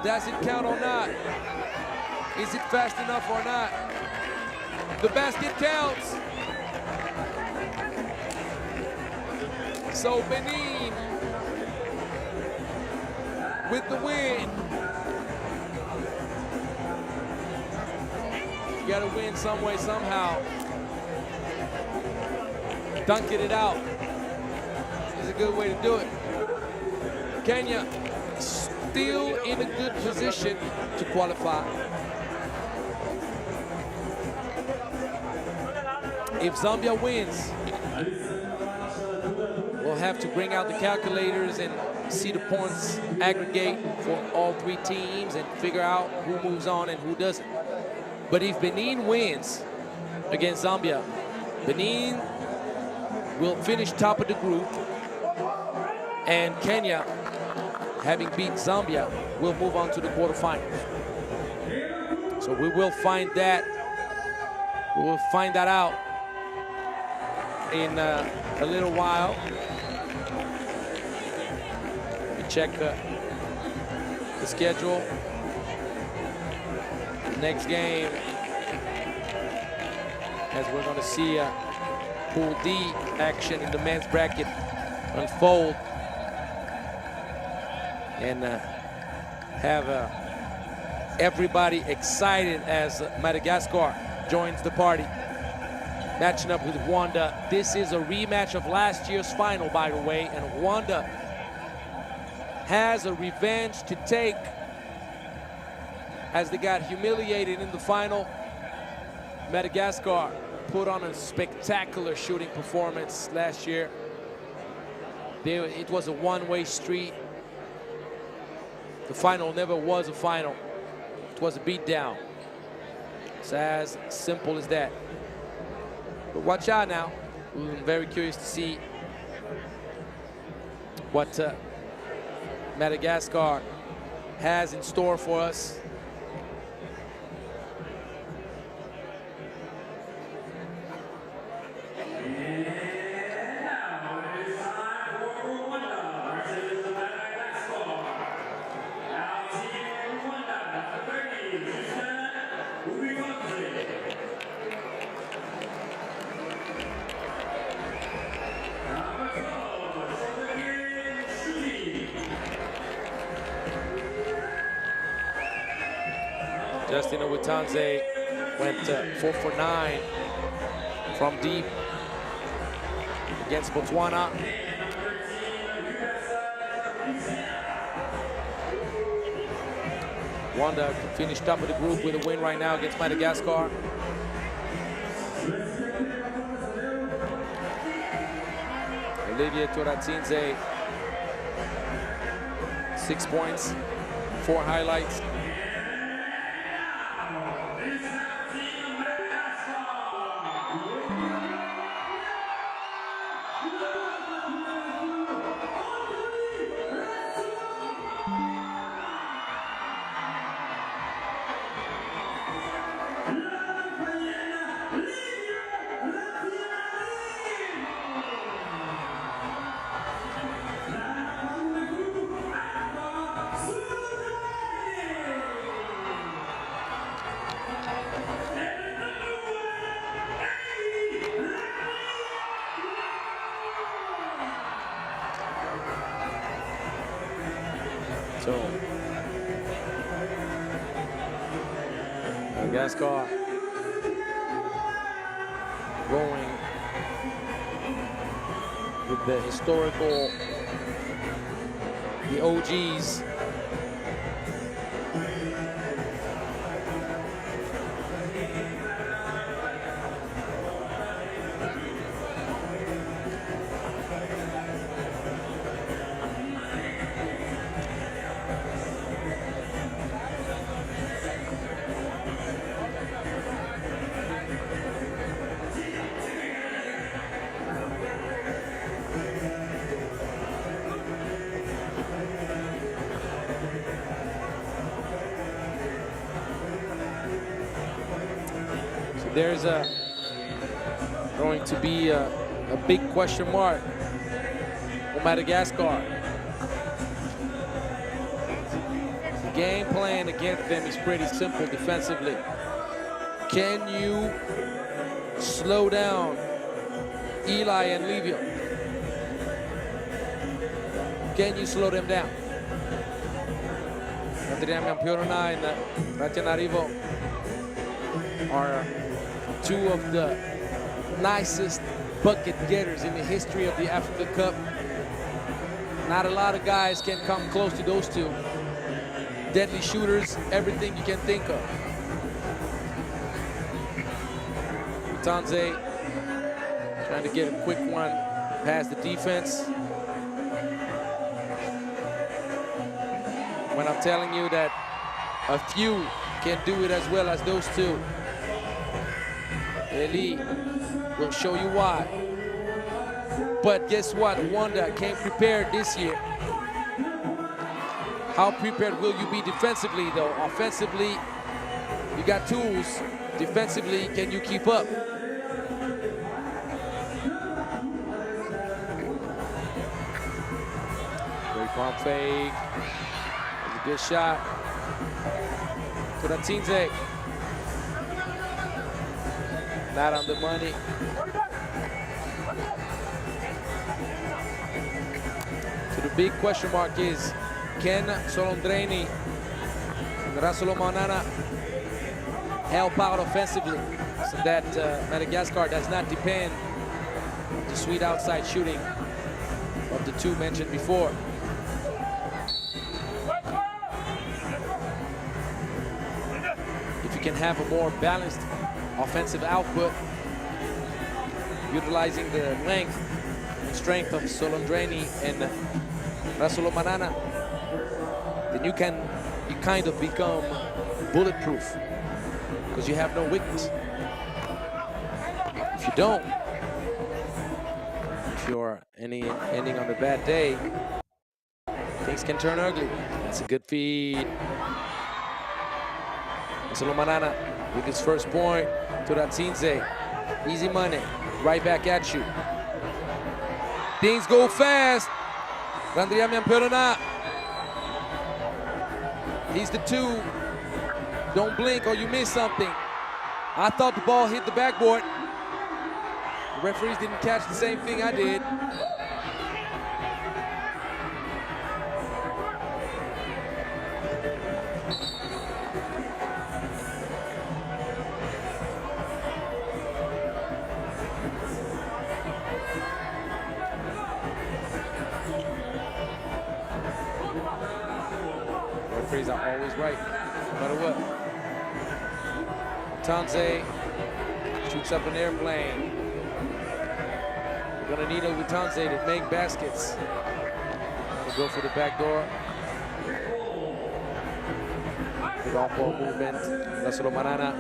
Does it count or not? Is it fast enough or not? The basket counts. So Benin with the win. You gotta win some way, somehow. Dunking it out is a good way to do it. Kenya still in a good position to qualify. If Zambia wins, we'll have to bring out the calculators and see the points aggregate for all three teams and figure out who moves on and who doesn't. But if Benin wins against Zambia, Benin will finish top of the group, and Kenya, having beat Zambia, will move on to the quarterfinals. So we will find that. We will find that out in a little while. We check the schedule. Next game, as we're going to see Pool D action in the men's bracket unfold, and have everybody excited as Madagascar joins the party, matching up with Rwanda. This is a rematch of last year's final, by the way, and Rwanda has a revenge to take, as they got humiliated in the final. Madagascar put on a spectacular shooting performance last year. It was a one-way street. The final never was a final. It was a beatdown. It's as simple as that. But watch out now. I'm very curious to see what Madagascar has in store for us. Justin Owitanze went 4 for 9 from deep against Botswana. Rwanda finished top of the group with a win right now against Madagascar. Olivier Turatsinze, 6 points, 4 highlights. So, Madagascar going with the historical, the OGs. There's going to be a big question mark for Madagascar. The game plan against them is pretty simple defensively. Can you slow down Eli and Livio? Can you slow them down? Antananarivo and Antananarivo are two of the nicest bucket getters in the history of the Africa Cup. Not a lot of guys can come close to those two. Deadly shooters, everything you can think of. Tanze trying to get a quick one past the defense. When I'm telling you that a few can do it as well as those two, Eli will show you why. But guess what? Rwanda came prepared this year. How prepared will you be defensively, though? Offensively, you got tools. Defensively, can you keep up? Great pump fake. That's a good shot. Tunisia. Not on the money. So the big question mark is, can Solondreni and Rasolomanana help out offensively so that Madagascar does not depend on the sweet outside shooting of the two mentioned before? If you can have a more balanced offensive output, utilizing the length and strength of Solondreni and Rasolomanana, then you kind of become bulletproof because you have no weakness. If you don't, if you're ending on a bad day, things can turn ugly. That's a good feed. Rasolomanana with his first point to Tunisia. Easy money, right back at you. Things go fast. He's the two. Don't blink or you miss something. I thought the ball hit the backboard. The referees didn't catch the same thing I did. Referees are always right, no matter what. Tanze shoots up an airplane. We're gonna need Tanze to make baskets. Gonna go for the back door. Good off-ball movement. Rasolomanana,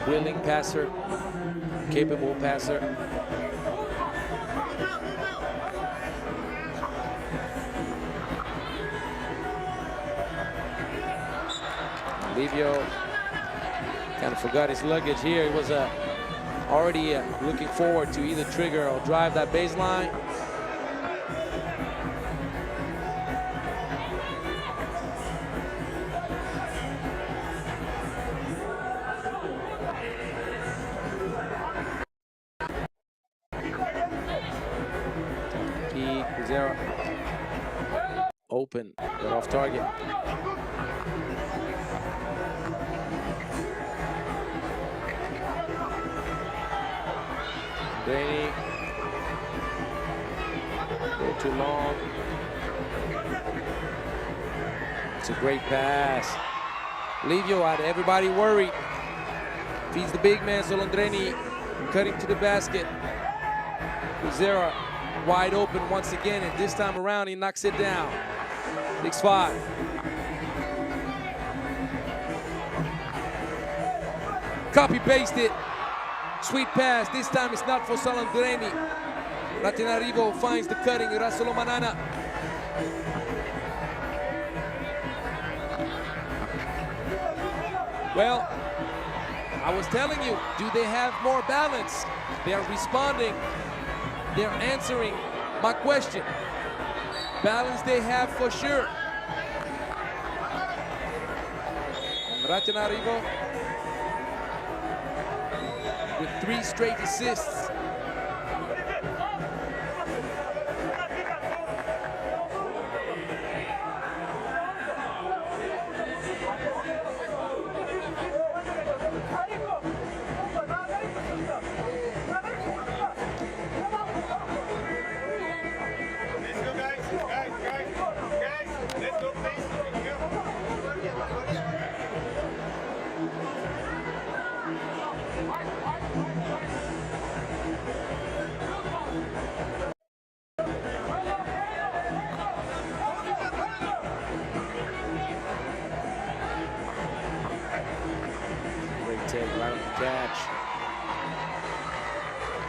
willing passer, capable passer. Livio kind of forgot his luggage here. He was already looking forward to either trigger or drive that baseline. Key, Kuzera. open, but off target. Benin. A little too long. It's a great pass. Livio had everybody worried. Feeds the big man, Solondreni, cutting to the basket. Uzera wide open once again, and this time around he knocks it down. 6-5. Copy paste it. Sweet pass. This time it's not for Solondreni. Antananarivo finds the cutting. Rasolo Manana. Well, I was telling you, do they have more balance? They are responding. They're answering my question. Balance they have for sure. Antananarivo with 3 straight assists. Right on the catch.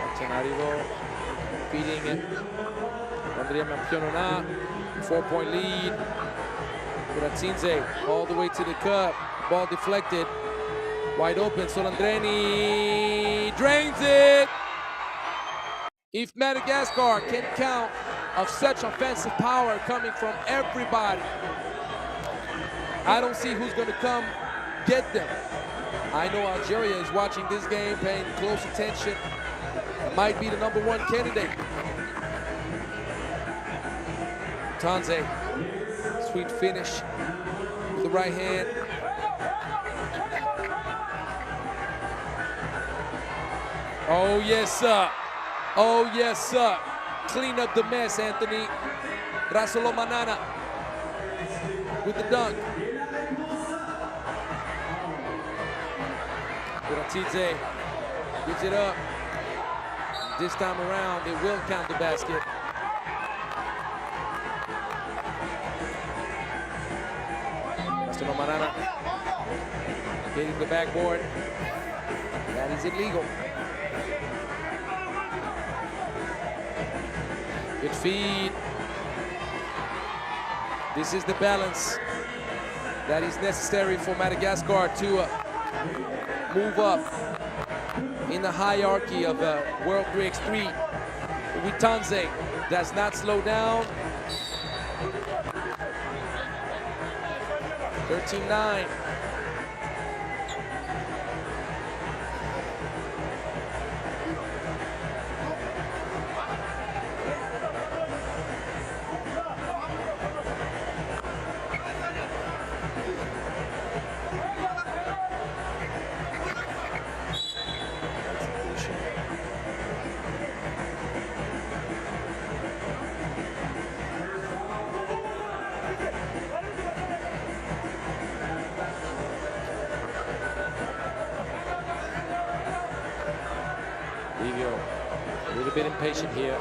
Antananarivo feeding it. Andrea Mampionona, 4-point lead. Kuratsinze all the way to the cup. Ball deflected. Wide open. Solondreni drains it. If Madagascar can count of such offensive power coming from everybody, I don't see who's going to come get them. I know Algeria is watching this game, paying close attention. It might be the #1 candidate. Tanze, sweet finish with the right hand. Oh yes, sir. Oh yes, sir. Clean up the mess, Anthony. Rasolo Manana with the dunk. Kuratidze gives it up. This time around, they will count the basket. Rasolo Manana hitting the backboard. That is illegal. Good feed. This is the balance that is necessary for Madagascar to move up in the hierarchy of World 3x3. With Tanze does not slow down. 13-9. A little bit impatient here.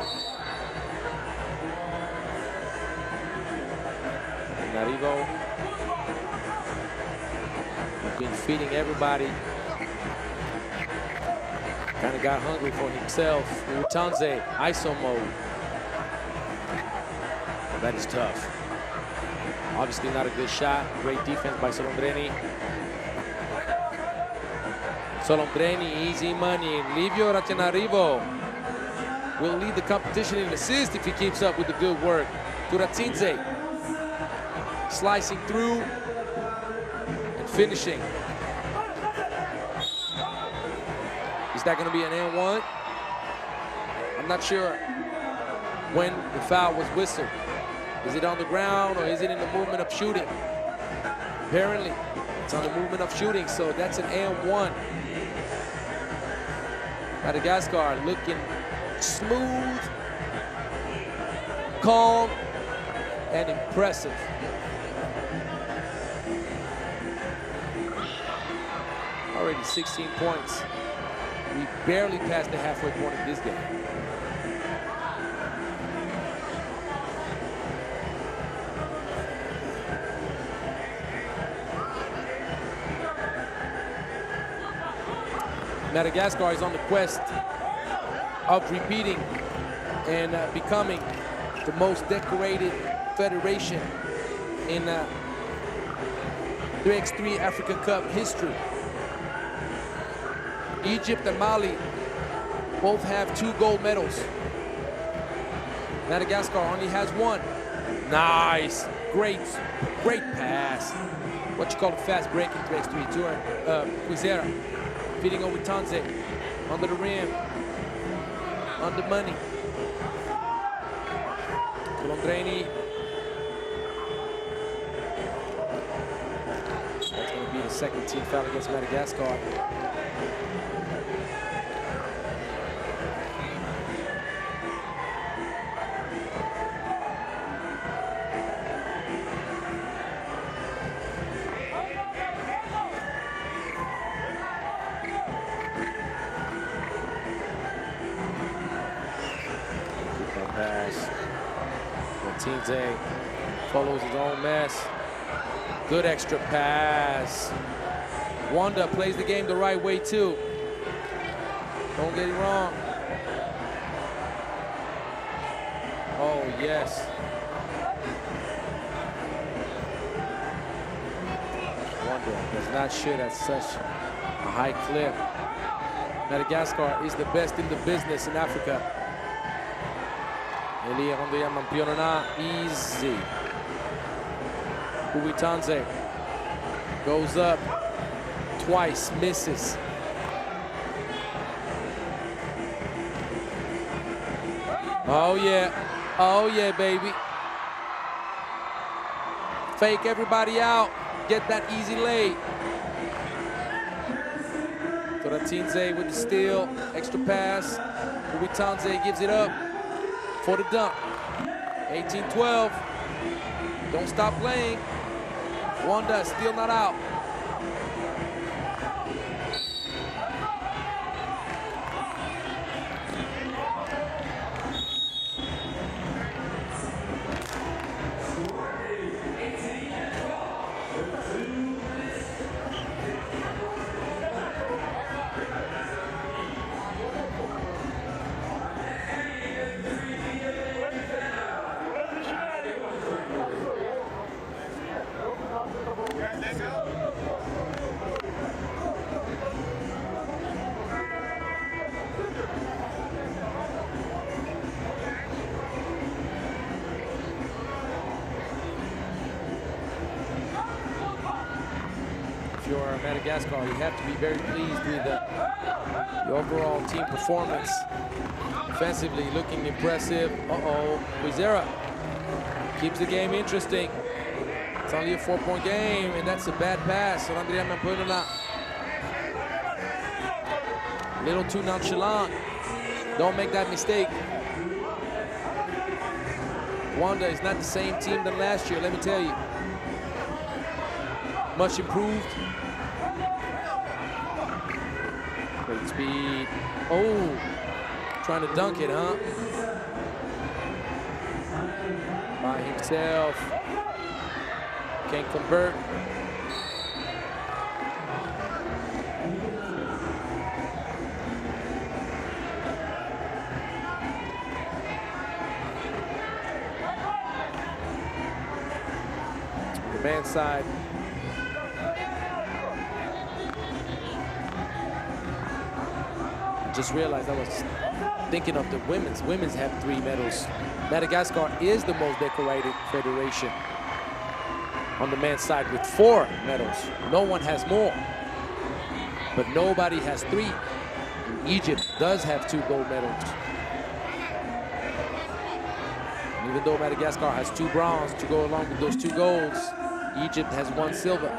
Antananarivo has been feeding everybody. Kind of got hungry for himself. Tanze, ISO mode. Well, that is tough. Obviously not a good shot. Great defense by Solondreni. Solondreni, easy money. Livio Antananarivo will lead the competition in assists if he keeps up with the good work. Kuratsinze slicing through and finishing. Is that going to be an and 1? I'm not sure when the foul was whistled. Is it on the ground or is it in the movement of shooting? Apparently, it's on the movement of shooting, so that's an and 1. Madagascar looking smooth, calm, and impressive. Already 16 points. We barely passed the halfway point of this game. Madagascar is on the quest of repeating and becoming the most decorated federation in 3x3 Africa Cup history. Egypt and Mali both have 2 gold medals. Madagascar only has 1. Nice, great pass. What you call a fast break in 3x3. Quizera feeding over Tanze, under the rim, on the money. Colondreni. That's going to be the second team foul against Madagascar. Pass. Martinez follows his own mess. Good extra pass. Rwanda plays the game the right way too. Don't get it wrong. Oh yes. Rwanda does not shoot at such a high clip. Madagascar is the best in the business in Africa. Eli Rondoya Mampionana, easy. Ubitanze goes up twice, misses. Oh yeah, baby. Fake everybody out, get that easy lay. Toratinze with the steal, extra pass. Ubitanze gives it up for the dunk. 18-12. Don't stop playing. Rwanda still not out. If you're Madagascar, you have to be very pleased with the overall team performance. Offensively, looking impressive. Quizera keeps the game interesting. It's only a 4-point game, and that's a bad pass. A little too nonchalant. Don't make that mistake. Rwanda is not the same team than last year, let me tell you. Much improved. Great speed. Oh, trying to dunk it, huh? By himself. Can't convert. The man side. Just realized I was thinking of the women's. Women's have 3 medals. Madagascar is the most decorated federation on the men's side with 4 medals. No one has more, but nobody has 3. Egypt does have 2 gold medals. Even though Madagascar has 2 bronze to go along with those 2 golds, Egypt has 1 silver.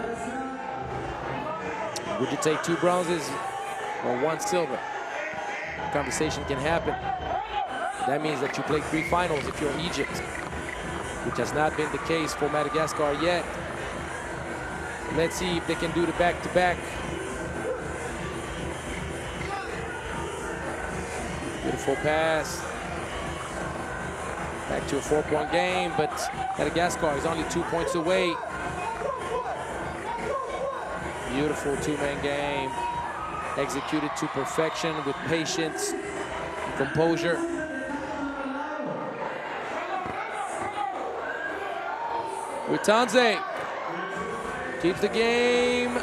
Would you take 2 bronzes or 1 silver? Conversation can happen. That means that you play 3 finals if you're Egypt, which has not been the case for Madagascar yet. Let's see if they can do the back-to-back. Beautiful pass. Back to a 4-point game, but Madagascar is only 2 points away. Beautiful 2-man game. Executed to perfection with patience and composure. Witanze keeps the game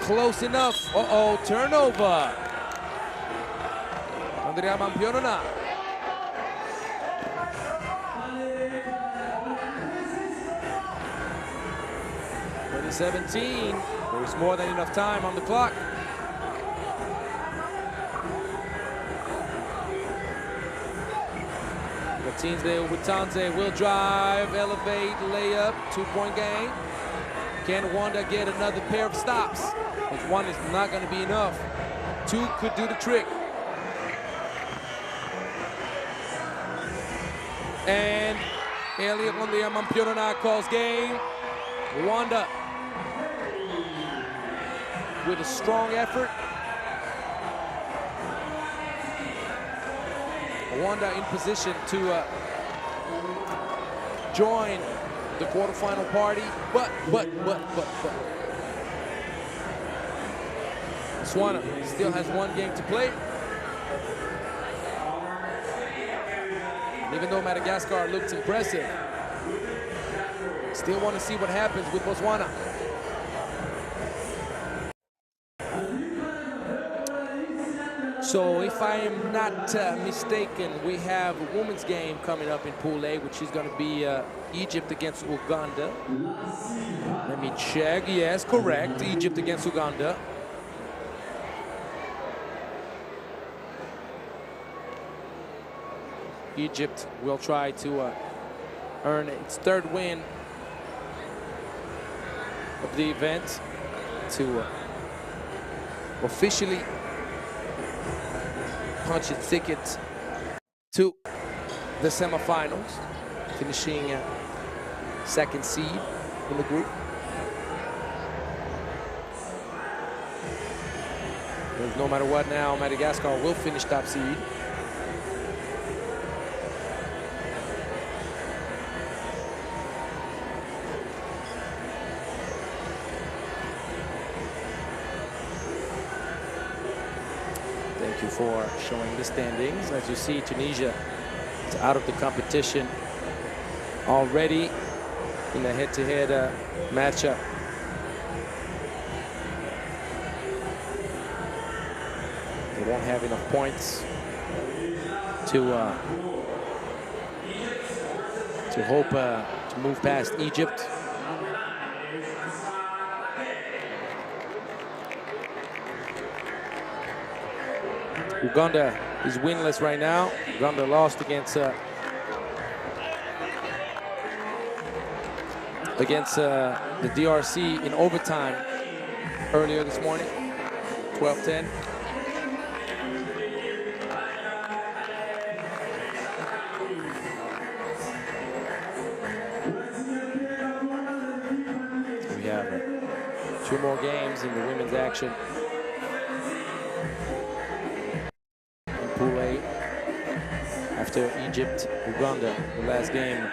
close enough. Uh-oh, turnover. Andrea Mampionona. 2017. There's more than enough time on the clock. Witanze will drive, elevate, layup, 2-point game. Can Rwanda get another pair of stops? If 1 is not going to be enough, 2 could do the trick. And Elliot Londia Mampionana calls game. Rwanda with a strong effort. Rwanda in position to join the quarterfinal party, but. Botswana still has 1 game to play. And even though Madagascar looks impressive, still want to see what happens with Botswana. So if I am not mistaken, we have a women's game coming up in Pool A, which is going to be Egypt against Uganda. Let me check. Yes, correct. Egypt against Uganda. Egypt will try to earn its 3rd win of the event to officially punch its ticket to the semifinals, finishing 2nd seed in the group. Because no matter what now, Madagascar will finish top seed. Thank you for showing the standings. As you see, Tunisia is out of the competition already in the head-to-head matchup. They won't have enough points to hope to move past Egypt. Uganda is winless right now. Uganda lost against the DRC in overtime earlier this morning, 12-10. We have 2 more games in the women's action. Pool A, after Egypt, Uganda, the last game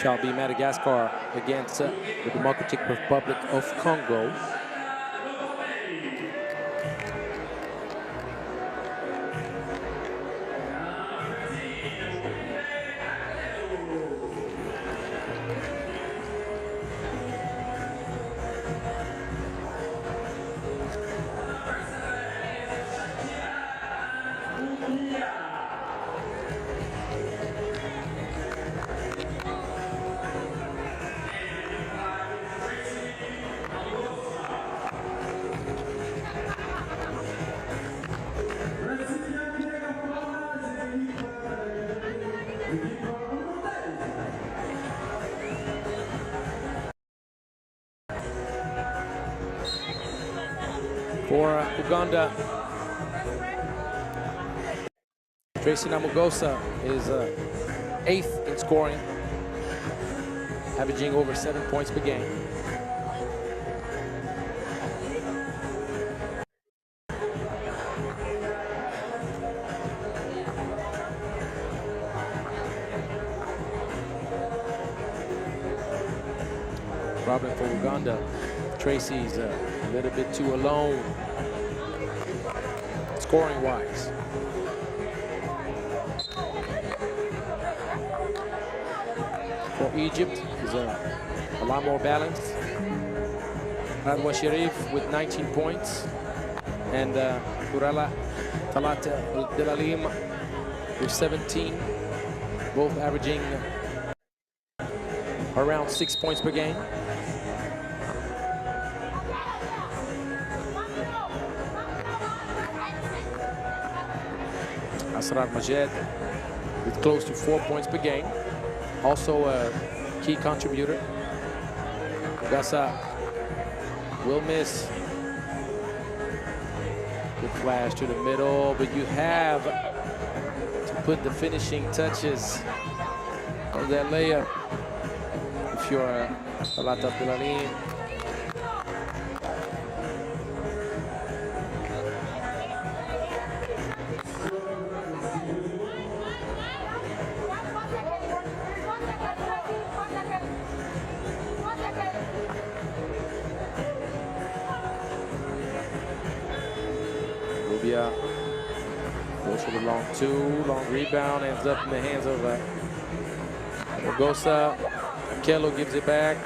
shall be Madagascar against the Democratic Republic of Congo. For Uganda, Tracy Namugosa is 8th in scoring, averaging over 7 points per game. Problem for Uganda, Tracy's a little bit too alone, scoring-wise. For Egypt, is a lot more balanced. Radwa Sharif with 19 points, and Kurala Talata Delalim with 17, both averaging around 6 points per game. Asrar Majed with close to 4 points per game, also a key contributor. Gasa will miss. Good flash to the middle, but you have to put the finishing touches on that layup if you're Talat Abdelalim. Goes for the long two, long rebound, ends up in the hands of Namugosa. Kello gives it back.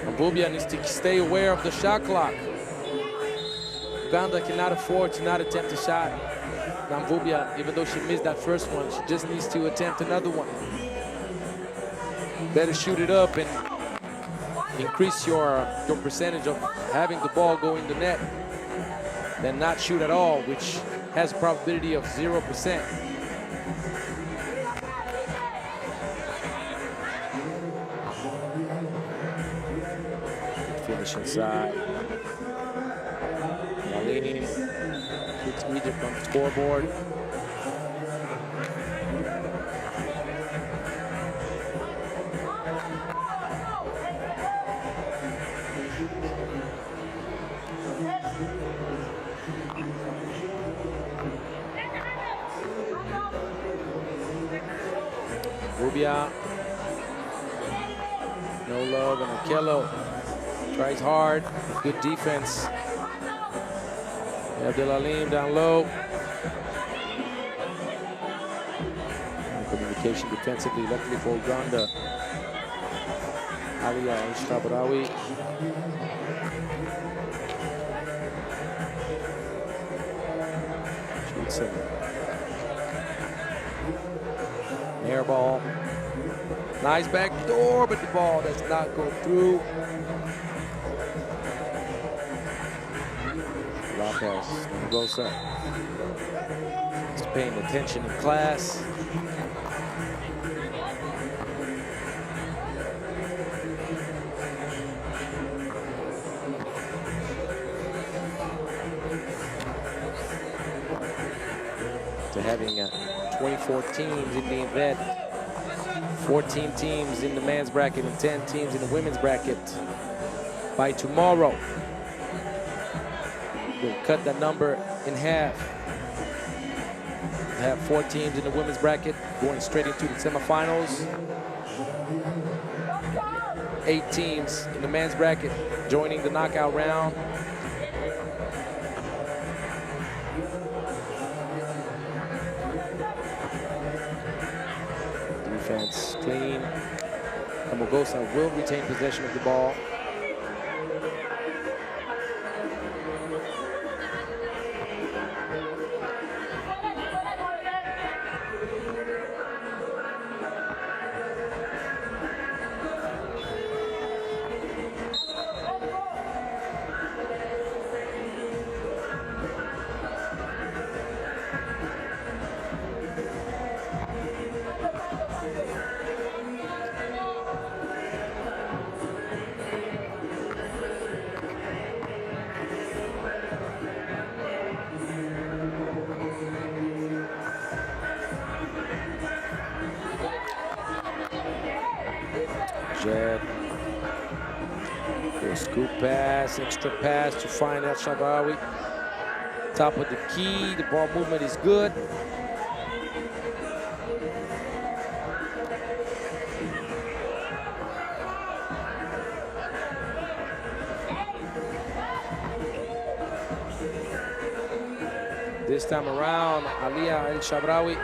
Mbubia needs to stay aware of the shot clock. Uganda cannot afford to not attempt a shot. Mbubia, even though she missed that first one, she just needs to attempt another one. Better shoot it up and increase your percentage of having the ball go in the net than not shoot at all, which has a probability of 0%. Finish inside. Malini puts Egypt on the scoreboard. Rubia, no love, and Okello tries hard, good defense. Abdelalim down low. Communication defensively, luckily for Uganda. Alia Ishrabrawi. Shoots him. Air ball. Nice back door, but the ball does not go through. Lopez, Namugosa. He's paying attention in class. To having 24 teams in the event, 14 teams in the men's bracket and 10 teams in the women's bracket. By tomorrow, we'll cut that number in half. We'll have 4 teams in the women's bracket going straight into the semifinals. 8 teams in the men's bracket joining the knockout round. Defense clean. Namugosa will retain possession of the ball. Majed. Good scoop pass, extra pass to find El Shabrawi. Top of the key, the ball movement is good. This time around, Alia El Shabrawi.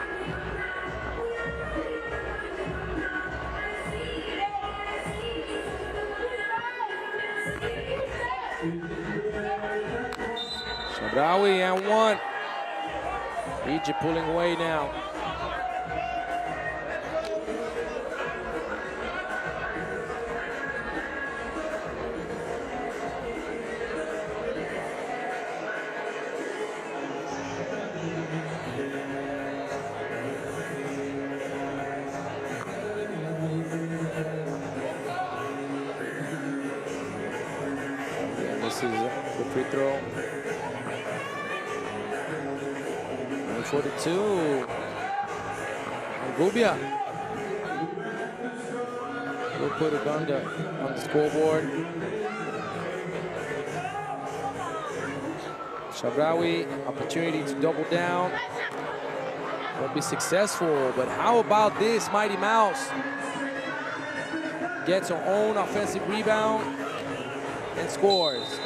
Shabrawi and one. Egypt pulling away now. And this is the free throw. 42. Gubia will put Uganda on the scoreboard. Shabrawi, opportunity to double down. Won't be successful, but how about this Mighty Mouse? Gets her own offensive rebound and scores.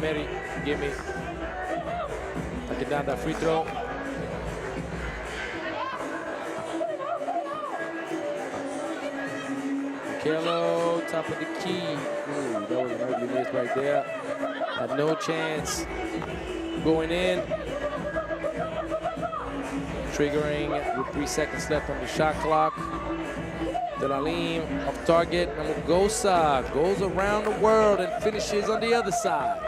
Mary, give me. Taking down that free throw. Kello, top of the key. Ooh, that was an ugly miss right there. Had no chance going in. Triggering with 3 seconds left on the shot clock. Delalim off target. Namugosa goes around the world and finishes on the other side.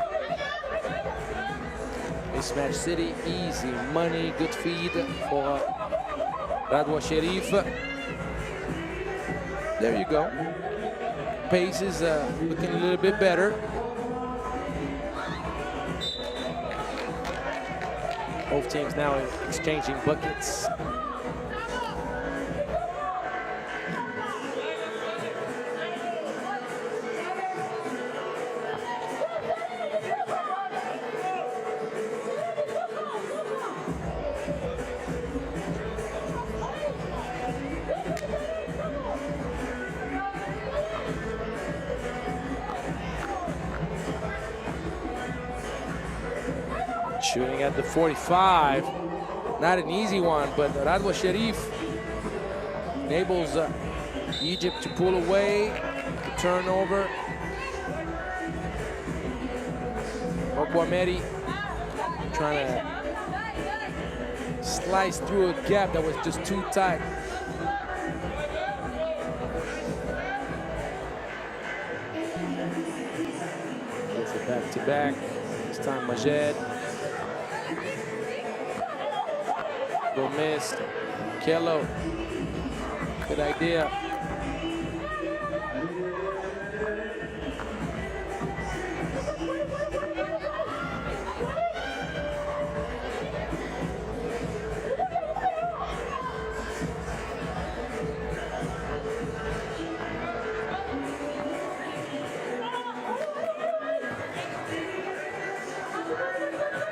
Mismatch City, easy money, good feed for Radwa Sharif. There you go. Pace is looking a little bit better. Both teams now exchanging buckets. Shooting at the 45, not an easy one, but Radwa Sharif enables Egypt to pull away, the turnover. Okwameri trying to slice through a gap that was just too tight. Gets it back to back, this time Majed. Go missed. Kello. Good idea.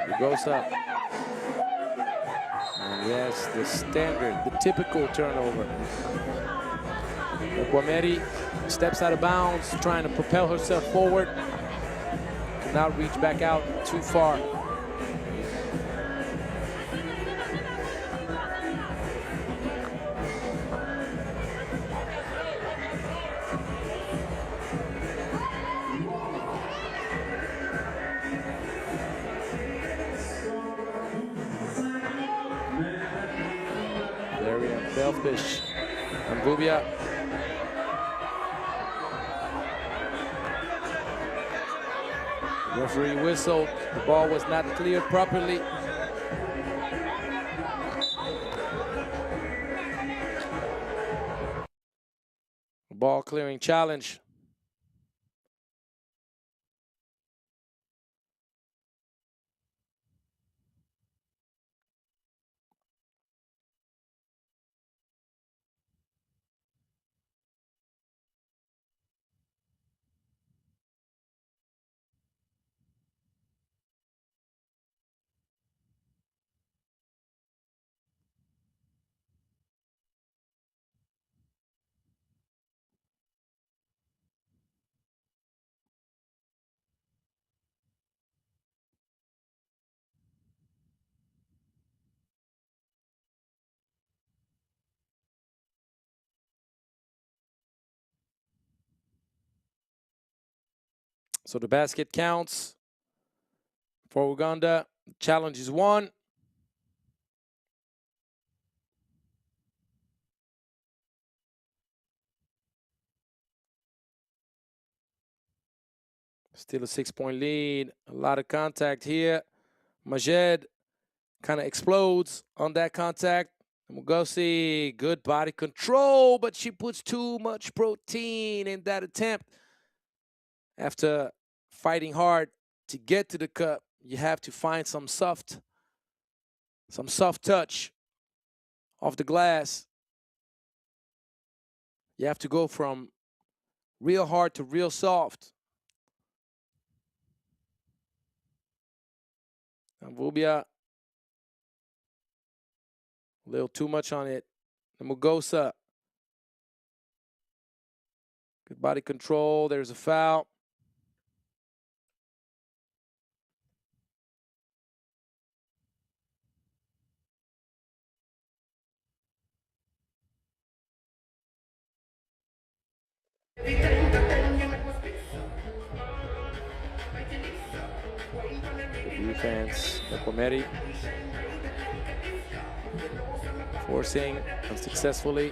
He goes up. Yes, the standard, the typical turnover. Guameri steps out of bounds, trying to propel herself forward. Cannot reach back out too far. Selfish. And Bubia. Referee whistled. The ball was not cleared properly. Ball clearing challenge. So the basket counts for Uganda. Challenge is won. Still a 6-point lead. A lot of contact here. Majed kind of explodes on that contact. Mugosi, good body control, but she puts too much protein in that attempt. After fighting hard to get to the cup, you have to find some soft touch off the glass. You have to go from real hard to real soft. And Vubia, a little too much on it. And Mugosa, good body control. There's a foul. Defense, Guameri forcing unsuccessfully.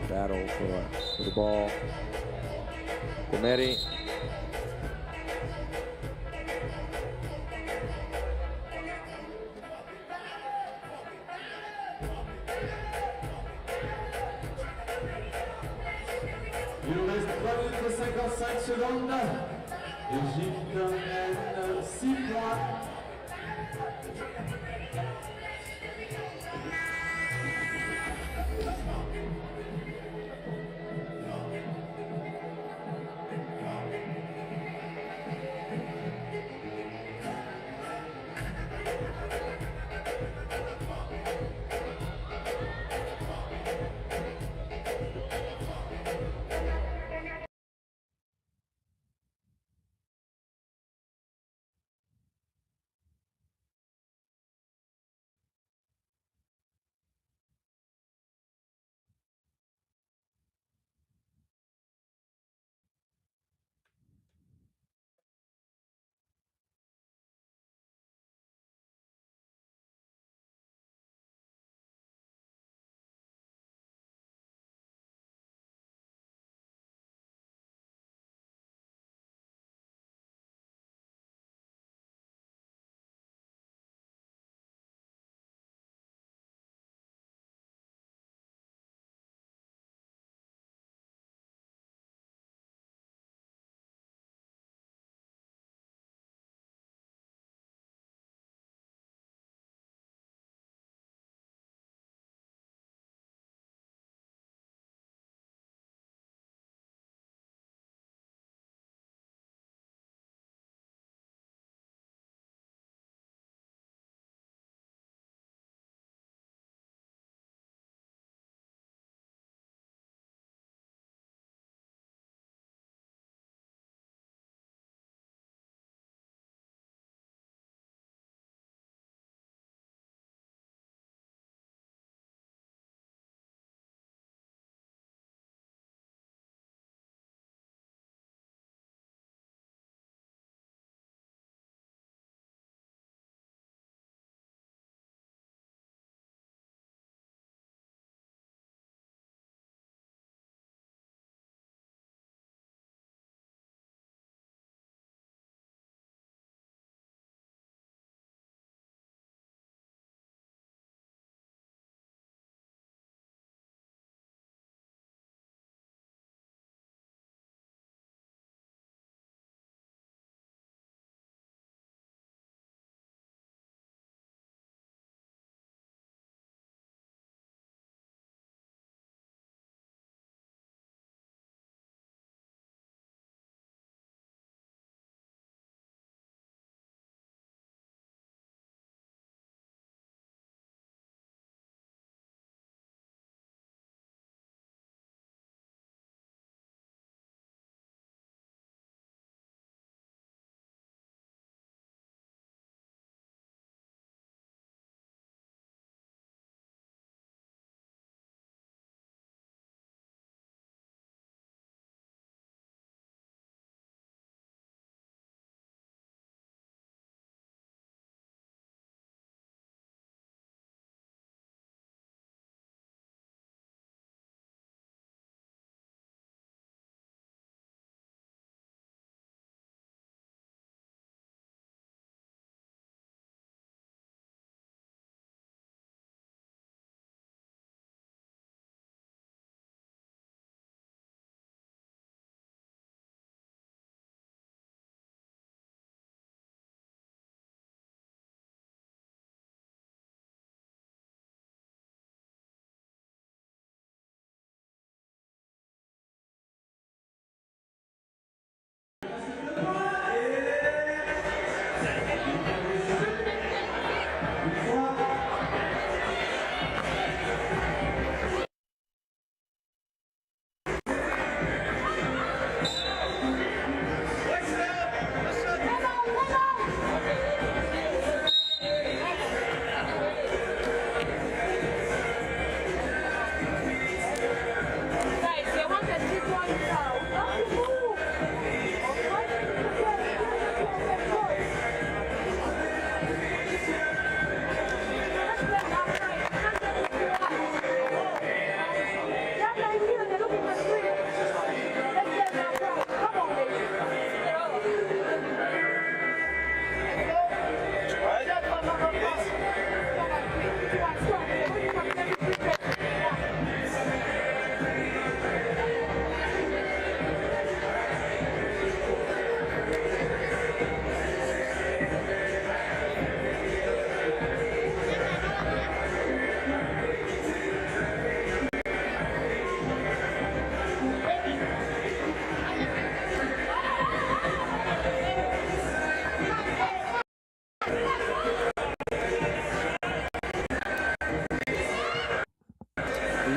Battle for the ball. Guameri. Il nous reste 3 minutes 55 secondes. Égypte mène 6 points.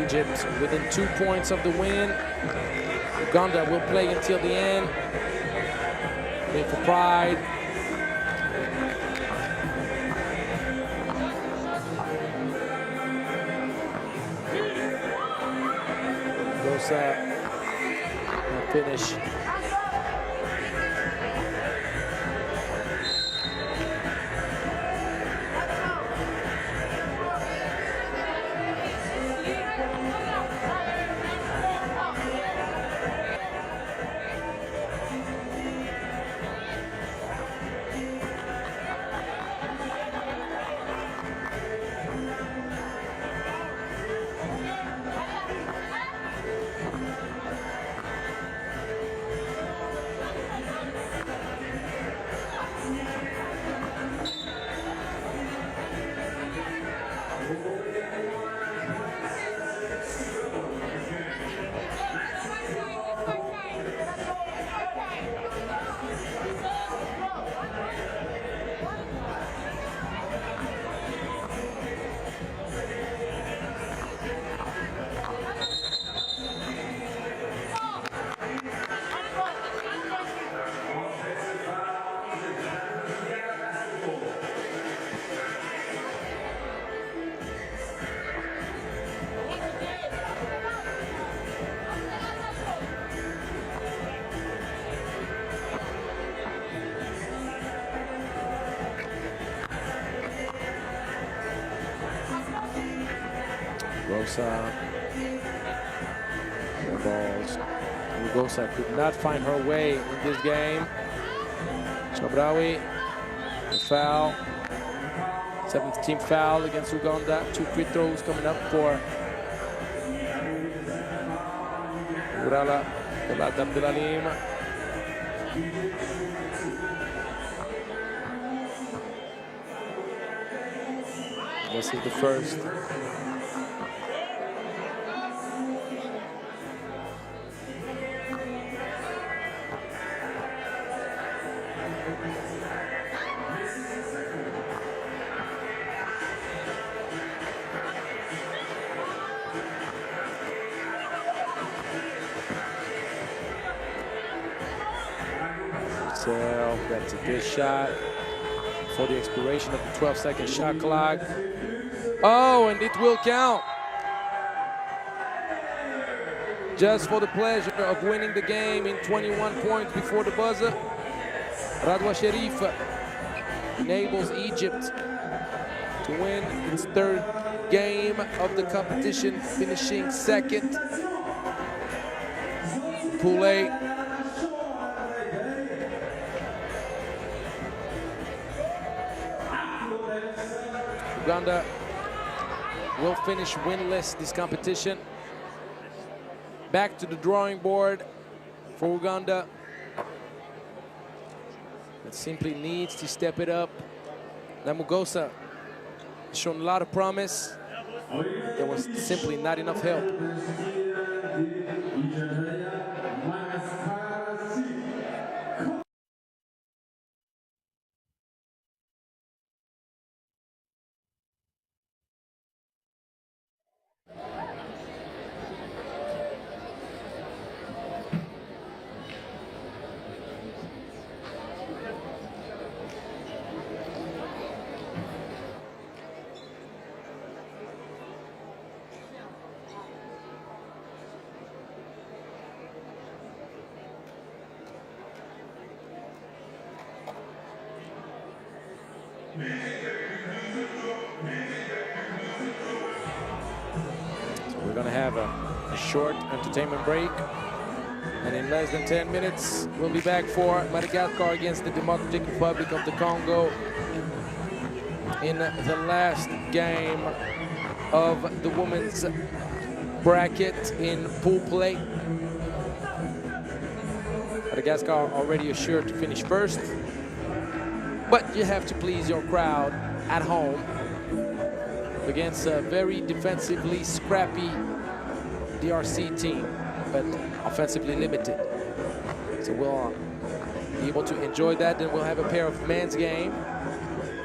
Egypt within 2 points of the win. Uganda will play until the end. Play for pride. Goes finish. Balls. Rugosa could not find her way in this game. Chabraoui, the foul. 7th team foul against Uganda. 2 free throws coming up for Urala Abdulalim. This is the first. That's a good shot for the expiration of the 12-second shot clock. Oh, and it will count. Just for the pleasure of winning the game in 21 points before the buzzer, Radwa Sherif enables Egypt to win its 3rd game of the competition, finishing 2nd. Pool A. Uganda will finish winless this competition. Back to the drawing board for Uganda. It simply needs to step it up. Namugosa has shown a lot of promise. There was simply not enough help. So we're going to have a short entertainment break. And in less than 10 minutes, we'll be back for Madagascar against the Democratic Republic of the Congo in the last game of the women's bracket in pool play. Madagascar already assured to finish first, but you have to please your crowd at home against a very defensively scrappy DRC team, but offensively limited. So we'll be able to enjoy that. Then we'll have a pair of men's game.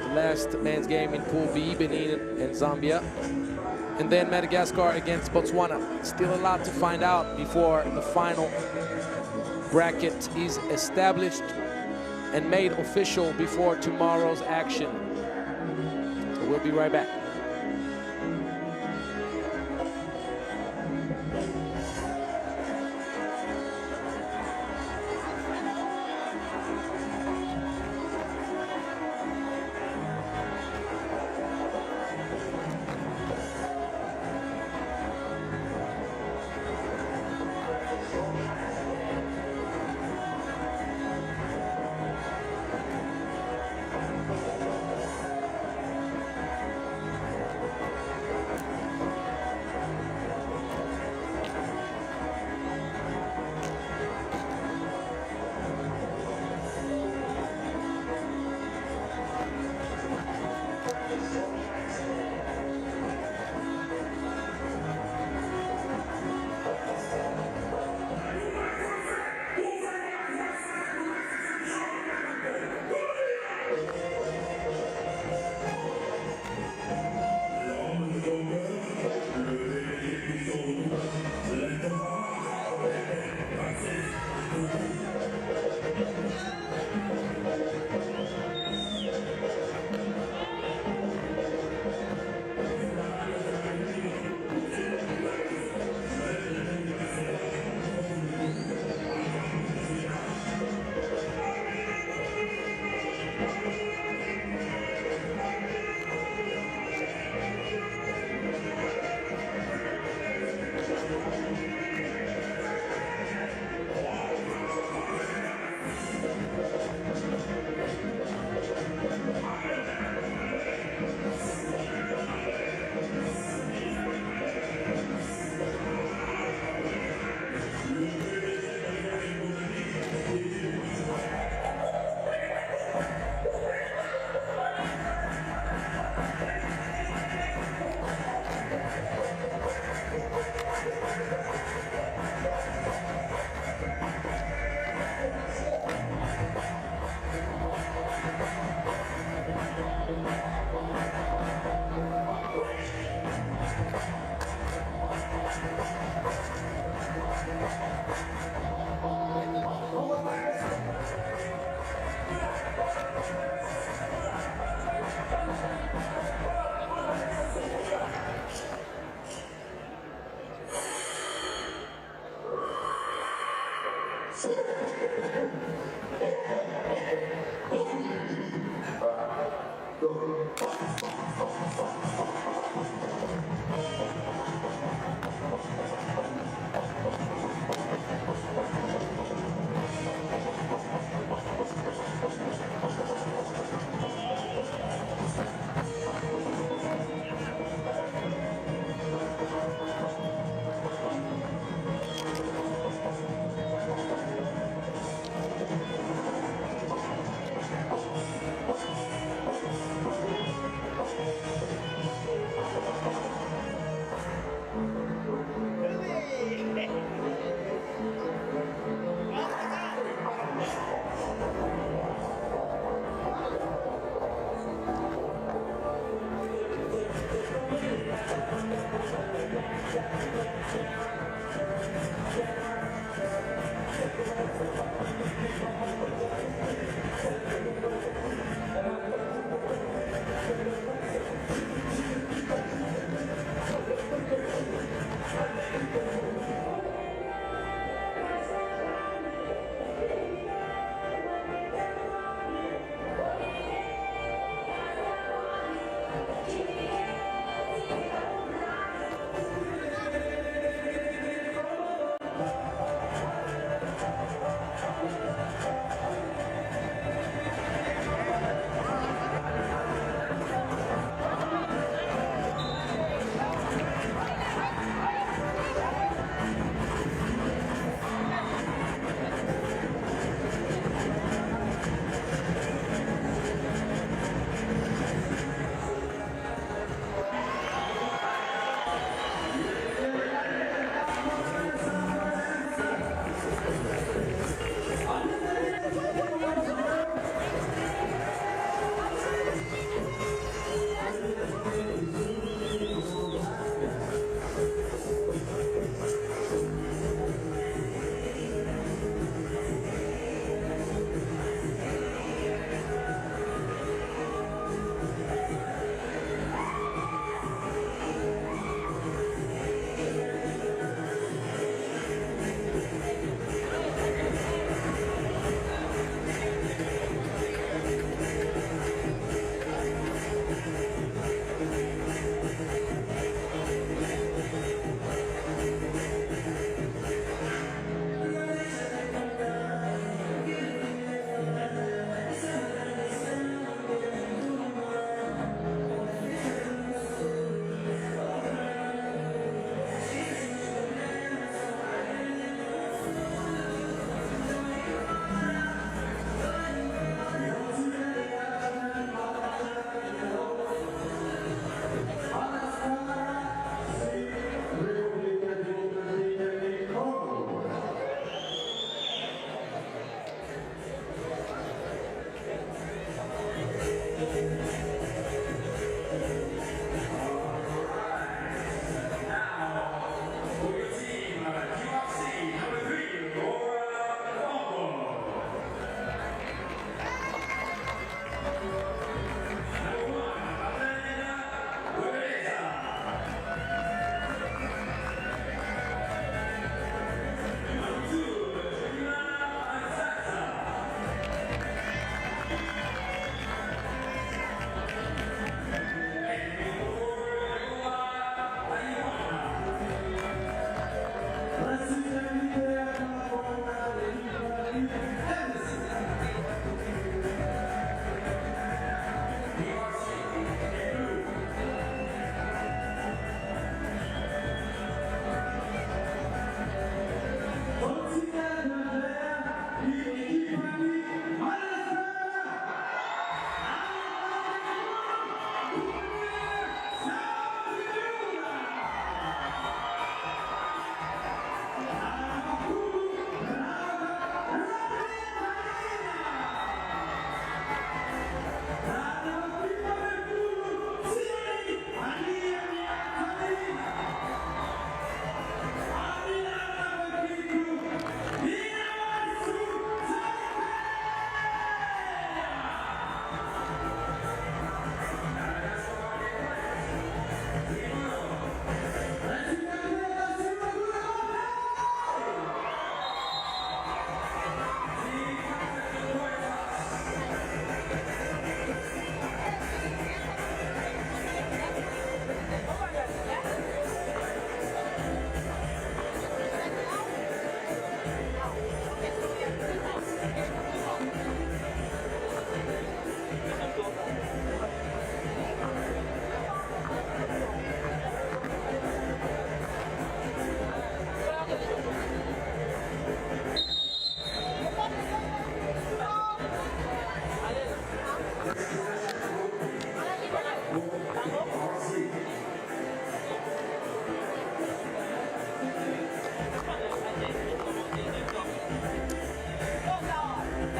The last men's game in Pool B, Benin and Zambia. And then Madagascar against Botswana. Still a lot to find out before the final bracket is established and made official before tomorrow's action. So we'll be right back.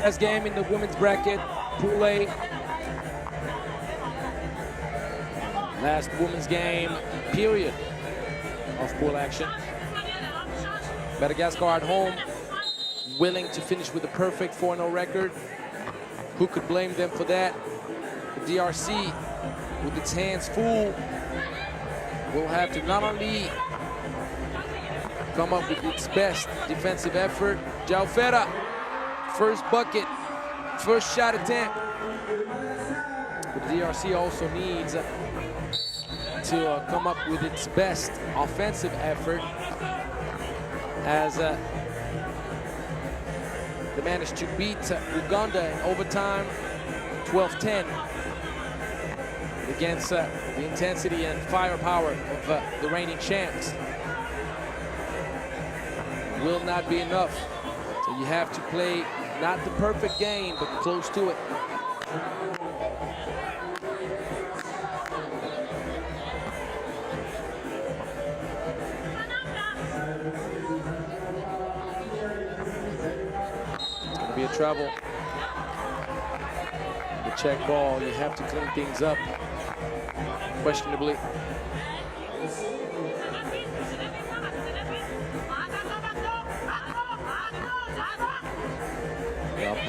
Last game in the women's bracket, Pool A. Last women's game, period, of pool action. Madagascar at home, willing to finish with a perfect 4-0 record. Who could blame them for that? The DRC, with its hands full, will have to not only come up with its best defensive effort. Jaufera, first bucket, first shot attempt. But the DRC also needs to come up with its best offensive effort, as they managed to beat Uganda in overtime 12-10 against the intensity and firepower of the reigning champs. Will not be enough, so you have to play not the perfect game, but close to it. Be a trouble. The check ball, you have to clean things up, questionably.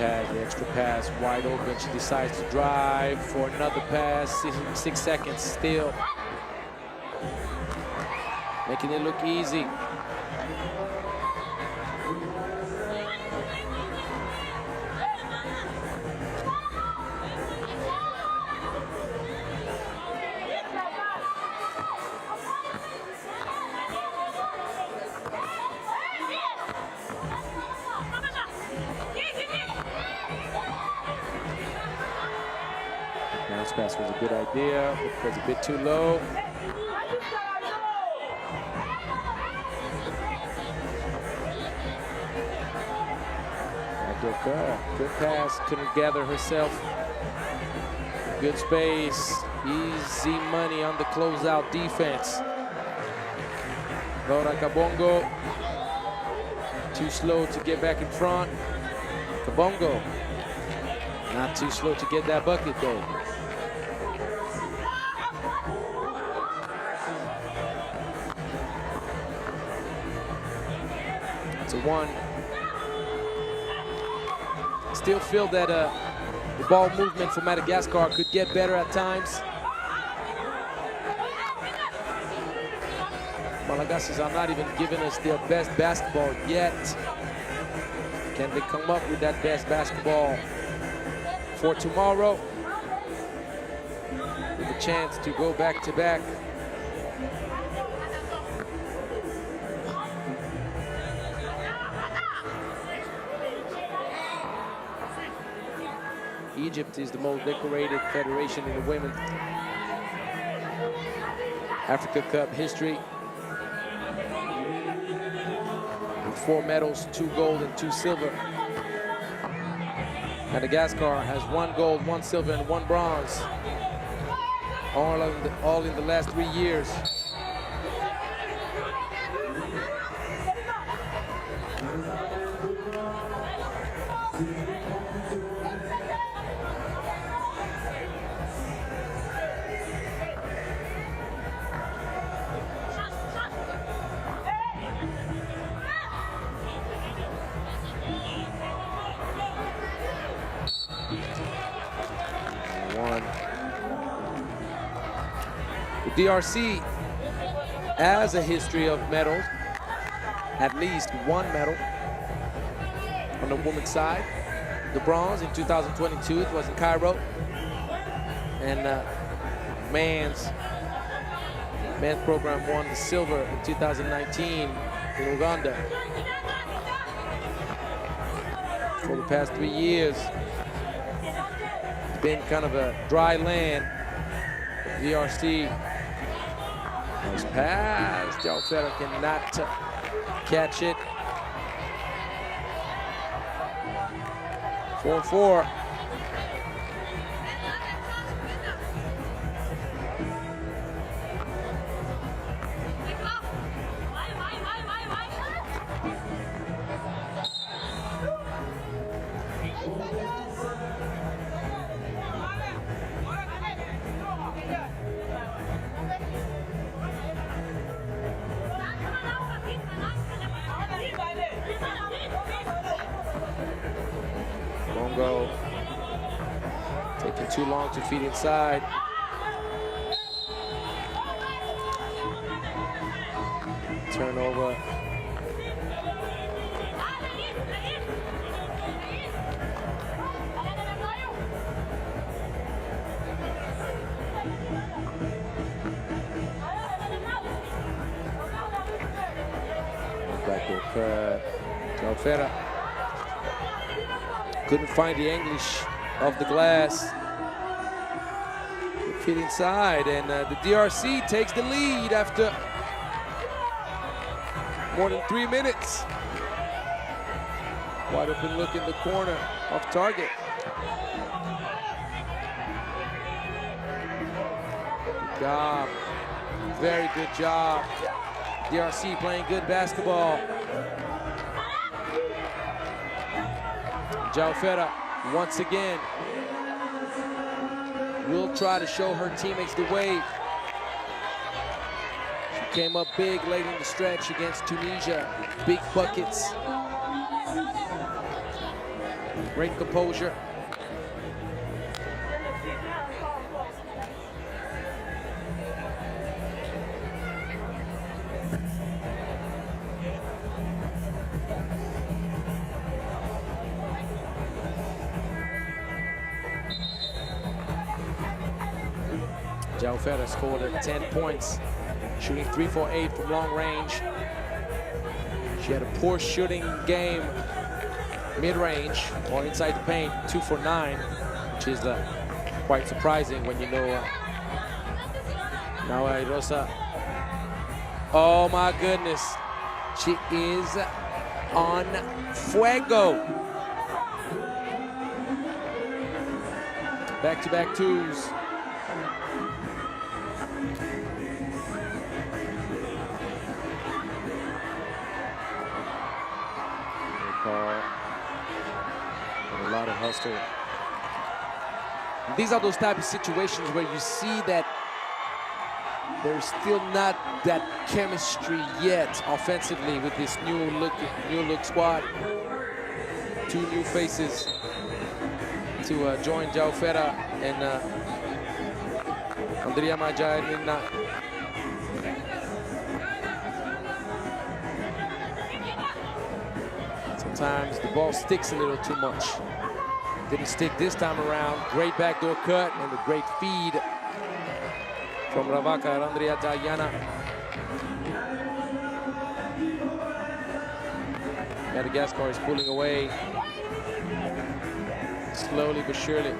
The extra pass, wide open. She decides to drive for another pass. 6 seconds still, making it look easy. Bounce pass was a good idea. It was a bit too low. Good pass, couldn't gather herself. Good space, easy money on the closeout defense. Laura Kabongo, too slow to get back in front. Kabongo, not too slow to get that bucket though. It's a one. Still feel that the ball movement for Madagascar could get better at times. Malagasys are not even giving us their best basketball yet. Can they come up with that best basketball for tomorrow? With a chance to go back-to-back. Egypt is the most decorated federation in the Women's Africa Cup history, with 4 medals, 2 gold and 2 silver. Madagascar has 1 gold, 1 silver and 1 bronze, all in the last 3 years. The DRC has a history of medals, at least 1 medal on the women's side. The bronze in 2022, it was in Cairo. And men's program won the silver in 2019 in Uganda. For the past 3 years, it's been kind of a dry land. DRC has passed. Jaufera cannot catch it. 4-4. too long to feed inside. Turnover. Backdoor cut. Alfera couldn't find the English of the glass. Fit inside, and the DRC takes the lead after more than 3 minutes. Wide open look in the corner, off target. Good job, very good job. DRC playing good basketball. Jaufera once again will try to show her teammates the way. She came up big late in the stretch against Tunisia. Big buckets. Great composure. Jaufera scored at 10 points, shooting 3 for 8 from long range. She had a poor shooting game mid-range or inside the paint, 2 for 9, which is quite surprising when you know Nawa Rosa. Oh my goodness, she is on fuego. Back-to-back twos. And a lot of hustle. These are those type of situations where you see that there's still not that chemistry yet offensively with this new look squad. 2 new faces to join Jaufera and Andrea Majairina. Sometimes the ball sticks a little too much. Didn't stick this time around. Great backdoor cut and a great feed from Ravaka and Andrea Diana. Madagascar is pulling away slowly but surely.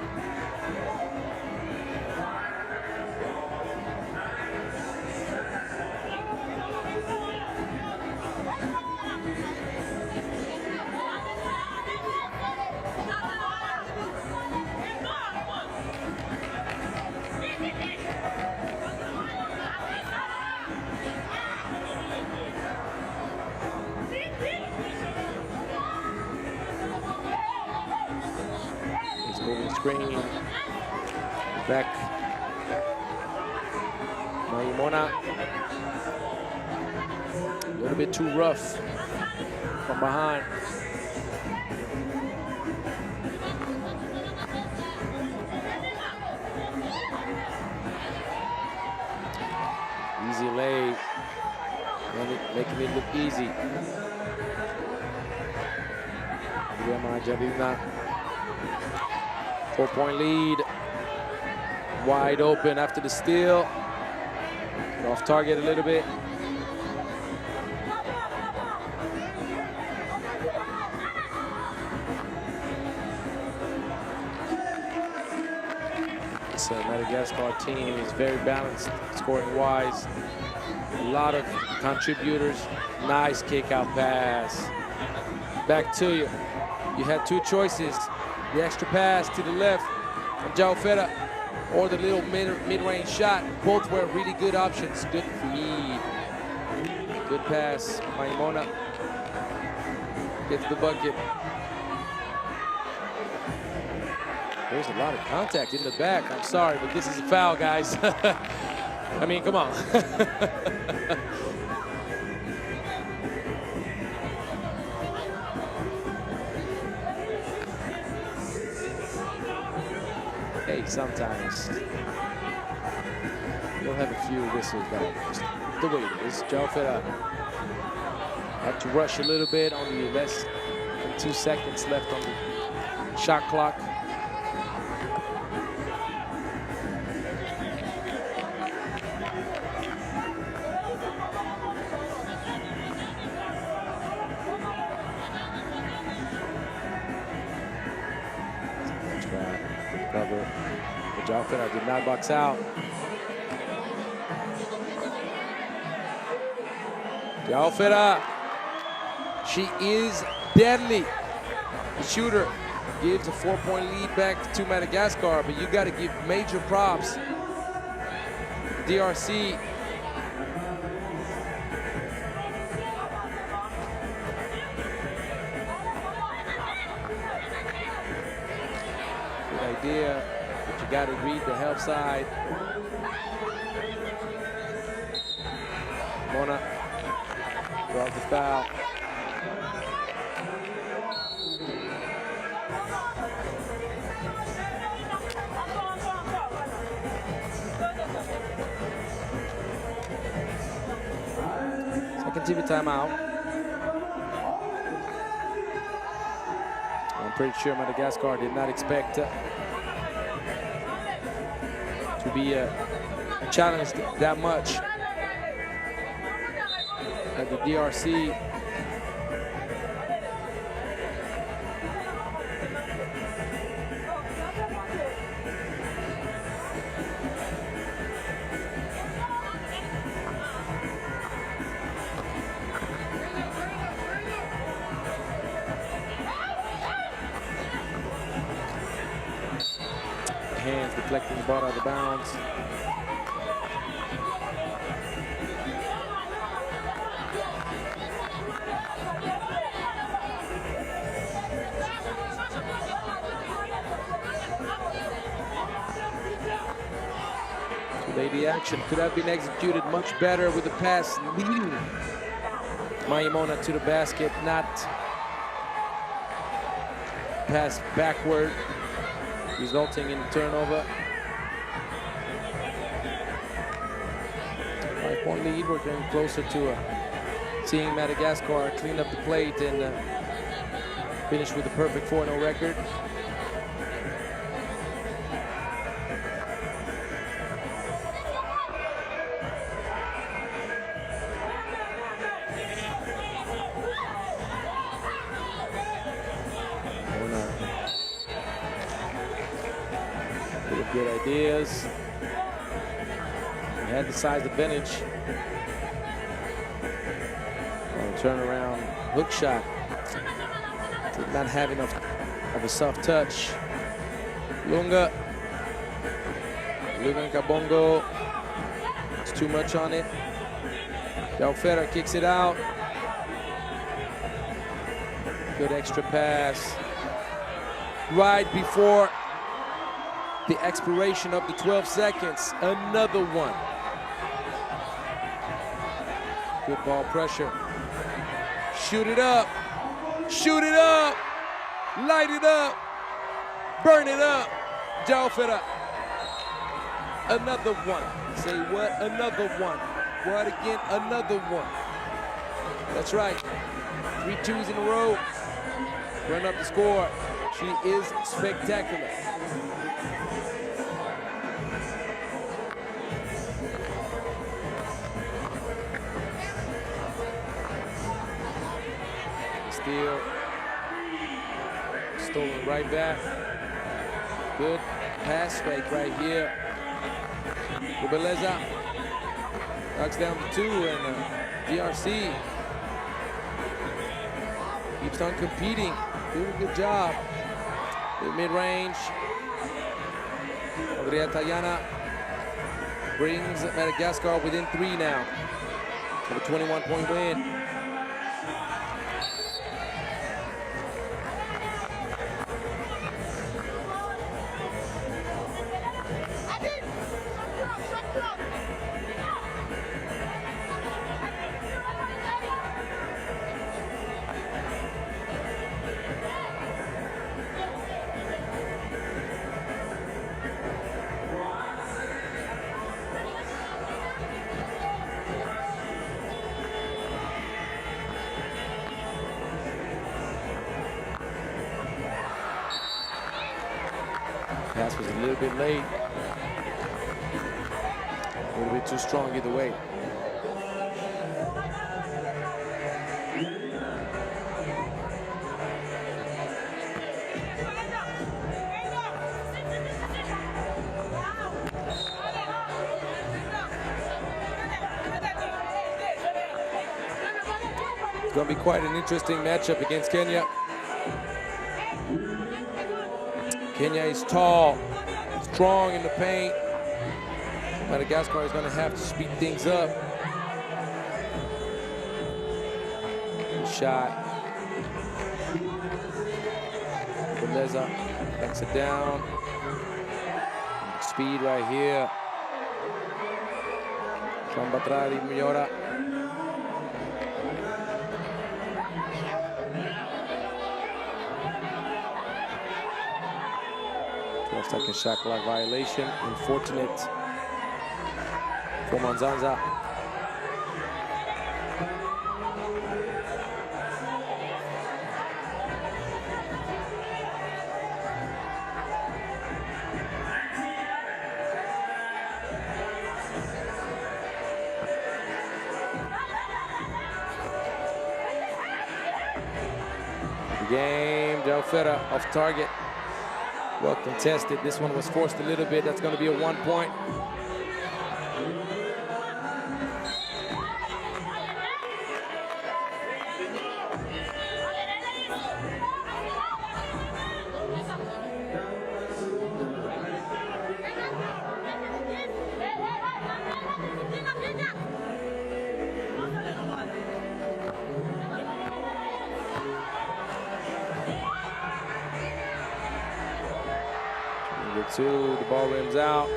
Screen back. Maimona a little bit too rough from behind. Easy lay, making it look easy. 4-point lead, wide open after the steal. Off target a little bit. This Madagascar team is very balanced, scoring wise. A lot of contributors. Nice kick out pass. Back to you. You had 2 choices. The extra pass to the left from Jaufera or the little mid-range shot. Both were really good options. Good feed. Good pass. Maimona gets the bucket. There's a lot of contact in the back. I'm sorry, but this is a foul, guys. I mean, come on. Hey, hey, sometimes you'll have a few whistles that are just the way it is. João Ferreira had to rush a little bit, only less than 2 seconds left on the shot clock. Cover. João Ferreira did not box out. João Ferreira, she is deadly. The shooter gives a 4-point lead back to Madagascar, but you got to give major props. DRC. Good idea, but you got to read the help side. Mona draws the foul. Second TV timeout. I'm pretty sure Madagascar did not expect to be challenged that much at the DRC. Hands deflecting the ball out of bounds. Lady action could have been executed much better with the pass leading Maimona to the basket, not pass backward, resulting in turnover. 5-point lead. We're getting closer to seeing Madagascar clean up the plate and finish with a perfect 4-0 record. Good ideas. He had the size advantage. Turnaround hook shot. Did not have enough of a soft touch. Lunga Kabongo. It's too much on it. João Ferreira kicks it out. Good extra pass. Right before the expiration of the 12 seconds, another one. Good ball pressure. Shoot it up, light it up, burn it up. João Ferreira. Another one. Say what? Another one. What again? Another one. That's right. 3 twos in a row. Run up the score. She is spectacular. Steal. Stolen right back. Good pass fake right here. Beleza knocks down the 2, and DRC keeps on competing. Doing a good job. Good mid-range. Andrea Tayana brings Madagascar within 3 now. For a 21-point win. Pass was a little bit late. A little bit too strong either way. It's going to be quite an interesting matchup against Kenya. Kenya is tall, strong in the paint. Madagascar is going to have to speed things up. Good shot. Beleza backs it down. Speed right here. Antananarivo. 12-second shot clock violation. Unfortunate for Manzanza. Game, Jalfera off target. Well contested. This one was forced a little bit. That's going to be a 1 point. Two, the ball rims out.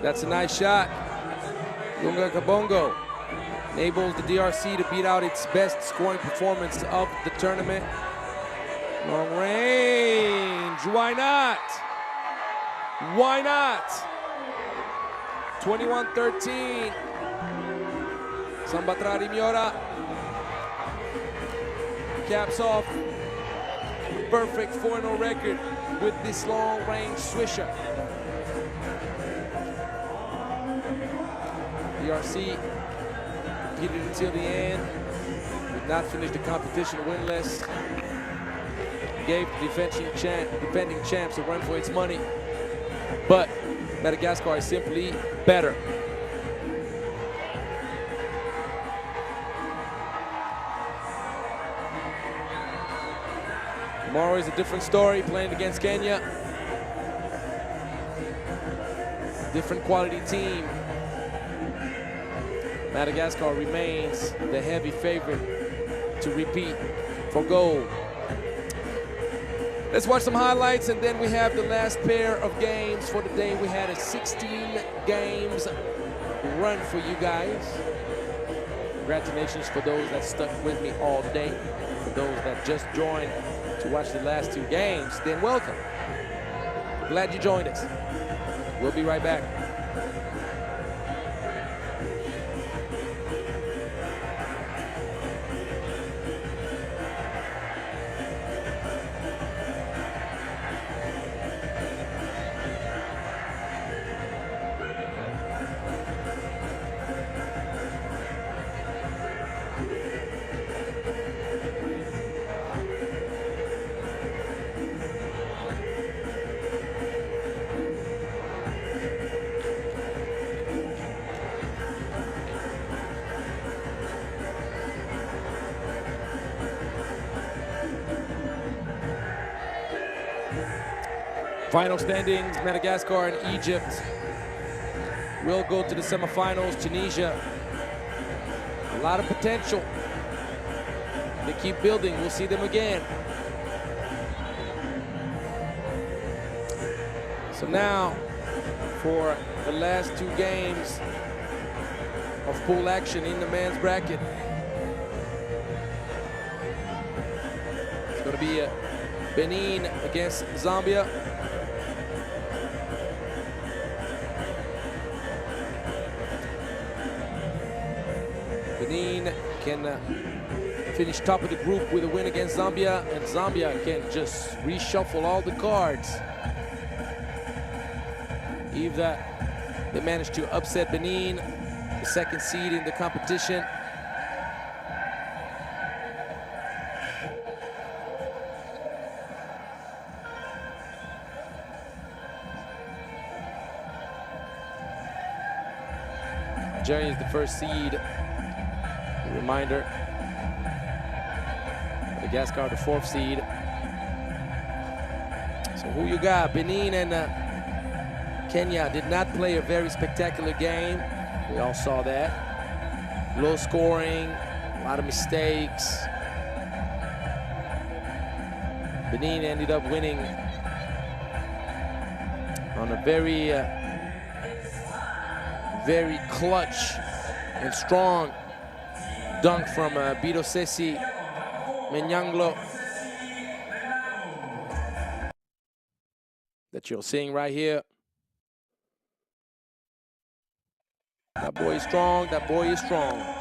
That's a nice shot. Lunga Kabongo enables the DRC to beat out its best scoring performance of the tournament. Long range, why not? Why not? 21-13. Antananarivo caps off perfect 4-0 record with this long-range swisher. DRC competed until the end, did not finish the competition winless, gave the defending champs a run for its money, but Madagascar is simply better. Tomorrow is a different story, playing against Kenya. Different quality team. Madagascar remains the heavy favorite to repeat for gold. Let's watch some highlights, and then we have the last pair of games for the day. We had a 16 games run for you guys. Congratulations for those that stuck with me all day. For those that just joined to watch the last two games, then welcome. Glad you joined us. We'll be right back. Final standings, Madagascar and Egypt will go to the semifinals. Tunisia, a lot of potential. They keep building, we'll see them again. So now, for the last two games of pool action in the men's bracket, it's going to be Benin against Zambia. Benin can finish top of the group with a win against Zambia, and Zambia can just reshuffle all the cards. If they managed to upset Benin, the second seed in the competition. Nigeria is the first seed. A reminder, Madagascar the fourth seed. So who you got? Benin and Kenya did not play a very spectacular game. We all saw that. Low scoring, a lot of mistakes. Benin ended up winning on a very clutch and strong dunk from Bidosesi Menyanglo that you're seeing right here. That boy is strong, that boy is strong.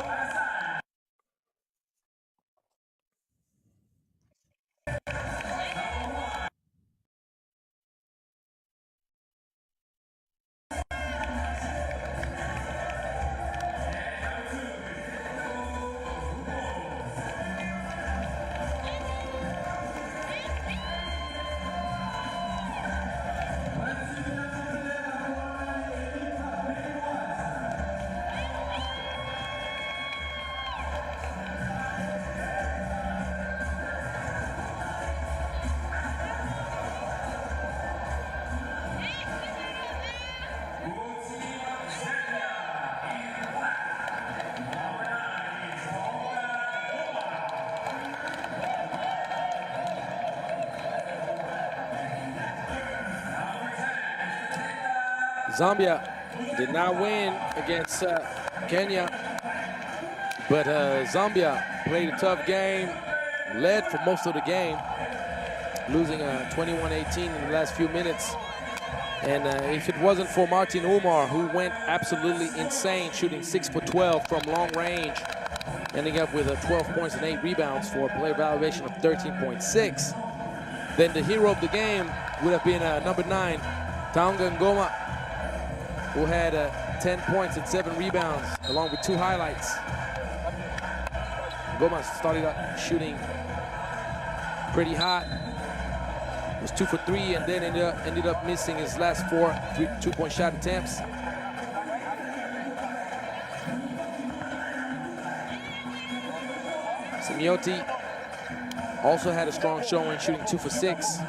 Zambia did not win against Kenya, but Zambia played a tough game, led for most of the game, losing 21-18 in the last few minutes. And if it wasn't for Martin Umar, who went absolutely insane, shooting 6 for 12 from long range, ending up with 12 points and 8 rebounds for a player evaluation of 13.6, then the hero of the game would have been number 9, Taunga Ngoma, who had 10 points and 7 rebounds, along with 2 highlights. Ngoma started out shooting pretty hot. It was 2 for 3, and then ended up missing his last 4 two-point shot attempts. Simioti also had a strong showing, shooting 2 for 6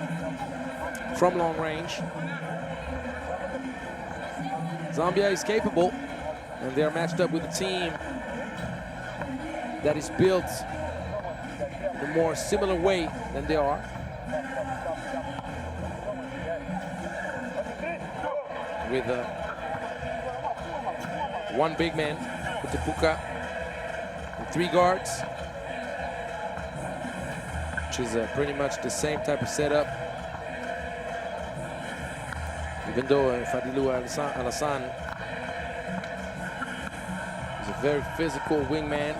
from long range. Zambia is capable, and they're matched up with a team that is built in a more similar way than they are. With one big man, Putepuka, and 3 guards, which is pretty much the same type of setup. Even though Fadilou Alassane is a very physical wingman.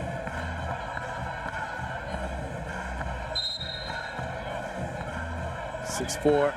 .6'4".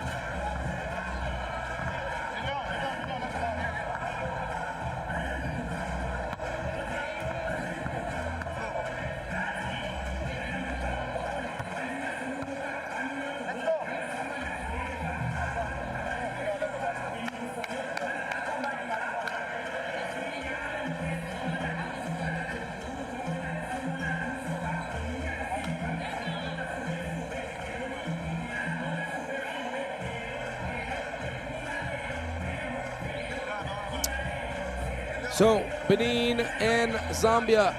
So Benin and Zambia.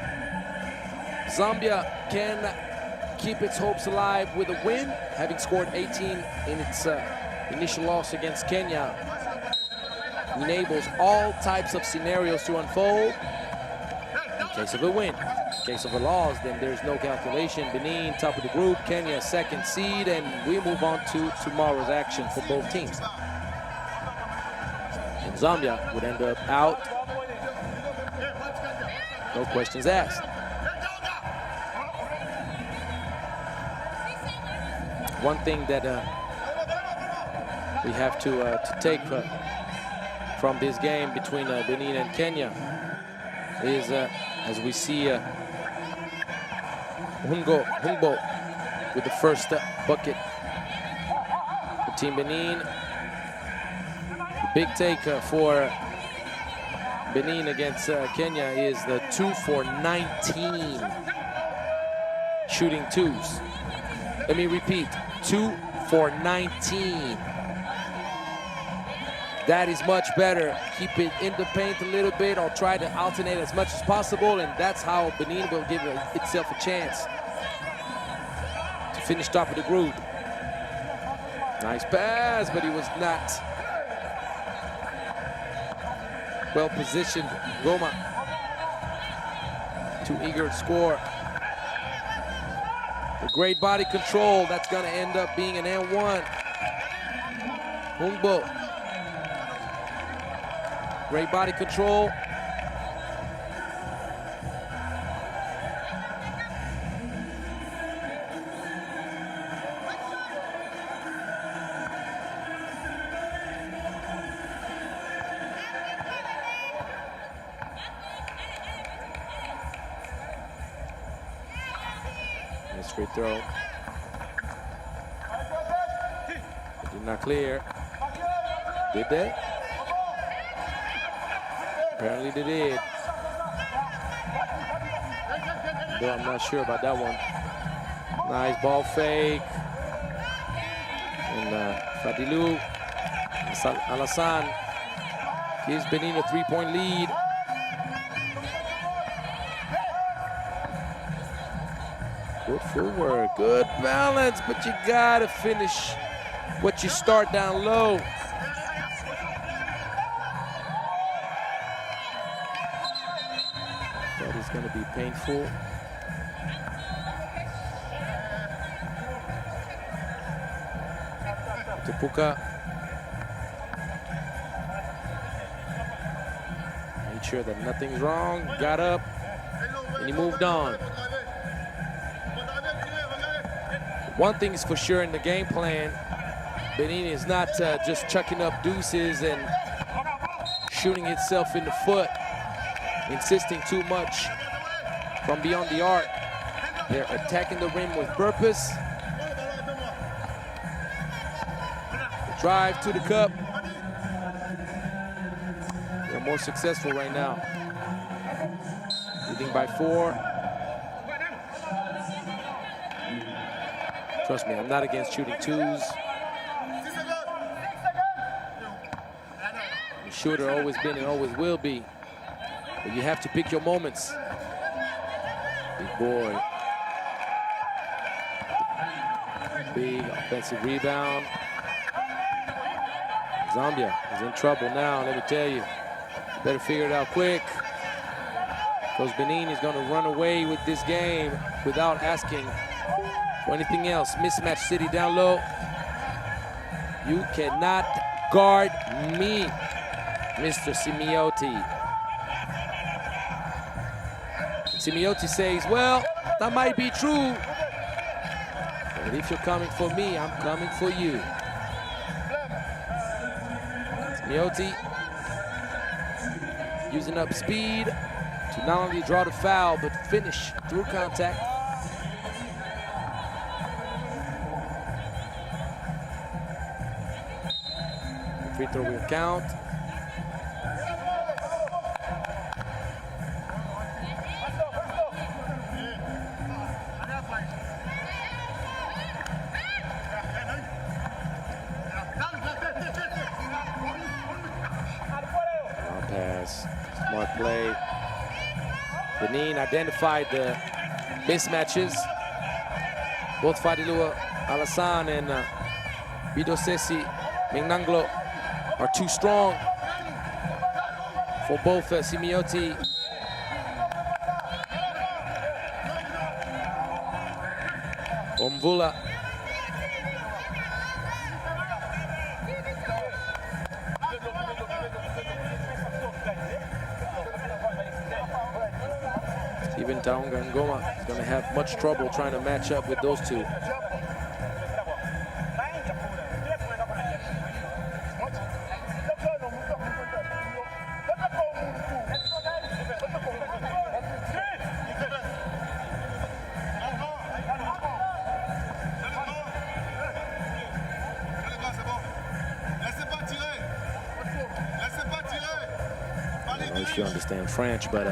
Zambia can keep its hopes alive with a win, having scored 18 in its initial loss against Kenya. Enables all types of scenarios to unfold. In case of a win, in case of a loss, then there's no calculation. Benin, top of the group, Kenya, second seed, and we move on to tomorrow's action for both teams. And Zambia would end up out. No questions asked. one thing that we have to take from this game between Benin and Kenya is, as we see Humbo with the first bucket for Team Benin. The big take for Benin against Kenya is the 2 for 19 shooting twos. Let me repeat, 2 for 19. That is much better. Keep it in the paint a little bit, or try to alternate as much as possible, and that's how Benin will give itself a chance to finish top of the group. Nice pass, but he was not well positioned. Goma, too eager to score. The great body control, that's gonna end up being an N1. Humbo. Great body control. Nice free throw. It did not clear. Did they? Apparently they did. Though I'm not sure about that one. Nice ball fake. And Fadilou Alassane gives Benin a 3-point lead. Good footwork, good balance, but you gotta finish what you start down low. That is gonna be painful. Tepuka made sure that nothing's wrong, got up, and he moved on. One thing is for sure in the game plan, Benin is not just chucking up deuces and shooting itself in the foot, insisting too much from beyond the arc. They're attacking the rim with purpose. The drive to the cup. They're more successful right now. Leading by 4. Trust me, I'm not against shooting twos. I'm a shooter, always been and always will be. But you have to pick your moments. Big boy. Big offensive rebound. Zambia is in trouble now, let me tell you. Better figure it out quick. Because Benin is going to run away with this game without asking for anything else. Mismatch city down low. You cannot guard me, Mr. Simeote. Simeote says, well, that might be true, but if you're coming for me, I'm coming for you. Simeote using up speed to not only draw the foul, but finish through contact. Free throw will count. Long pass, smart play. Benin identified the mismatches. Both Fadilou Alassane and Bidosesi Menanglo are too strong for both Simeote Omvula. Even Taonga and Goma is going to have much trouble trying to match up with those two. if you understand French, but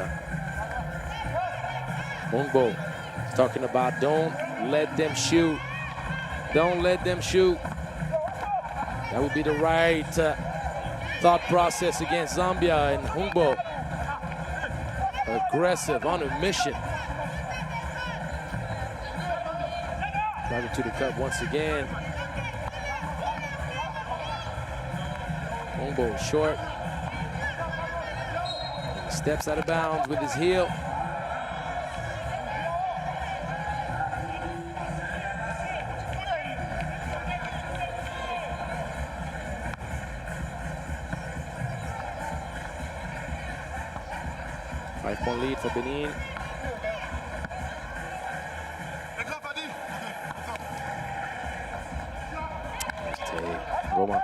Mungbo is talking about don't let them shoot. Don't let them shoot. That would be the right thought process against Zambia, and Mungbo aggressive, on a mission. Driving to the cup once again. Mungbo short. Steps out of bounds with his heel. Five-point lead for Benin. Nice take. Goma.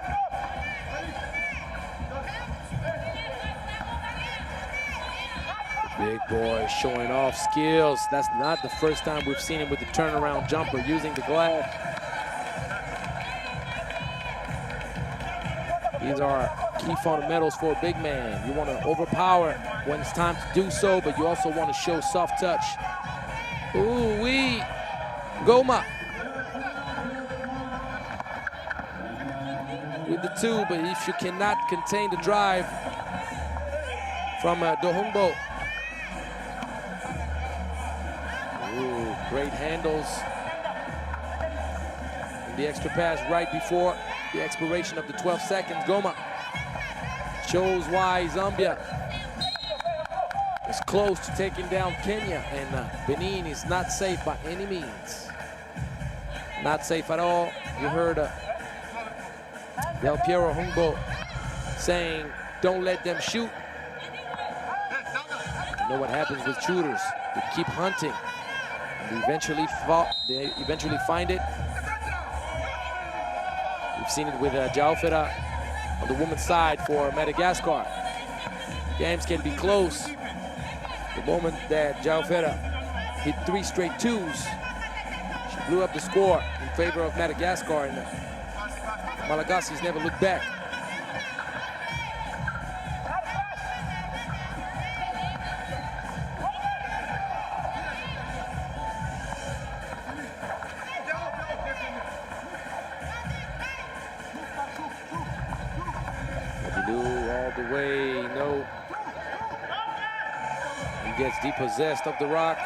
Big boy showing off skills. That's not the first time we've seen him with the turnaround jumper using the glass. These are key fundamentals for a big man. You want to overpower when it's time to do so, but you also want to show soft touch. Ooh-wee. Goma. With the two, but if you cannot contain the drive from Dohungbo. Ooh, great handles. And the extra pass right before the expiration of the 12 seconds. Goma shows why Zambia is close to taking down Kenya, and Benin is not safe by any means. Not safe at all. You heard Del Piero Hungbo saying, don't let them shoot. You know what happens with shooters. They keep hunting. And they eventually find it. We've seen it with Jaufera on the women's side for Madagascar. Games can be close. The moment that Jaufera hit 3 straight twos, she blew up the score in favor of Madagascar, and Malagasi's never looked back. All the way, no. He gets depossessed of the rock.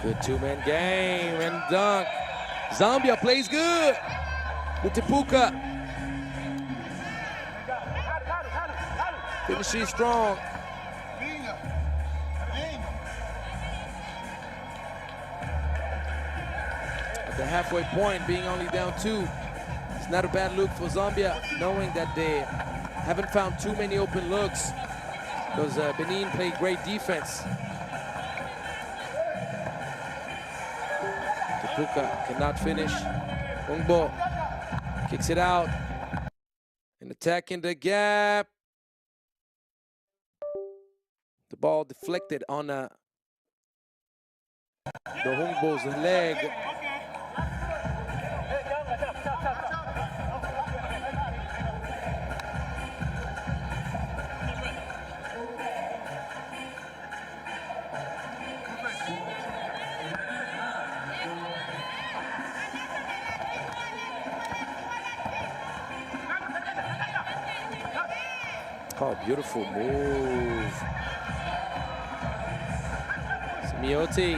Good two-man game and dunk. Zambia plays good with Tipuka. Finishing strong. At the halfway point, being only down 2, it's not a bad look for Zambia, knowing that they haven't found too many open looks because Benin played great defense. Tipuka cannot finish. Ungbo kicks it out and attacking the gap. The ball deflected on the Hungbo's leg. Oh, beautiful move. Simioti,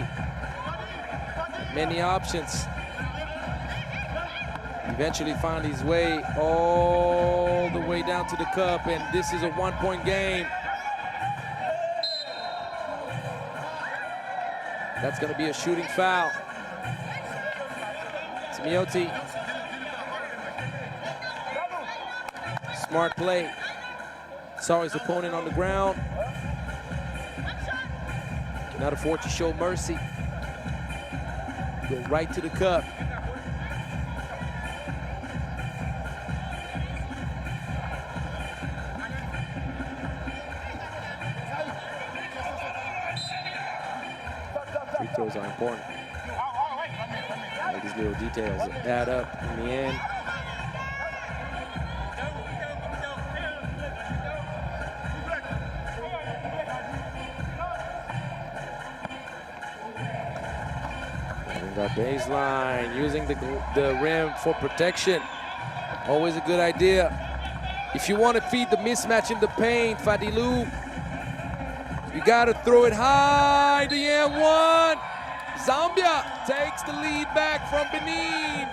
many options. Eventually found his way all the way down to the cup, and this is a one-point game. That's going to be a shooting foul. Simioti. Smart play. Saw his opponent on the ground. Cannot afford to show mercy. Go right to the cup. Free throws are important. All these little details add up in the end. That baseline, using the rim for protection. Always a good idea. If you want to feed the mismatch in the paint, Fadilou, you got to throw it high. The and one. Zambia takes the lead back from Benin.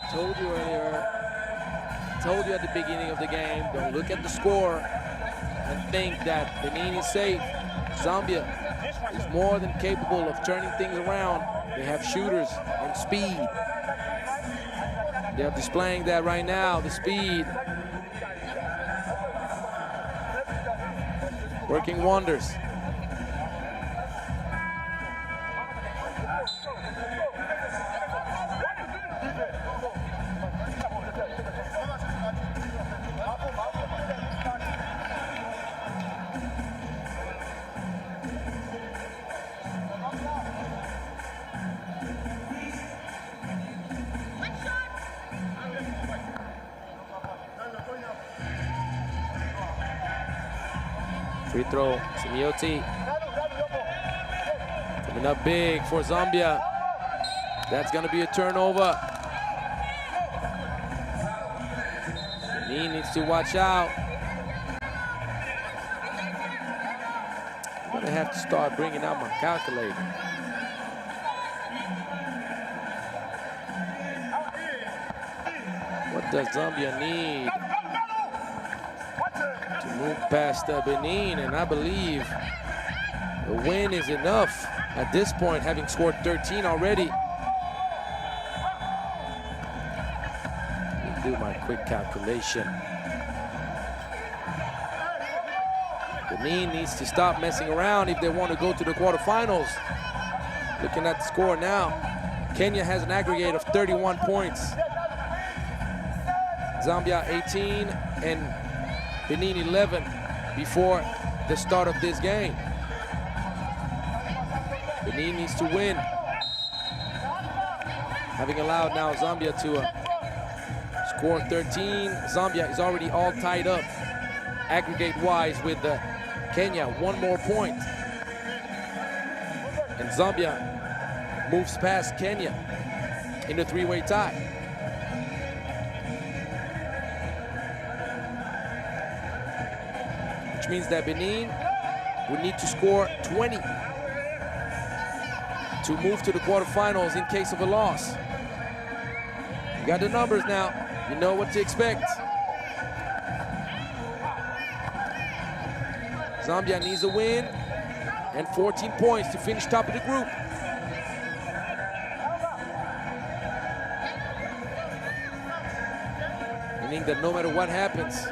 I told you earlier, told you at the beginning of the game, don't look at the score and think that Benin is safe. Zambia is more than capable of turning things around. They have shooters and speed. They're displaying that right now, the speed. Working wonders. Free throw, Simioti. Coming up big for Zambia. That's gonna be a turnover. Benin needs to watch out. I'm gonna have to start bringing out my calculator. What does Zambia need to move past Benin? And I believe the win is enough at this point, having scored 13 already. Let me do my quick calculation. Benin needs to stop messing around if they want to go to the quarterfinals. Looking at the score now, Kenya has an aggregate of 31 points. Zambia 18 and Benin 11 before the start of this game. Benin needs to win. Having allowed now Zambia to score 13, Zambia is already all tied up aggregate-wise with Kenya, one more point. And Zambia moves past Kenya in a three-way tie. Which means that Benin would need to score 20 to move to the quarterfinals in case of a loss. You got the numbers now. You know what to expect. Zambia needs a win and 14 points to finish top of the group. Meaning that no matter what happens,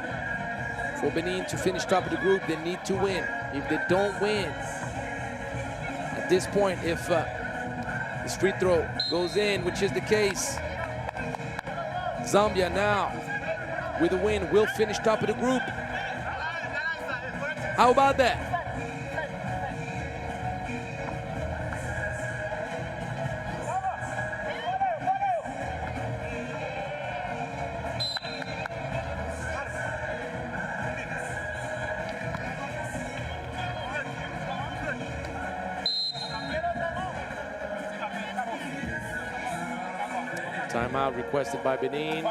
for Benin to finish top of the group, they need to win. If they don't win, at this point, if this free throw goes in, which is the case, Zambia now, with a win, will finish top of the group. How about that? Timeout requested by Benin.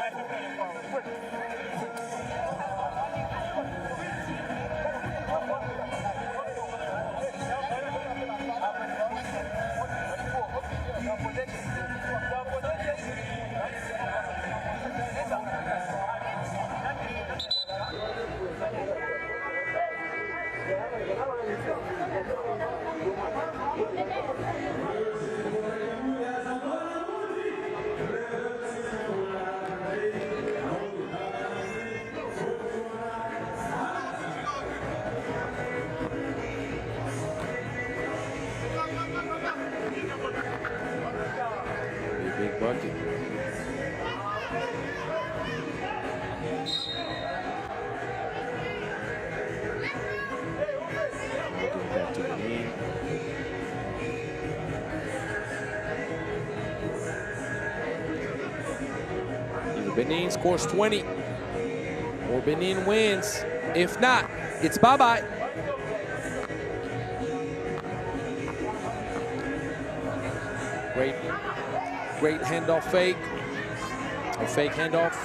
Big bucket. Getting back to Benin. Either Benin scores 20 or Benin wins. If not, it's bye-bye. Great handoff fake, or fake handoff.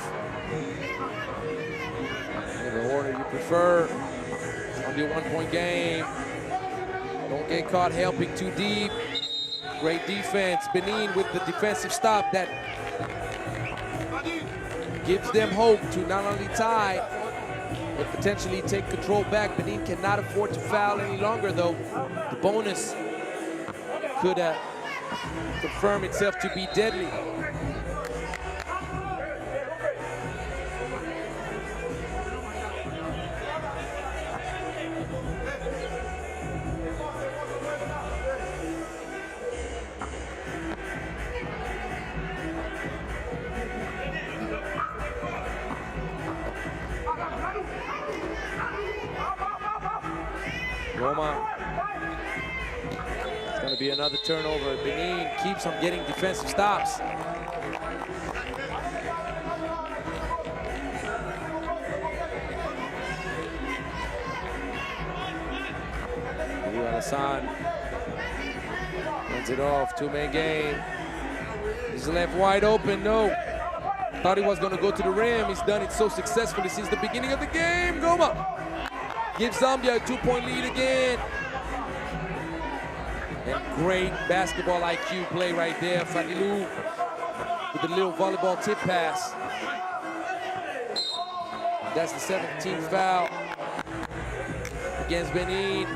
In the order you prefer. It's gonna be a 1-point game. Don't get caught helping too deep. Great defense. Benin with the defensive stop that gives them hope to not only tie, but potentially take control back. Benin cannot afford to foul any longer, though. The bonus could confirm itself to be deadly. Roma. It's going to be another turnover. Benin keeps on getting defensive stops. Alassane runs it off. Two-man game. He's left wide open. No. Thought he was going to go to the rim. He's done it so successfully since the beginning of the game. Goma gives Zambia a 2-point lead again. And great basketball IQ play right there. Fadilou with the little volleyball tip pass. That's the 17th foul against Benin.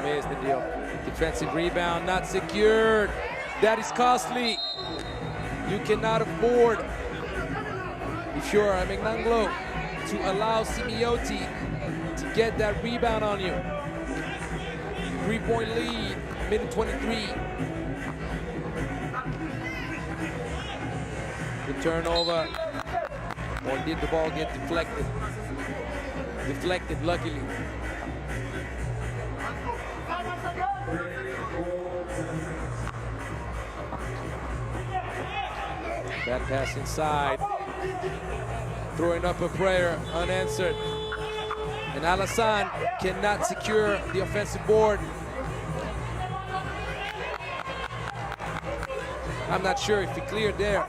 Missed the deal. Defensive rebound not secured. That is costly. You cannot afford, if you're a Menanglo, to allow Simeoti to get that rebound on you. 3-point lead, minute 23. The turnover. Or did the ball get deflected? Deflected, luckily. That pass inside. Throwing up a prayer, unanswered. And Alassane cannot secure the offensive board. I'm not sure if he cleared there.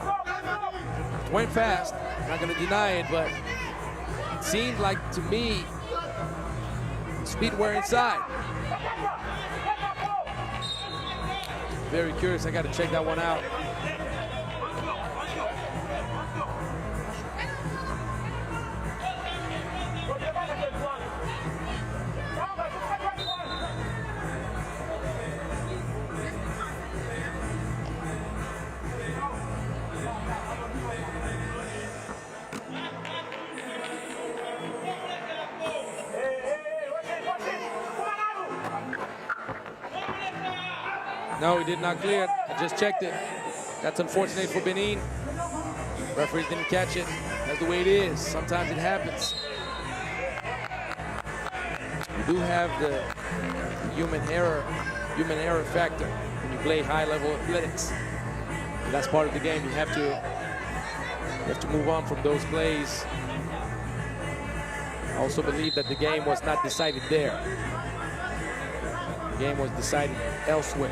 It went fast, not gonna deny it, but it seemed like, to me, speed were inside. Very curious, I gotta check that one out. No, he did not clear it. I just checked it. That's unfortunate for Benin. Referees didn't catch it. That's the way it is. Sometimes it happens. You do have the human error factor when you play high-level athletics. And that's part of the game. You have to move on from those plays. I also believe that the game was not decided there. The game was decided elsewhere.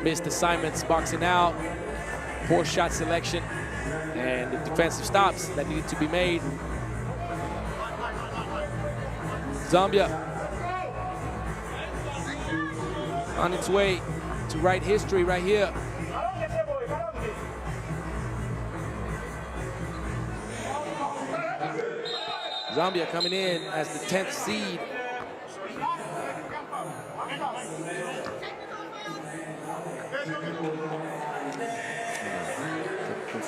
Missed assignments, boxing out, poor shot selection, and the defensive stops that needed to be made. Zambia on its way to write history right here. Zambia coming in as the 10th seed.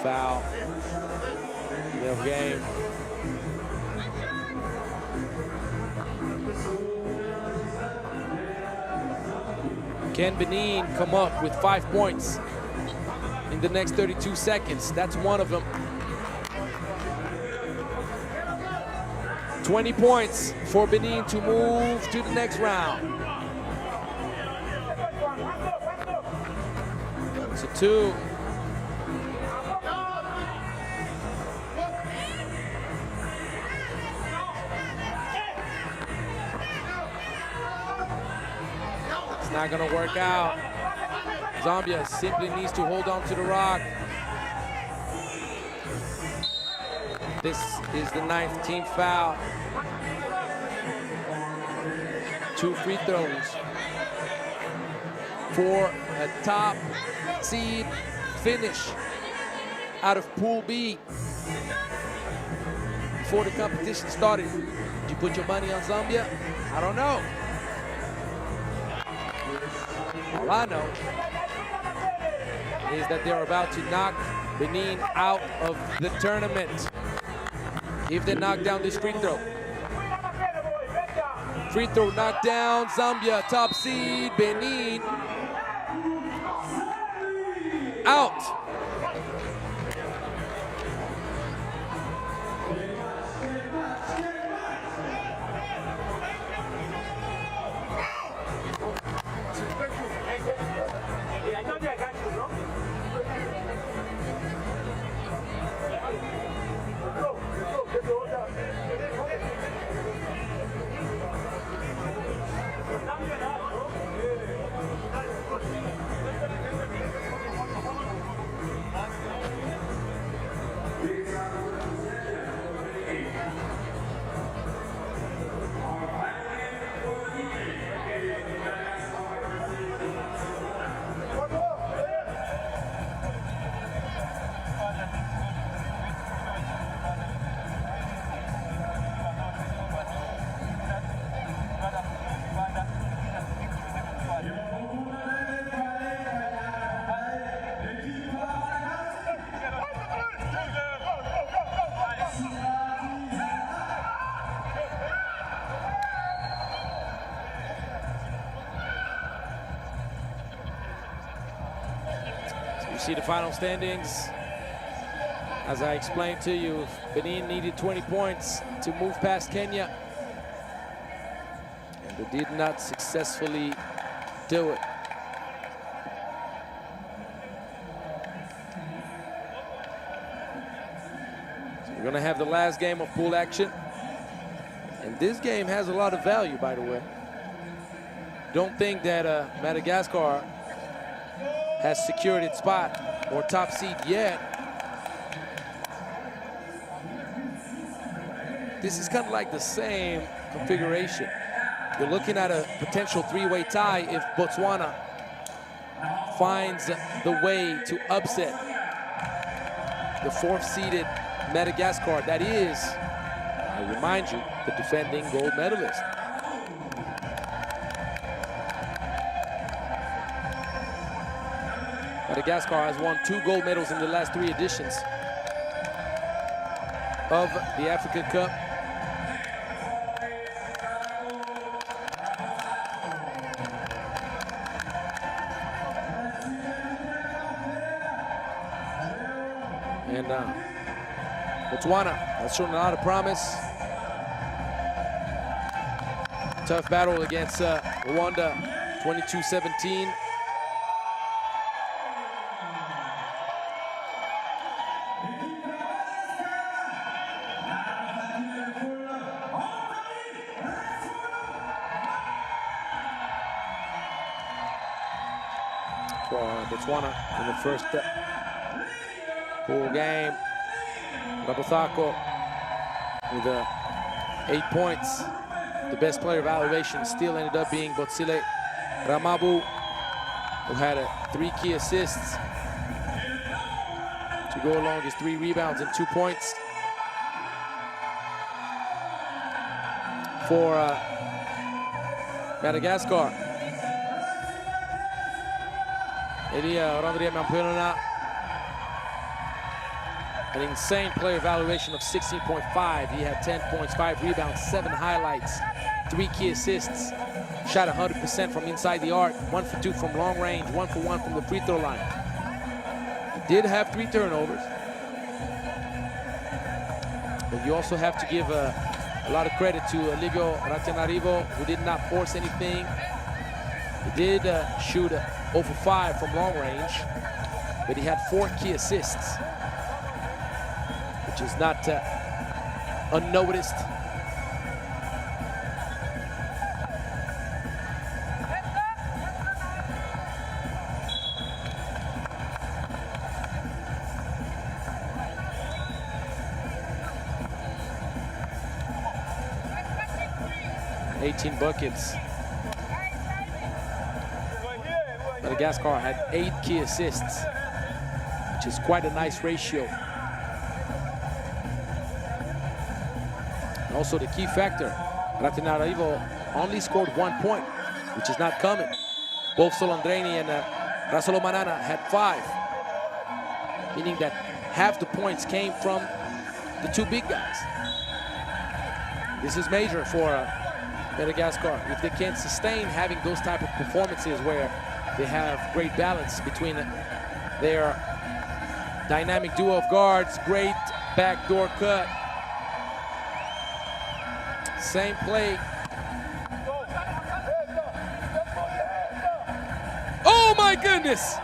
Foul. Middle game. Can Benin come up with 5 points in the next 32 seconds? That's one of them. 20 points for Benin to move to the next round. So 2. It's not gonna work out. Zambia simply needs to hold on to the rock. This is the 9th team foul. 2 free throws for a top seed finish out of Pool B. Before the competition started, did you put your money on Zambia? I don't know. All I know is that they're about to knock Benin out of the tournament if they knock down this free throw. Free throw knocked down. Zambia, top seed. Benin out. See the final standings. As I explained to you, Benin needed 20 points to move past Kenya, and they did not successfully do it. So we're gonna have the last game of pool action, and this game has a lot of value, by the way. Don't think that Madagascar has secured its spot or top seed yet. This is kind of like the same configuration. You're looking at a potential 3-way tie if Botswana finds the way to upset the 4th-seeded Madagascar. That is, I remind you, the defending gold medalist. Madagascar has won 2 gold medals in the last 3 editions of the Africa Cup. And Botswana has shown a lot of promise. Tough battle against Rwanda, 22-17. Botswana in the first pool game. Rabosako with 8 points. The best player evaluation still ended up being Botsile Ramabu, who had 3 key assists to go along his 3 rebounds and 2 points. For Madagascar, an insane player evaluation of 16.5. He had 10 points, 5 rebounds, 7 highlights, 3 key assists. Shot 100% from inside the arc, 1 for 2 from long range, 1 for 1 from the free throw line. He did have 3 turnovers. But you also have to give a lot of credit to Livio Antananarivo, who did not force anything. He did shoot 0 for 5 from long range, but he had 4 key assists, which is not unnoticed. $18 buckets. Madagascar had 8 key assists, which is quite a nice ratio. And also the key factor, Antananarivo only scored 1 point, which is not common. Both Solandreni and Rasolo Manana had 5, meaning that half the points came from the 2 big guys. This is major for Madagascar. If they can't sustain having those type of performances where they have great balance between their dynamic duo of guards, great backdoor cut. Same play. Oh my goodness!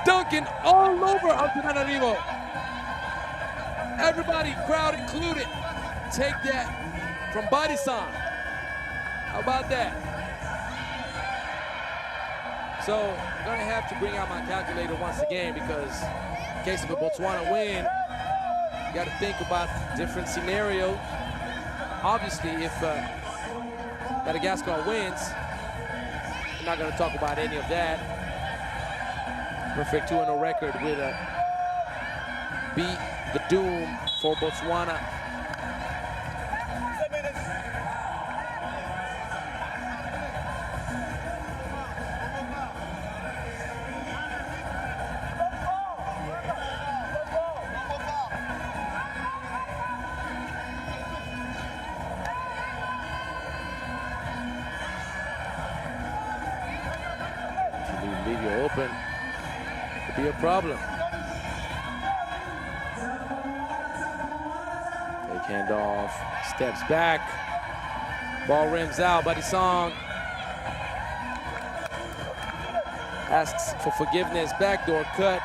Duncan all over Antananarivo. Everybody, crowd included, take that from Badisan. How about that? So I'm gonna have to bring out my calculator once again, because in case of a Botswana win, you gotta think about different scenarios. Obviously, if Madagascar wins, I'm not gonna talk about any of that. Perfect 2-0 record will be the doom for Botswana. Leave you open, could be a problem. Take handoff, steps back, ball rims out. Badisong asks for forgiveness, backdoor cut.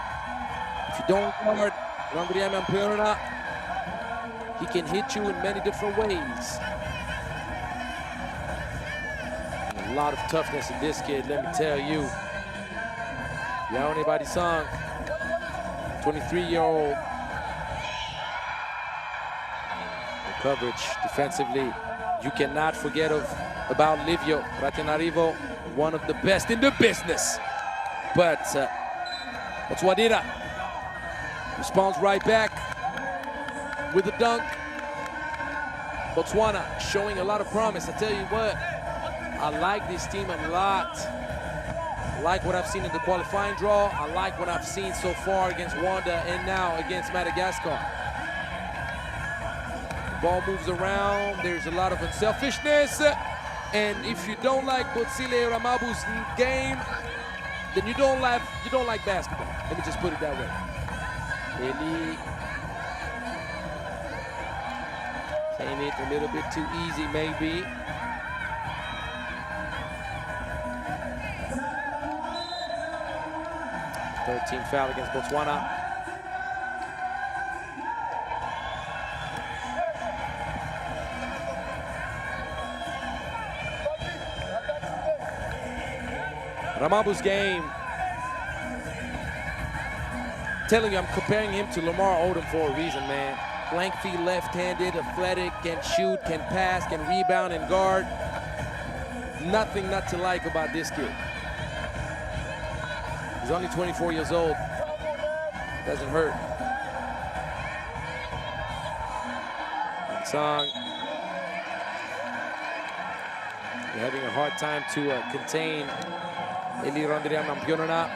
If you don't guard Rwanda Mpirana, he can hit you in many different ways. And a lot of toughness in this kid, let me tell you. Yaone Badisong, 23-year-old. The coverage defensively, you cannot forget about Livio Antananarivo, one of the best in the business. But Botswana responds right back with a dunk. Botswana showing a lot of promise. I tell you what, I like this team a lot. I like what I've seen in the qualifying draw. I like what I've seen so far against Rwanda and now against Madagascar. The ball moves around. There's a lot of unselfishness. And if you don't like Botsile Ramabu's game, then you don't like basketball. Let me just put it that way. Really playing it a little bit too easy, maybe. Third team foul against Botswana. Ramabu's game, telling you, I'm comparing him to Lamar Odom for a reason, man. Blank feet, left-handed, athletic, can shoot, can pass, can rebound and guard. Nothing not to like about this kid. He's only 24 years old. Doesn't hurt. Song. You're having a hard time to contain Eli Rondrian Nampionana.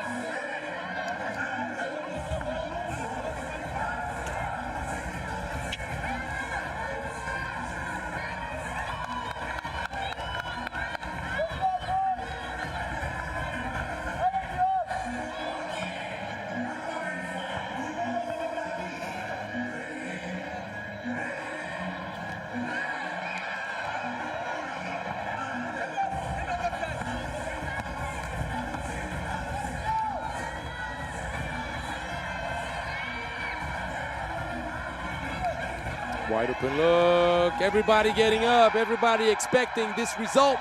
Wide open look. Everybody getting up. Everybody expecting this result.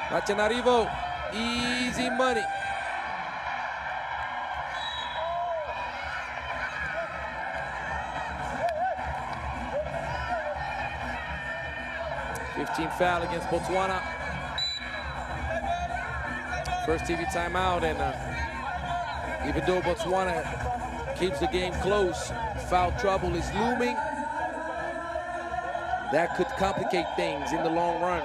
Antananarivo, easy money. Foul against Botswana. First TV timeout, and even though Botswana keeps the game close, foul trouble is looming. That could complicate things in the long run.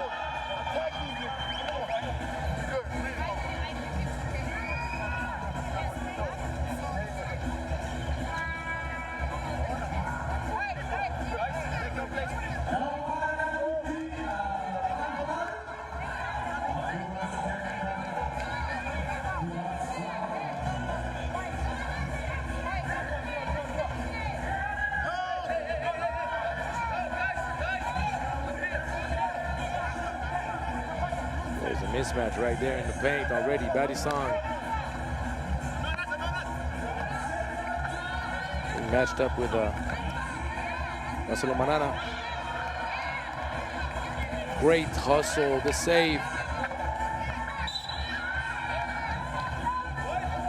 There's a mismatch right there in the paint already. Badisong matched up with Marcelo Manana. Great hustle, the save.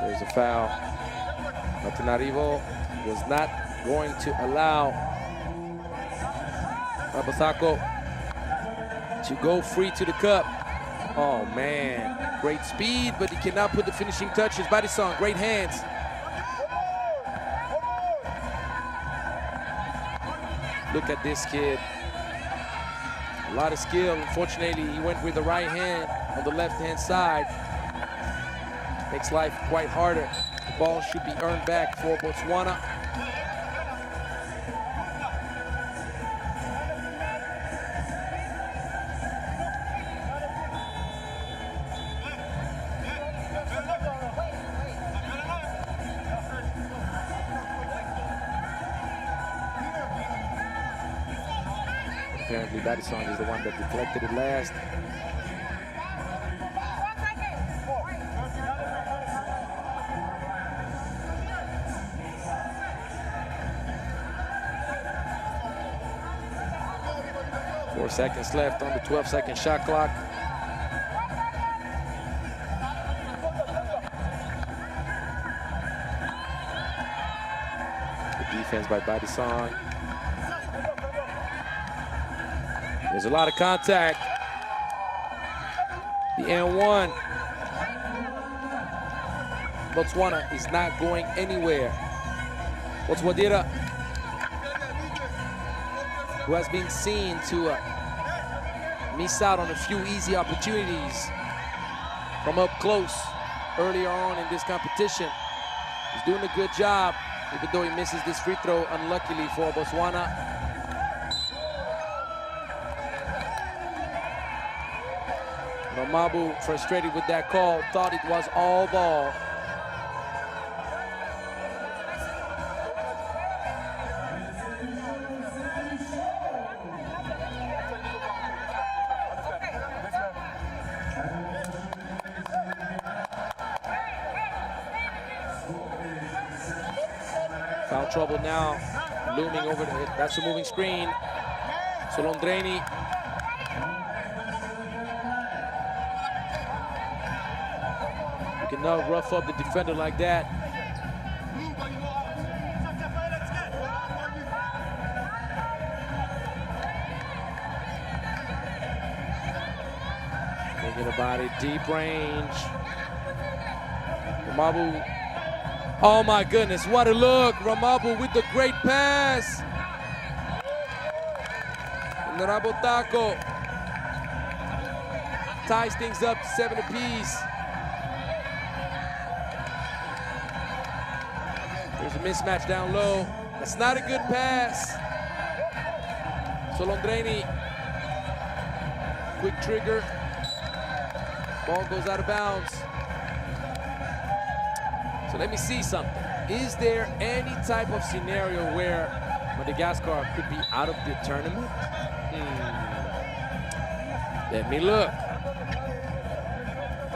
There's a foul. Antananarivo was not going to allow Abasako to go free to the cup. Oh man, great speed, but he cannot put the finishing touches. Badisong, great hands. Look at this kid. A lot of skill. Unfortunately, he went with the right hand on the left-hand side. Makes life quite harder. The ball should be earned back for Botswana. Apparently, Badisong is the one that deflected it last. Four seconds left on the 12-second shot clock. Good defense by Badisong. There's a lot of contact. The N1. Botswana is not going anywhere. Botswana, who has been seen to miss out on a few easy opportunities from up close earlier on in this competition. He's doing a good job, even though he misses this free throw, unluckily for Botswana. Mabu, frustrated with that call, thought it was all ball. Foul trouble now, looming over the hit. That's a moving screen. Solondreni. You cannot rough up the defender like that. Thinking about it, deep range. Ramabu. Oh my goodness, what a look. Ramabu with the great pass. And Narabotako ties things up to 7 apiece. There's a mismatch down low. That's not a good pass. Solondreni, quick trigger. Ball goes out of bounds. So let me see something. Is there any type of scenario where Madagascar could be out of the tournament? Let me look.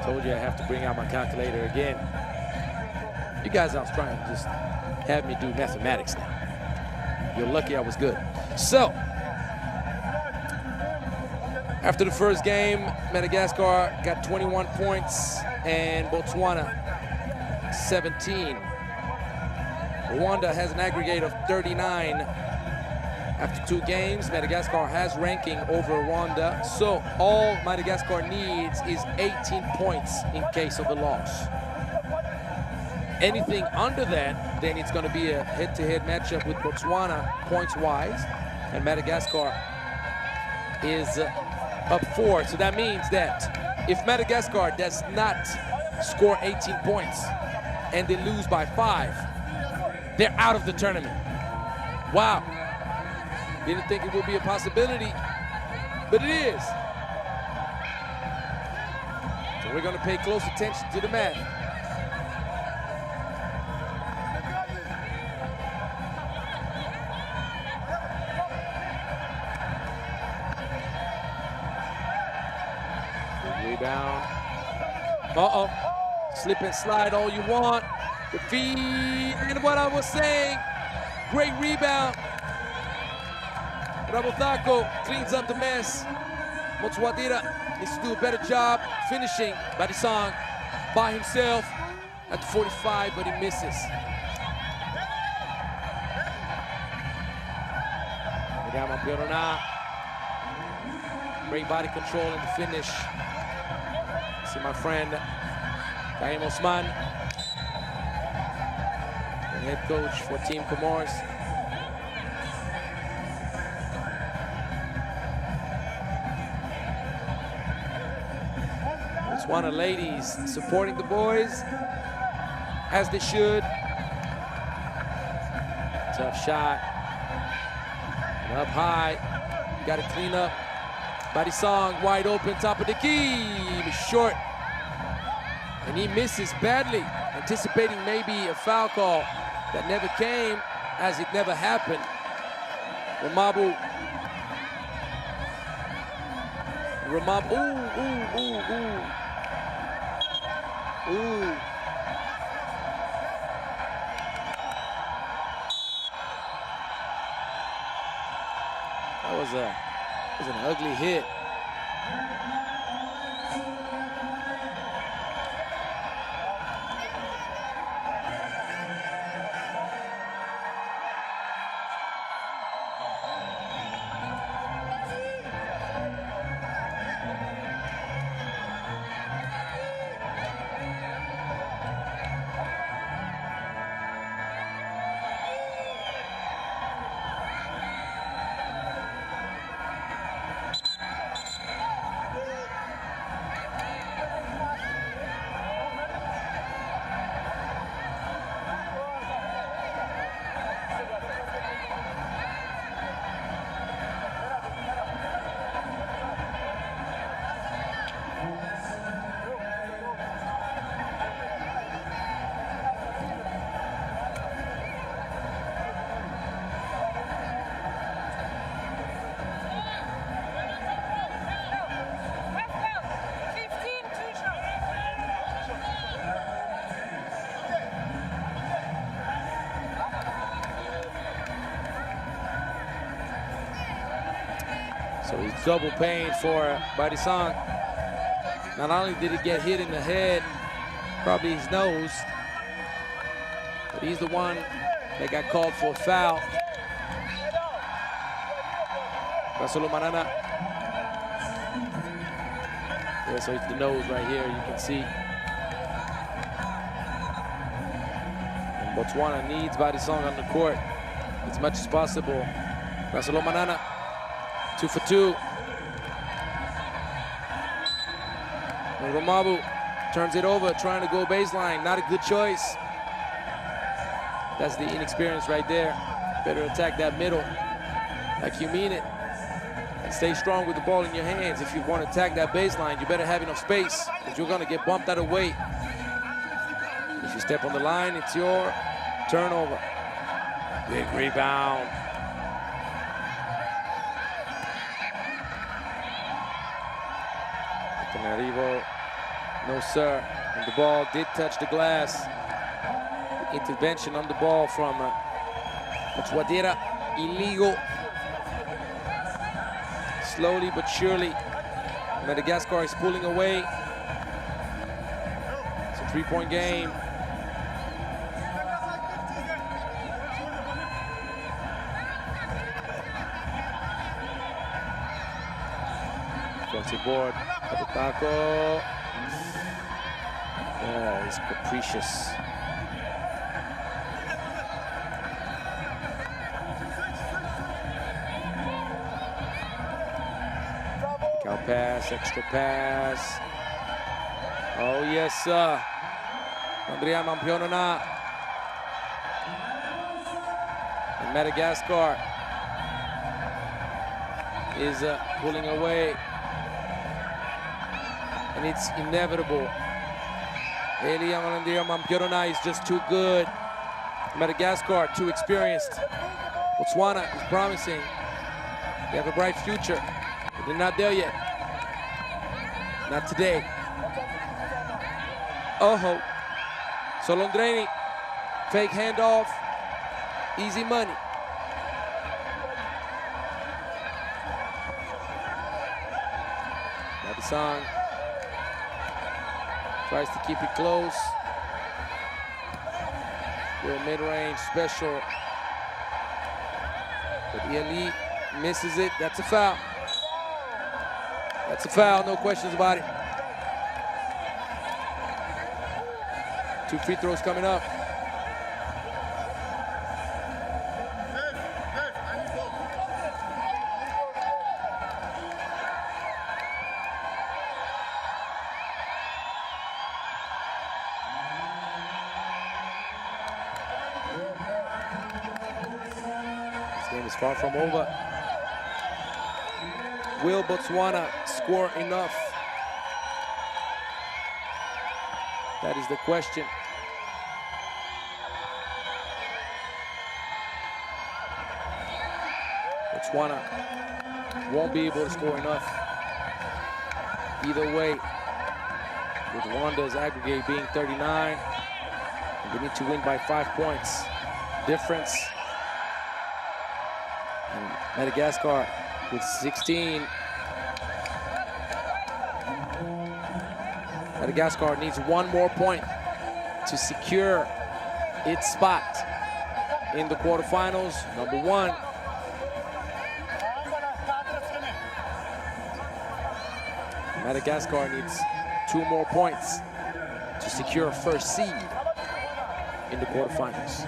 Told you I have to bring out my calculator again. You guys, I was trying to just have me do mathematics now. You're lucky I was good. So, after the first game, Madagascar got 21 points and Botswana 17. Rwanda has an aggregate of 39. After 2 games, Madagascar has ranking over Rwanda. So all Madagascar needs is 18 points in case of a loss. Anything under that, then it's going to be a head-to-head matchup with Botswana points-wise. And Madagascar is up 4. So that means that if Madagascar does not score 18 points and they lose by 5, they're out of the tournament. Wow. Didn't think it would be a possibility, but it is. So we're going to pay close attention to the math. Good rebound. Uh-oh. Slip and slide all you want. The feed, and what I was saying, great rebound. Rabotako cleans up the mess. Motswadira needs to do a better job finishing. Badisang by himself at the 45, but he misses. Great body control in the finish. See my friend Kaim Osman, the head coach for Team Comores. Botswana ladies supporting the boys, as they should. Tough shot. And up high. You got to clean up. Badisang wide open, top of the key. Short. And he misses badly, anticipating maybe a foul call that never came, as it never happened. Ramabu. Ooh. That was an ugly hit. So he's double paying for Badisang. Not only did he get hit in the head, probably his nose, but he's the one that got called for a foul. Rasolo Manana. Yeah, so it's the nose right here, you can see. And Botswana needs Badisang on the court as much as possible. Rasolo Manana. 2 for 2. And Ramabu turns it over, trying to go baseline. Not a good choice. That's the inexperience right there. Better attack that middle like you mean it. And stay strong with the ball in your hands. If you want to attack that baseline, you better have enough space, because you're going to get bumped out of weight. If you step on the line, it's your turnover. Big rebound. Antananarivo, no sir. And the ball did touch the glass. Intervention on the ball from Motswadira. illegal. Slowly but surely, Madagascar is pulling away. It's a 3-point game. Crossing board, Taco. Yeah, it's capricious. Cow pass, extra pass. Oh yes, sir. Andrea Mampionana. And Madagascar is pulling away. And it's inevitable. Elia Andrea Mampionana is just too good. Madagascar, too experienced. Botswana is promising. They have a bright future. But they're not there yet. Not today. Oh, Solondreni, fake handoff, easy money. Madison tries to keep it close. Little mid-range special. But Eli misses it. That's a foul. That's a foul, no questions about it. 2 free throws coming up. This game is far from over. Will Botswana score enough? That is the question. Botswana won't be able to score enough. Either way, with Rwanda's aggregate being 39, they need to win by 5 points difference. And Madagascar with 16. Madagascar needs 1 more point to secure its spot in the quarterfinals. Number 1. Madagascar needs 2 more points to secure first seed in the quarterfinals.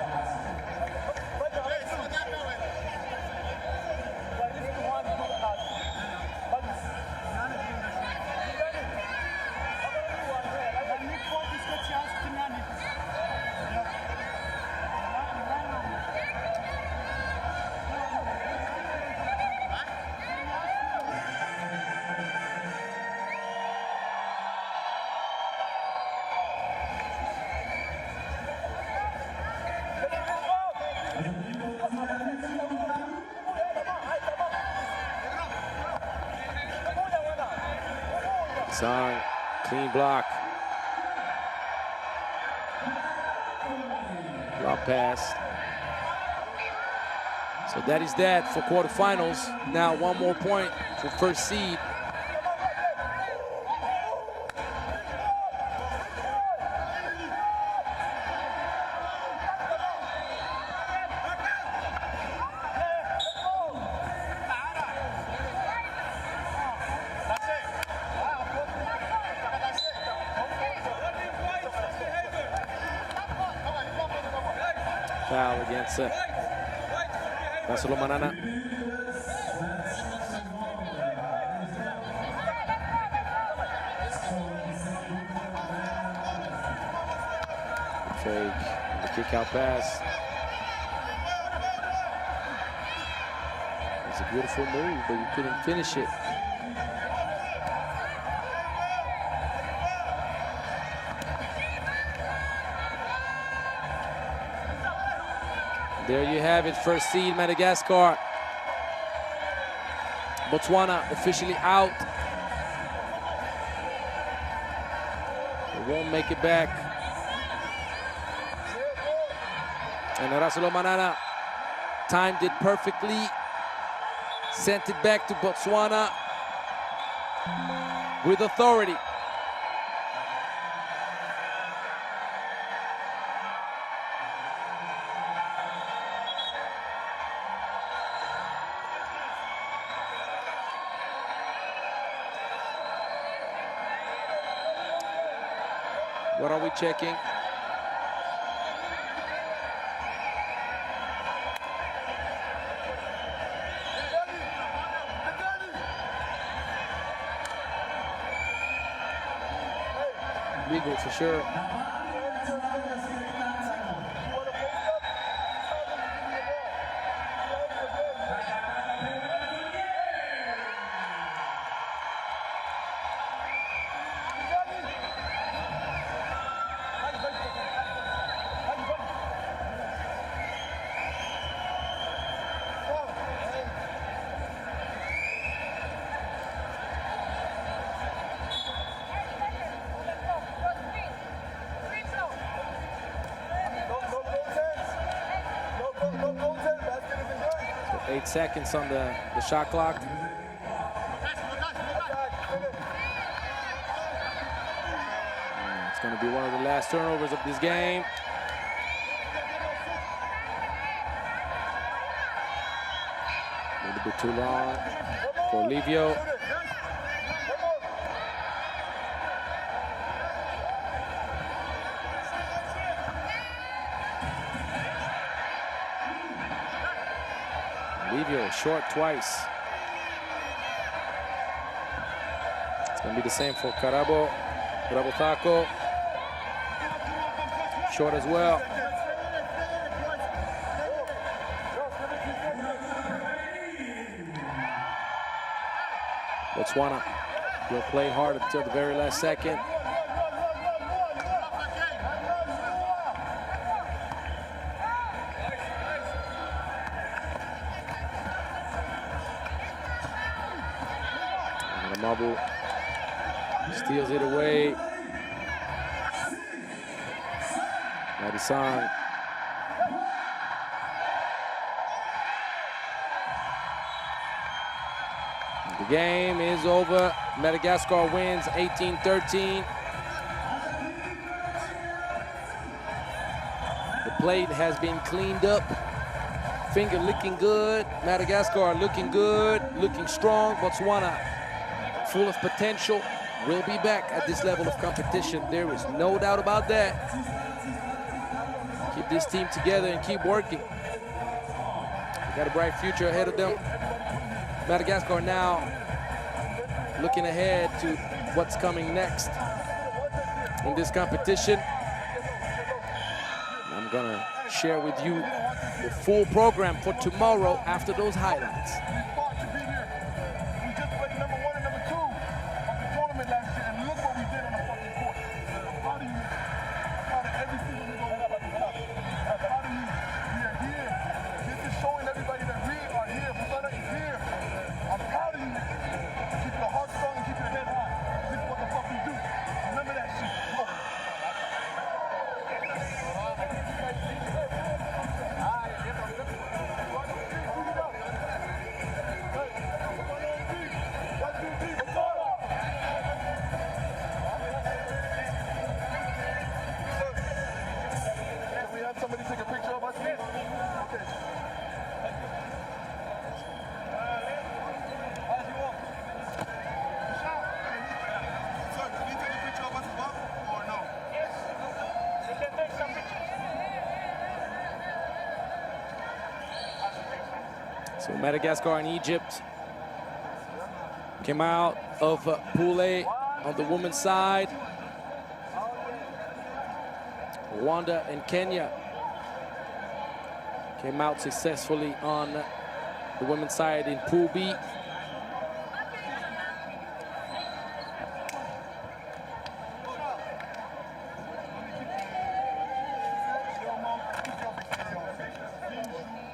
Song, clean block. Drop pass. So that is that for quarterfinals. Now 1 more point for first seed. Foul against Marcelo Manana. Fake, the kick out pass. It's a beautiful move, but you couldn't finish it. There you have it, first seed Madagascar. Botswana officially out. They won't make it back. And Marcelo Manana timed it perfectly, sent it back to Botswana with authority. What are we checking? Legal for sure. So 8 seconds on the shot clock. It's going to be one of the last turnovers of this game. A little bit too long for Livio. Livio short twice. It's going to be the same for Karabotako. Short as well. Botswana will play hard until the very last second. Mabu steals it away. Madison. The game is over. Madagascar wins 18-13. The plate has been cleaned up. Finger looking good. Madagascar looking good, looking strong. Botswana full of potential, will be back at this level of competition. There is no doubt about that. Keep this team together and keep working. They got a bright future ahead of them. Madagascar now looking ahead to what's coming next in this competition. I'm gonna share with you the full program for tomorrow after those highlights. So Madagascar and Egypt came out of Pool A on the women's side. Rwanda and Kenya came out successfully on the women's side in Pool B.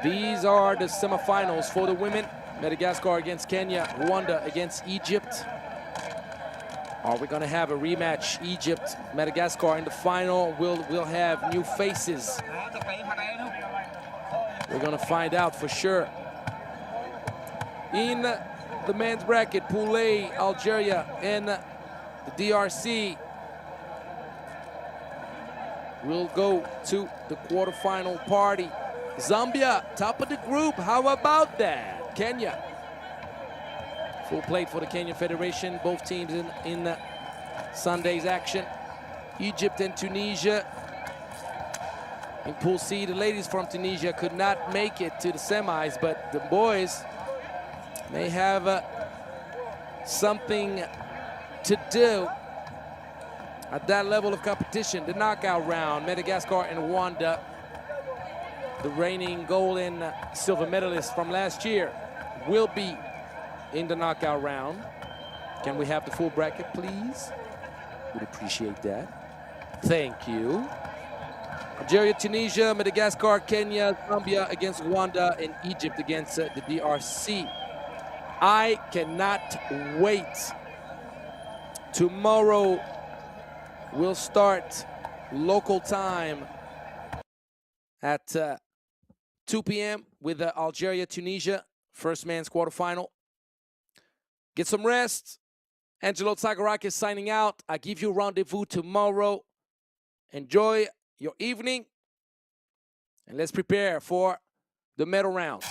These are the semifinals for the women. Madagascar against Kenya, Rwanda against Egypt. Are we gonna have a rematch? Egypt, Madagascar in the final. We'll have new faces. We're going to find out for sure. In the men's bracket, Pool A, Algeria and the DRC will go to the quarterfinal party. Zambia, top of the group. How about that? Kenya. Full plate for the Kenyan Federation. Both teams in Sunday's action. Egypt and Tunisia. In Pool C, the ladies from Tunisia could not make it to the semis, but the boys may have something to do at that level of competition. The knockout round, Madagascar and Rwanda, the reigning gold and silver medalists from last year, will be in the knockout round. Can we have the full bracket, please? Would appreciate that. Thank you. Algeria, Tunisia, Madagascar, Kenya, Zambia against Rwanda, and Egypt against the DRC. I cannot wait. Tomorrow we'll start local time at 2 p.m. with Algeria, Tunisia, first man's quarterfinal. Get some rest. Angelo Tsagarakis signing out. I give you a rendezvous tomorrow. Enjoy your evening, and let's prepare for the medal rounds.